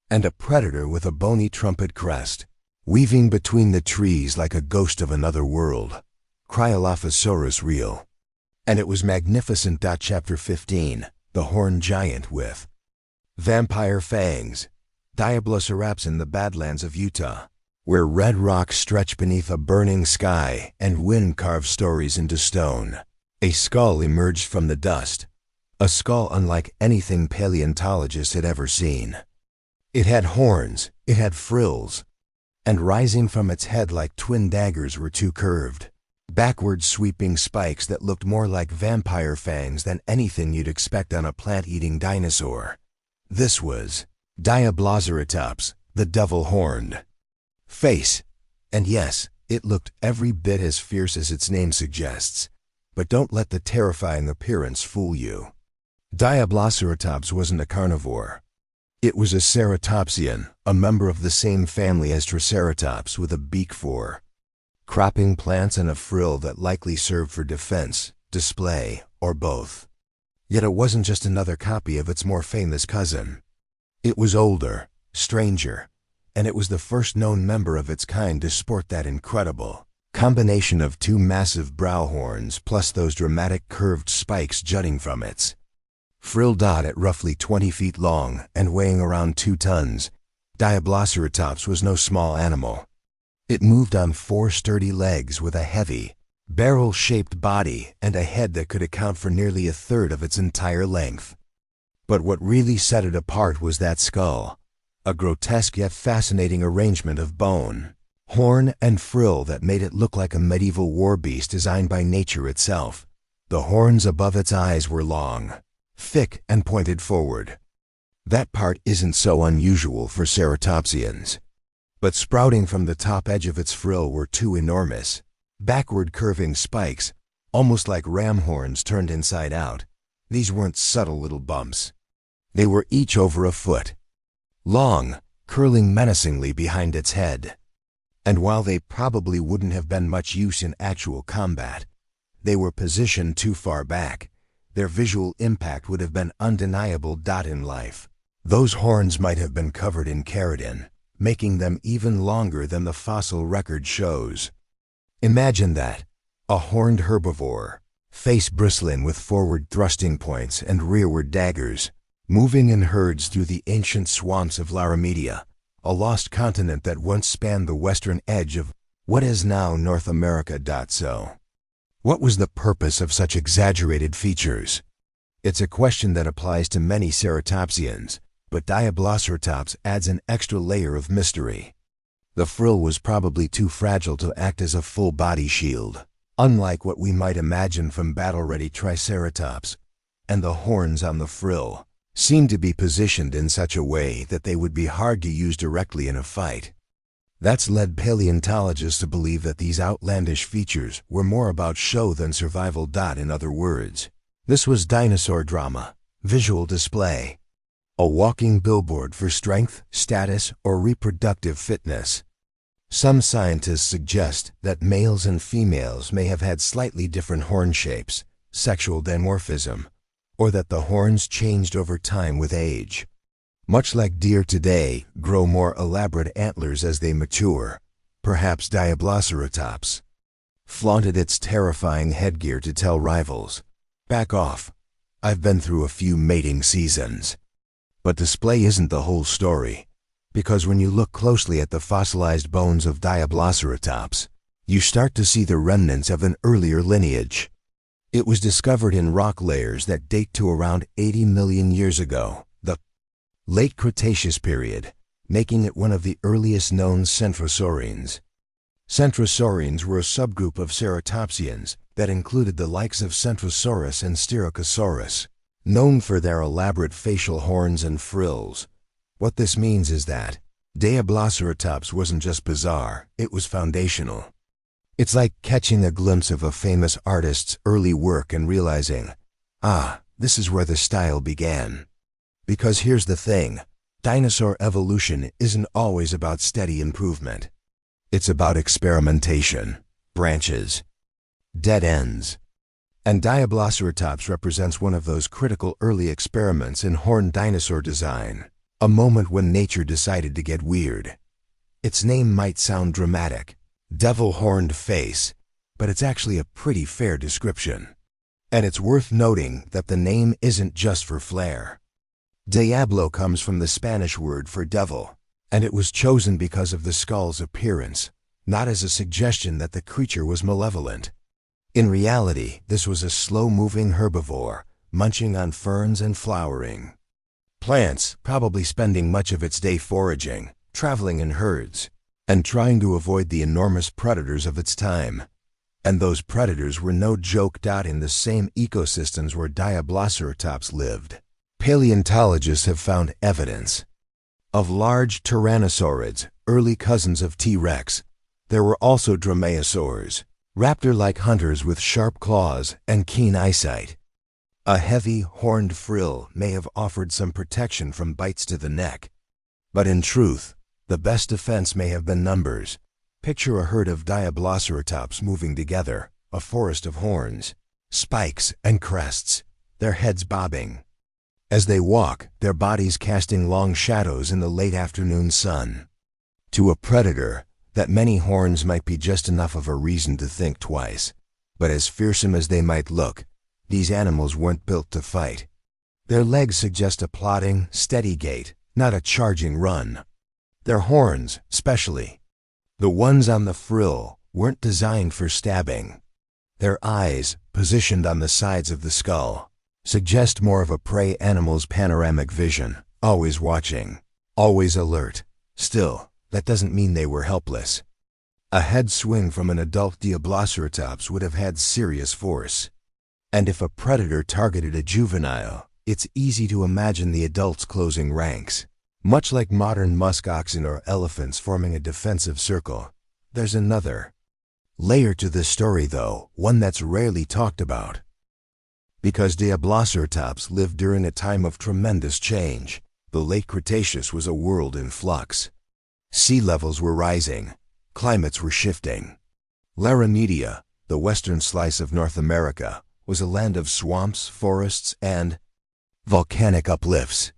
and a predator with a bony trumpet crest, weaving between the trees like a ghost of another world. Cryolophosaurus real. And it was magnificent. Chapter 15. The Horned Giant with Vampire Fangs. Diablosaurops in the Badlands of Utah, where red rocks stretch beneath a burning sky and wind carves stories into stone. A skull emerged from the dust, a skull unlike anything paleontologists had ever seen. It had horns, it had frills, and rising from its head like twin daggers were two curved, backward sweeping spikes that looked more like vampire fangs than anything you'd expect on a plant-eating dinosaur. This was Diablosaurops, the devil-horned face. And yes, it looked every bit as fierce as its name suggests. But don't let the terrifying appearance fool you. Diablosaurops wasn't a carnivore. It was a ceratopsian, a member of the same family as Triceratops, with a beak for cropping plants and a frill that likely served for defense, display, or both. Yet it wasn't just another copy of its more famous cousin. It was older, stranger, and it was the first known member of its kind to sport that incredible combination of two massive brow horns plus those dramatic curved spikes jutting from its frill. At roughly 20 feet long and weighing around 2 tons, Diablosaurops was no small animal. It moved on 4 sturdy legs with a heavy, barrel-shaped body and a head that could account for nearly a third of its entire length. But what really set it apart was that skull, a grotesque yet fascinating arrangement of bone, horn, and frill that made it look like a medieval war beast designed by nature itself. The horns above its eyes were long, thick, and pointed forward. That part isn't so unusual for ceratopsians. But sprouting from the top edge of its frill were 2 enormous, backward curving spikes, almost like ram horns turned inside out. These weren't subtle little bumps. They were each over a foot long, curling menacingly behind its head. And while they probably wouldn't have been much use in actual combat, they were positioned too far back. Their visual impact would have been undeniable. In life, those horns might have been covered in keratin, making them even longer than the fossil record shows. Imagine that, a horned herbivore, face bristling with forward thrusting points and rearward daggers, moving in herds through the ancient swamps of Laramida, a lost continent that once spanned the western edge of what is now North America. So, what was the purpose of such exaggerated features? It's a question that applies to many ceratopsians, but Diabloceratops adds an extra layer of mystery. The frill was probably too fragile to act as a full body shield, unlike what we might imagine from battle-ready Triceratops, and the horns on the frill seemed to be positioned in such a way that they would be hard to use directly in a fight. That's led paleontologists to believe that these outlandish features were more about show than survival. In other words, this was dinosaur drama, visual display, a walking billboard for strength, status, or reproductive fitness. Some scientists suggest that males and females may have had slightly different horn shapes, sexual dimorphism, or that the horns changed over time with age. Much like deer today grow more elaborate antlers as they mature, perhaps Diabloceratops flaunted its terrifying headgear to tell rivals, "Back off, I've been through a few mating seasons." But display isn't the whole story, because when you look closely at the fossilized bones of Diabloceratops, you start to see the remnants of an earlier lineage. It was discovered in rock layers that date to around 80 million years ago, the Late Cretaceous period, making it one of the earliest known centrosaurines. Centrosaurines were a subgroup of ceratopsians that included the likes of Centrosaurus and Styracosaurus, known for their elaborate facial horns and frills. What this means is that Diabloceratops wasn't just bizarre, it was foundational. It's like catching a glimpse of a famous artist's early work and realizing, this is where the style began. Because here's the thing, dinosaur evolution isn't always about steady improvement. It's about experimentation, branches, dead ends. And Diabloceratops represents one of those critical early experiments in horned dinosaur design, a moment when nature decided to get weird. Its name might sound dramatic, devil-horned face, but it's actually a pretty fair description. And it's worth noting that the name isn't just for flair. Diablo comes from the Spanish word for devil, and it was chosen because of the skull's appearance, not as a suggestion that the creature was malevolent. In reality, this was a slow-moving herbivore, munching on ferns and flowering plants, probably spending much of its day foraging, traveling in herds, and trying to avoid the enormous predators of its time. And those predators were no joke. In the same ecosystems where Diabloceratops lived, paleontologists have found evidence of large tyrannosaurids, early cousins of T-Rex. There were also dromaeosaurs, raptor-like hunters with sharp claws and keen eyesight. A heavy, horned frill may have offered some protection from bites to the neck. But in truth, the best defense may have been numbers. Picture a herd of Diabloceratops moving together, a forest of horns, spikes, and crests, their heads bobbing. As they walk, their bodies casting long shadows in the late afternoon sun. To a predator, that many horns might be just enough of a reason to think twice. But as fearsome as they might look, these animals weren't built to fight. Their legs suggest a plodding, steady gait, not a charging run. Their horns, especially the ones on the frill, weren't designed for stabbing. Their eyes, positioned on the sides of the skull, suggest more of a prey animal's panoramic vision, always watching, always alert. Still, that doesn't mean they were helpless. A head swing from an adult Diabloceratops would have had serious force. And if a predator targeted a juvenile, it's easy to imagine the adults closing ranks. Much like modern musk oxen or elephants forming a defensive circle, there's another layer to this story though, one that's rarely talked about. Because Diabloceratops lived during a time of tremendous change. The late Cretaceous was a world in flux. Sea levels were rising, climates were shifting. Laramidia, the western slice of North America, was a land of swamps, forests, and volcanic uplifts.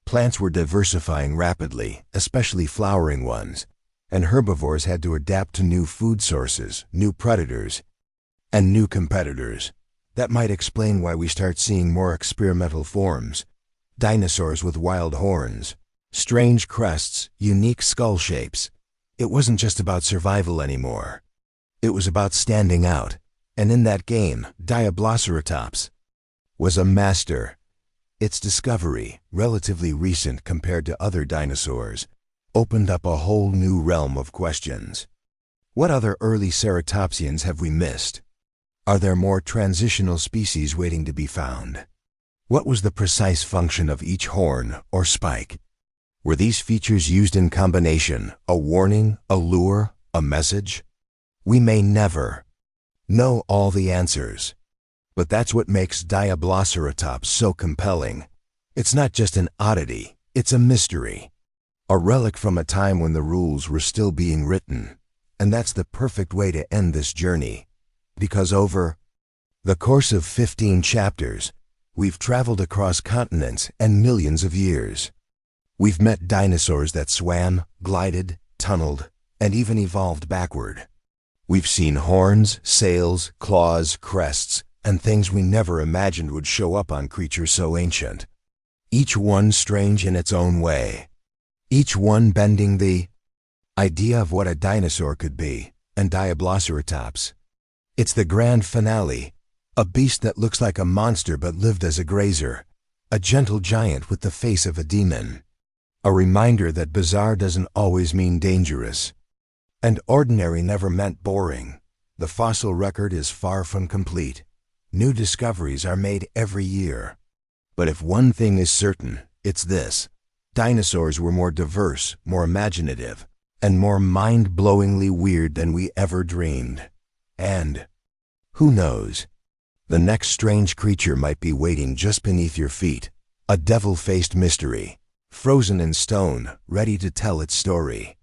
Plants were diversifying rapidly, especially flowering ones, and herbivores had to adapt to new food sources, new predators, and new competitors. That might explain why we start seeing more experimental forms. Dinosaurs with wild horns, strange crests, unique skull shapes. It wasn't just about survival anymore. It was about standing out. And in that game, Diabloceratops was a master. Its discovery, relatively recent compared to other dinosaurs, opened up a whole new realm of questions. What other early ceratopsians have we missed? Are there more transitional species waiting to be found? What was the precise function of each horn or spike? Were these features used in combination, a warning, a lure, a message? We may never know all the answers. But that's what makes Diabloceratops so compelling. It's not just an oddity, it's a mystery. A relic from a time when the rules were still being written. And that's the perfect way to end this journey. Because over the course of 15 chapters, we've traveled across continents and millions of years. We've met dinosaurs that swam, glided, tunneled, and even evolved backward. We've seen horns, sails, claws, crests, and things we never imagined would show up on creatures so ancient. Each one strange in its own way. Each one bending the idea of what a dinosaur could be, and Diabloceratops. It's the grand finale, a beast that looks like a monster but lived as a grazer, a gentle giant with the face of a demon. A reminder that bizarre doesn't always mean dangerous. And ordinary never meant boring. The fossil record is far from complete. New discoveries are made every year. But if one thing is certain, it's this. Dinosaurs were more diverse, more imaginative, and more mind-blowingly weird than we ever dreamed. And who knows? The next strange creature might be waiting just beneath your feet. A devil-faced mystery, frozen in stone, ready to tell its story.